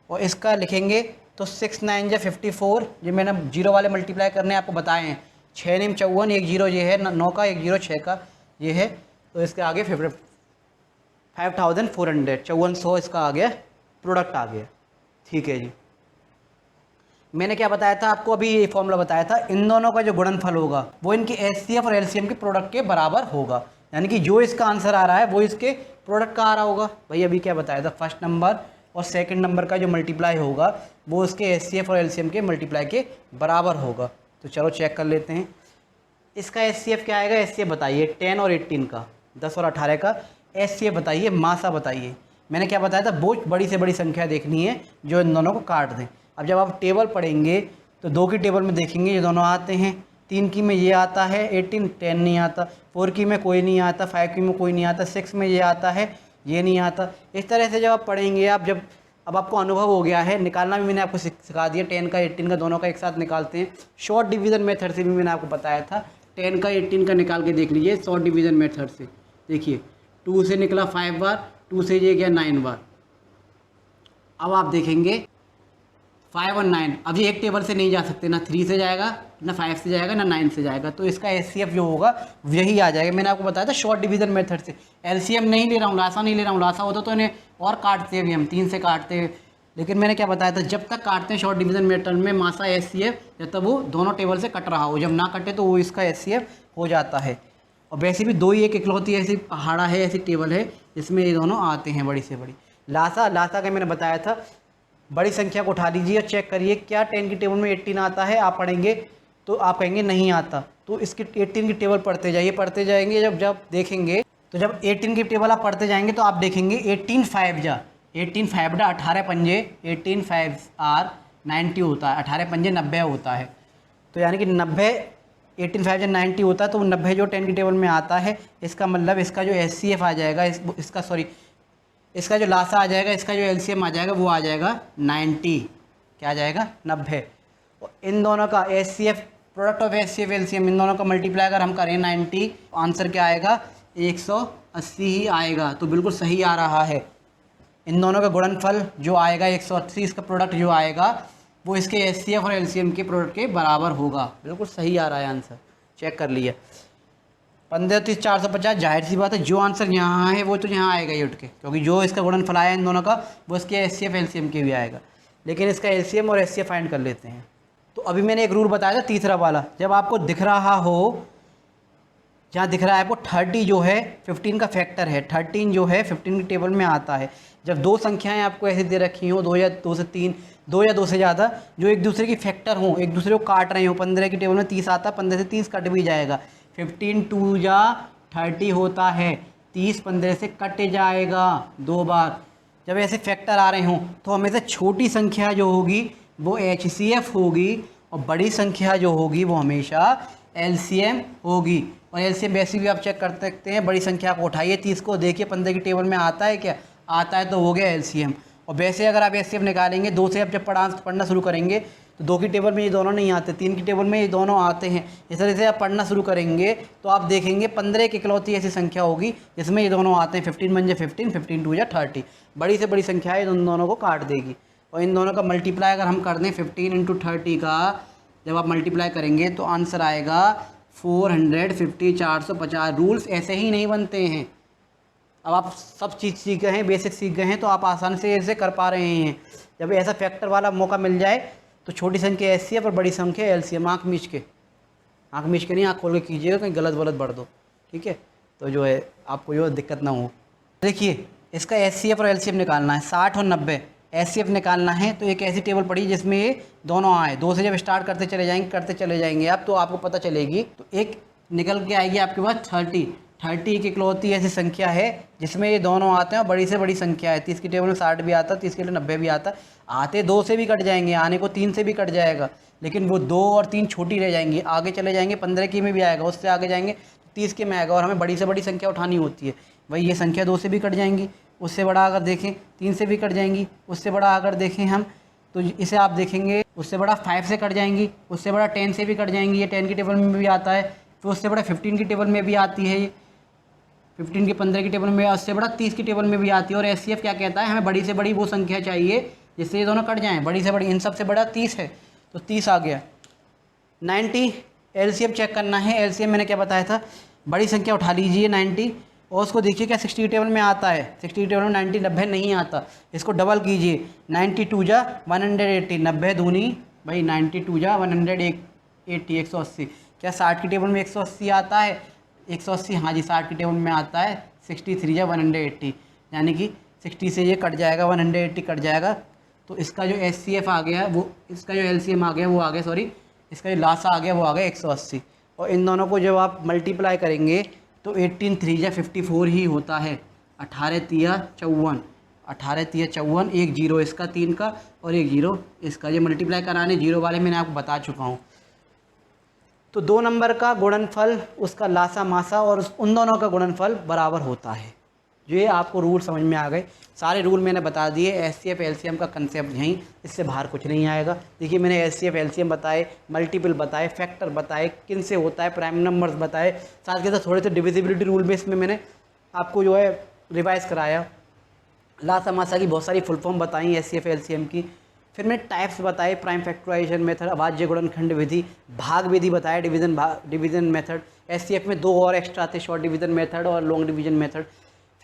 और इसका लिखेंगे तो 6 9 या 54, ये मैंने जीरो वाले मल्टीप्लाई करने आपको बताए हैं। 6 9 54, 1 0 ये है, 9 का 1 0 6 का ये है, तो इसके आगे 5400 5400 इसका आ गया, प्रोडक्ट आ गया। ठीक है जी, मैंने क्या बताया था आपको, अभी ये फॉर्मूला बताया था, इन दोनों का जो गुणनफल होगा वो इनकी एचसीएफ और एलसीएम के प्रोडक्ट के बराबर होगा। यानी कि जो इसका आंसर आ रहा है वो इसके प्रोडक्ट का आ रहा होगा। भाई अभी क्या बताया था, फर्स्ट नंबर और सेकंड नंबर का जो मल्टीप्लाई होगा वो उसके HCF और LCM के मल्टीप्लाई के बराबर होगा। तो चलो चेक कर लेते हैं। इसका HCF क्या आएगा, HCF बताइए 10 और 18 का, 10 और 18 का HCF बताइए, मासा बताइए। मैंने क्या बताया था, बहुत बड़ी से बड़ी संख्या देखनी है जो इन दोनों को काट दें। अब जब आप टेबल पढ़ेंगे तो 2 की टेबल में देखेंगे ये दोनों आते हैं, 3 की में ये आता है 18, 10 नहीं आता, 4 की में कोई नहीं आता, 5 की में कोई नहीं आता, 6 में ये आता है, ये नहीं आता। इस तरह से जब आप पढ़ेंगे अब आपको अनुभव हो गया है, निकालना भी मैंने आपको सिखा दिया। 10 का 18 का दोनों का एक साथ निकालते हैं। शॉर्ट डिवीज़न मेथड से भी मैंने आपको बताया था, 10 का 18 का निकाल के देख लीजिए शॉर्ट डिवीज़न मेथड से। देखिए 2 से निकला 5 बार, 2 से ये गया 9 बार। अब आप देखेंगे 5 और 9, अब ये एक टेबल से नहीं जा सकते, ना 3 से जाएगा, ना 5 से जाएगा, ना 9 से जाएगा। तो इसका HCF जो होगा यही आ जाएगा। मैंने आपको बताया था शॉर्ट डिवीज़न मेथड से। LCM नहीं ले रहा हूँ, लासा नहीं ले रहा हूँ। लासा होता तो इन्हें और काटते भी, हम 3 से काटते। लेकिन मैंने क्या बताया था, जब तक काटते हैं शॉर्ट डिवीज़न मेथड में मासा HCF, जब तक वो दोनों टेबल से कट रहा हो, जब ना कटे तो वो इसका HCF हो जाता है। और वैसे भी 2 ही एक इकलौती ऐसी पहाड़ा है, ऐसी टेबल है जिसमें ये दोनों आते हैं बड़ी से बड़ी। लासा का मैंने बताया था, बड़ी संख्या को उठा लीजिए और चेक करिए क्या 10 की टेबल में 18 आता है। आप पढ़ेंगे तो आप कहेंगे नहीं आता, तो इसकी 18 की टेबल पढ़ते जाइए, पढ़ते जाएंगे। जब देखेंगे तो जब 18 की टेबल आप पढ़ते जाएंगे तो आप देखेंगे 18 5 जा 18 पंजे 18 5 आर 90 होता है, 18 पंजे 90 होता है। तो यानी कि 90 18 5 जा 90 होता है। तो 90 जो 10 की टेबल में आता है, इसका मतलब इसका जो HCF आ जाएगा, इसका जो लासा आ जाएगा, इसका जो LCM आ जाएगा वो आ जाएगा 90। क्या आ जाएगा, 90। और इन दोनों का HCF, product of HCF LCM, इन दोनों का मल्टीप्लाई अगर हम करें 90, आंसर क्या आएगा, 180 ही आएगा। तो बिल्कुल सही आ रहा है। इन दोनों का गुणनफल जो आएगा 180, इसका प्रोडक्ट जो आएगा वो इसके HCF और LCM के प्रोडक्ट के बराबर होगा। बिल्कुल सही आ रहा है आंसर, चेक कर लिया। 15 30 450, जाहिर सी बात है जो आंसर यहाँ है वो तो यहाँ आएगा ही उठ के, क्योंकि जो इसका गुणनफल आया इन दोनों का वो इसके HCF LCM के भी आएगा। लेकिन इसका LCM और HCF फाइंड कर लेते हैं। तो अभी मैंने एक रूल बताया था तीसरा वाला, जब आपको दिख रहा हो, जहाँ दिख रहा है आपको 30 जो है 15 का फैक्टर है, 13 जो है 15 की टेबल में आता है। जब 2 संख्याएं आपको ऐसे दे रखी हों, 2 या 2 से 3, 2 या 2 से ज़्यादा, जो एक दूसरे की फैक्टर हों, एक दूसरे को काट रहे हो, 15 की टेबल में 30 आता है, 15 से 30 कट भी जाएगा, 15 2 या 30 होता है, 30 15 से कट जाएगा 2 बार। जब ऐसे फैक्टर आ रहे हों तो हमेशा छोटी संख्या जो होगी वो HCF होगी और बड़ी संख्या जो होगी वो हमेशा LCM होगी। और LCM वैसे भी आप चेक कर सकते हैं, बड़ी संख्या को उठाइए, 30 को देखिए 15 की टेबल में आता है क्या, आता है, तो हो गया LCM। और वैसे अगर आप HCF निकालेंगे 2 से, आप जब पढ़ना शुरू करेंगे तो 2 की टेबल में ये दोनों नहीं आते, 3 की टेबल में ये दोनों आते हैं। इस तरह से आप पढ़ना शुरू करेंगे तो आप देखेंगे 15 की इकलौती ऐसी संख्या होगी जिसमें ये दोनों आते हैं, 15 1 15, 15 2 या 30। बड़ी से बड़ी संख्या है, इन दोनों को काट देगी। और इन दोनों का मल्टीप्लाई अगर हम कर दें 15 × 30 का, जब आप मल्टीप्लाई करेंगे तो आंसर आएगा 450, 450। रूल्स ऐसे ही नहीं बनते हैं। अब आप सब चीज़ सीख गए हैं, बेसिक सीख गए हैं, तो आप आसानी से इसे कर पा रहे हैं। जब ऐसा फैक्टर वाला मौका मिल जाए तो छोटी संख्या HCF और बड़ी संख्या LCM, आँख मीच के नहीं, आँख खोल के कीजिएगा, कहीं गलत बढ़ दो, ठीक है, तो जो है आपको जो दिक्कत ना हो। देखिए इसका HCF और LCM निकालना है, 60 और 90 HCF निकालना है। तो एक ऐसी टेबल पड़ी जिसमें ये दोनों आए, 2 से जब स्टार्ट करते चले जाएंगे आप, तो आपको पता चलेगी, तो एक निकल के आएगी आपके पास 30 एक इकलौती ऐसी संख्या है जिसमें ये दोनों आते हैं और बड़ी से बड़ी संख्या है। 30 की टेबल में 60 भी आता है, 30 के लिए 90 भी आता है। आते 2 से भी कट जाएंगे, आने को 3 से भी कट जाएगा, लेकिन वो 2 और 3 छोटी रह जाएंगी। आगे चले जाएंगे 15 की में भी आएगा, उससे आगे जाएंगे 30 के में आएगा, और हमें बड़ी से बड़ी संख्या उठानी होती है। वही ये संख्या 2 से भी कट जाएंगी, उससे बड़ा अगर देखें 3 से भी कट जाएंगी, उससे बड़ा अगर देखें हम तो इसे आप देखेंगे उससे बड़ा 5 से कट जाएंगी, उससे बड़ा 10 से भी कट जाएंगी, ये 10 की टेबल में भी आता है। फिर उससे बड़ा 15 की टेबल में भी आती है, ये 15 की 15 की टेबल में, उससे बड़ा 30 की टेबल में भी आती है। और HCF क्या कहता है, हमें बड़ी से बड़ी वो संख्या चाहिए जिससे ये दोनों कट जाएँ, बड़ी से बड़ी। इन सबसे बड़ा 30 है, तो 30 आ गया। 90 LCM चेक करना है। LCM मैंने क्या बताया था, बड़ी संख्या उठा लीजिए 90, और उसको देखिए क्या 60 की टेबल में आता है। 60 की टेबल में 90 90 नहीं आता, इसको डबल कीजिए, 92 जा 180, 90 दूनी भाई 92 जा 180, 180। क्या 60 की टेबल में 180 आता है, 180, हाँ जी 60 की टेबल में आता है। 63 या 180, यानी कि 60 से ये कट जाएगा, 180 कट जाएगा। तो इसका जो HCF आ गया वो, इसका जो LCM आ गया वो आ गया, सॉरी इसका जो लासा आ गया वो आ गया 180। और इन दोनों को जब आप मल्टीप्लाई करेंगे तो 18 3 या 54 ही होता है। 18 तिया 54, 18 तिया 54, एक जीरो इसका 3 का और एक जीरो इसका। ये मल्टीप्लाई कराने जीरो वाले मैंने आपको बता चुका हूँ। तो 2 नंबर का गुणनफल, उसका लासा मासा और उन दोनों का गुणनफल बराबर होता है। ये आपको रूल समझ में आ गए, सारे रूल मैंने बता दिए। HCF LCM का कंसेप्ट यहीं, इससे बाहर कुछ नहीं आएगा। देखिए मैंने HCF LCM बताए, मल्टीपल बताए, फैक्टर बताए, किन से होता है, प्राइम नंबर्स बताए, साथ के साथ थोड़े से डिविजिबिलिटी रूल में इसमें मैंने आपको जो है रिवाइज कराया। लासा मासा की बहुत सारी फुल फॉर्म बताई HCF LCM की। फिर मैंने टाइप्स बताए, प्राइम फैक्टराइजेशन मेथड, अभाज्य गुणनखंड विधि, भाग विधि बताया, डिवीजन मेथड। HCF में 2 और एक्स्ट्रा थे, शॉर्ट डिवीजन मेथड और लॉन्ग डिवीजन मेथड।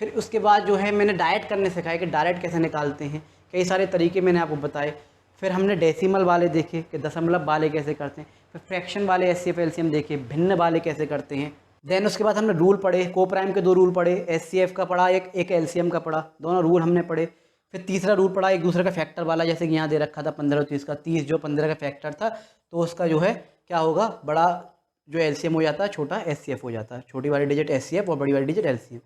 फिर उसके बाद जो है मैंने डायरेक्ट करने सिखाया कि डायरेक्ट कैसे निकालते हैं, कई सारे तरीके मैंने आपको बताए। फिर हमने डेसिमल वाले देखे कि दशमलव वाले कैसे करते हैं। फिर फ्रैक्शन वाले HCF LCM देखे, भिन्न वाले कैसे करते हैं। देन उसके बाद हमने रूल पढ़े, को प्राइम के 2 रूल पढ़े, HCF का पढ़ा, एक LCM का पढ़ा, दोनों रूल हमने पढ़े। फिर तीसरा रूल पढ़ा एक दूसरे का फैक्टर वाला, जैसे कि यहाँ दे रखा था 15 और 30 का, 30 जो 15 का फैक्टर था तो उसका जो है क्या होगा, बड़ा जो LCM हो जाता है छोटा HCF हो जाता है, छोटी वाली डिजिट HCF और बड़ी वाली डिजिट LCM।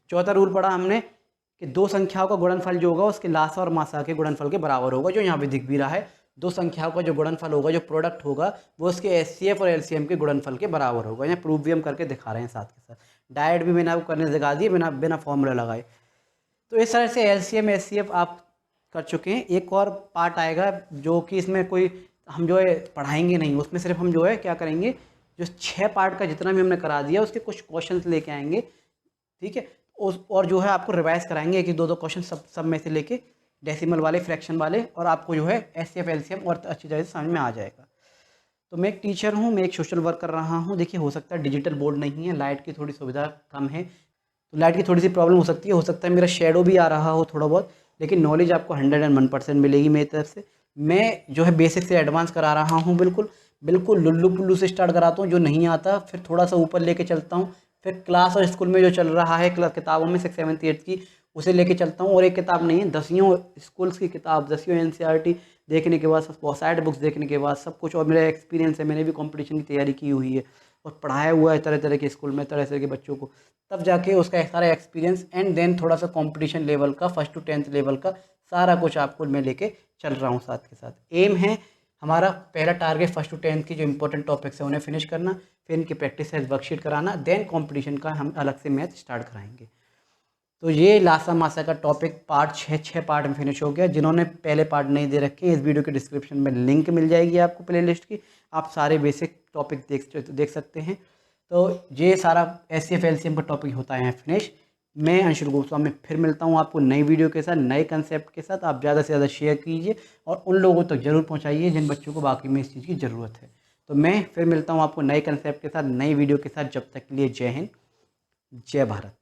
चौथा रूल पढ़ा हमने कि 2 संख्याओं का गुणनफल जो होगा उसके लासा और मासा के गुणनफल के बराबर होगा, जो यहाँ पे दिख भी रहा है। 2 संख्याओं का जो गुणनफल होगा, जो प्रोडक्ट होगा, वो उसके HCF और LCM के गुणनफल के बराबर होगा। यहाँ प्रूफ भी हम करके दिखा रहे हैं साथ के साथ, डायरेक्ट भी मैंने आपको करने दिखा दिए बिना फॉर्मूला लगाए। तो इस तरह से LCM HCF आप कर चुके हैं। एक और पार्ट आएगा जो कि इसमें कोई हम जो है पढ़ाएंगे नहीं, उसमें सिर्फ हम जो है क्या करेंगे, जो 6 पार्ट का जितना भी हमने करा दिया उसके कुछ क्वेश्चंस लेके आएंगे, ठीक है। और जो है आपको रिवाइज कराएंगे कि 2-2 क्वेश्चन सब में से लेके, डेसिमल वाले, फ्रैक्शन वाले, और आपको जो है HCF LCM और अच्छी तरह से समझ में आ जाएगा। तो मैं एक टीचर हूँ, मैं एक सोशल वर्क कर रहा हूँ। देखिए हो सकता है डिजिटल बोर्ड नहीं है, लाइट की थोड़ी सुविधा कम है, तो लाइट की थोड़ी सी प्रॉब्लम हो सकता है मेरा शेडो भी आ रहा हो थोड़ा बहुत, लेकिन नॉलेज आपको 101% मिलेगी मेरी तरफ से। मैं जो है बेसिक से एडवांस करा रहा हूँ, बिल्कुल लुल्लू पुल्लू से स्टार्ट कराता हूँ, जो नहीं आता फिर थोड़ा सा ऊपर लेके चलता हूँ। फिर क्लास और स्कूल में जो चल रहा है किताबों में 6th 7th 8th की, उसे लेके चलता हूँ। और एक किताब नहीं है, 10वीं स्कूल्स की किताब, 10वीं NCERT देखने के बाद, सब साइड बुक्स देखने के बाद सब कुछ, और मेरा एक्सपीरियंस है, मैंने भी कंपटीशन की तैयारी की हुई है और पढ़ाया हुआ है तरह तरह के स्कूल में, तरह तरह के बच्चों को, तब जाके उसका सारा एक्सपीरियंस एंड देन थोड़ा सा कंपटीशन लेवल का, 1st to 10th लेवल का सारा कुछ आपको मैं लेके चल रहा हूँ साथ के साथ। एम है हमारा, पहला टारगेट 1st to 10th की जो इंपॉर्टेंट टॉपिक्स है उन्हें फिनिश करना, फिर इनकी प्रैक्टिस है वर्कशीट कराना, देन कंपटीशन का हम अलग से मैथ स्टार्ट कराएंगे। तो ये लासा मासा का टॉपिक पार्ट 6 पार्ट में फिनिश हो गया। जिन्होंने पहले पार्ट नहीं दे रखे, इस वीडियो के डिस्क्रिप्शन में लिंक मिल जाएगी आपको प्लेलिस्ट की, आप सारे बेसिक टॉपिक देख सकते हैं। तो ये सारा HCF LCM का टॉपिक होता है फिनिश। मैं अंशुल गोस्वामी फिर मिलता हूँ आपको नई वीडियो के साथ, नए कंसेप्ट के साथ। आप ज़्यादा से ज़्यादा शेयर कीजिए और उन लोगों तक जरूर पहुँचाइए जिन बच्चों को वाकई में इस चीज़ की ज़रूरत है। तो मैं फिर मिलता हूँ आपको नए कंसेप्ट के साथ, नई वीडियो के साथ। जब तक के लिए जय हिंद, जय भारत।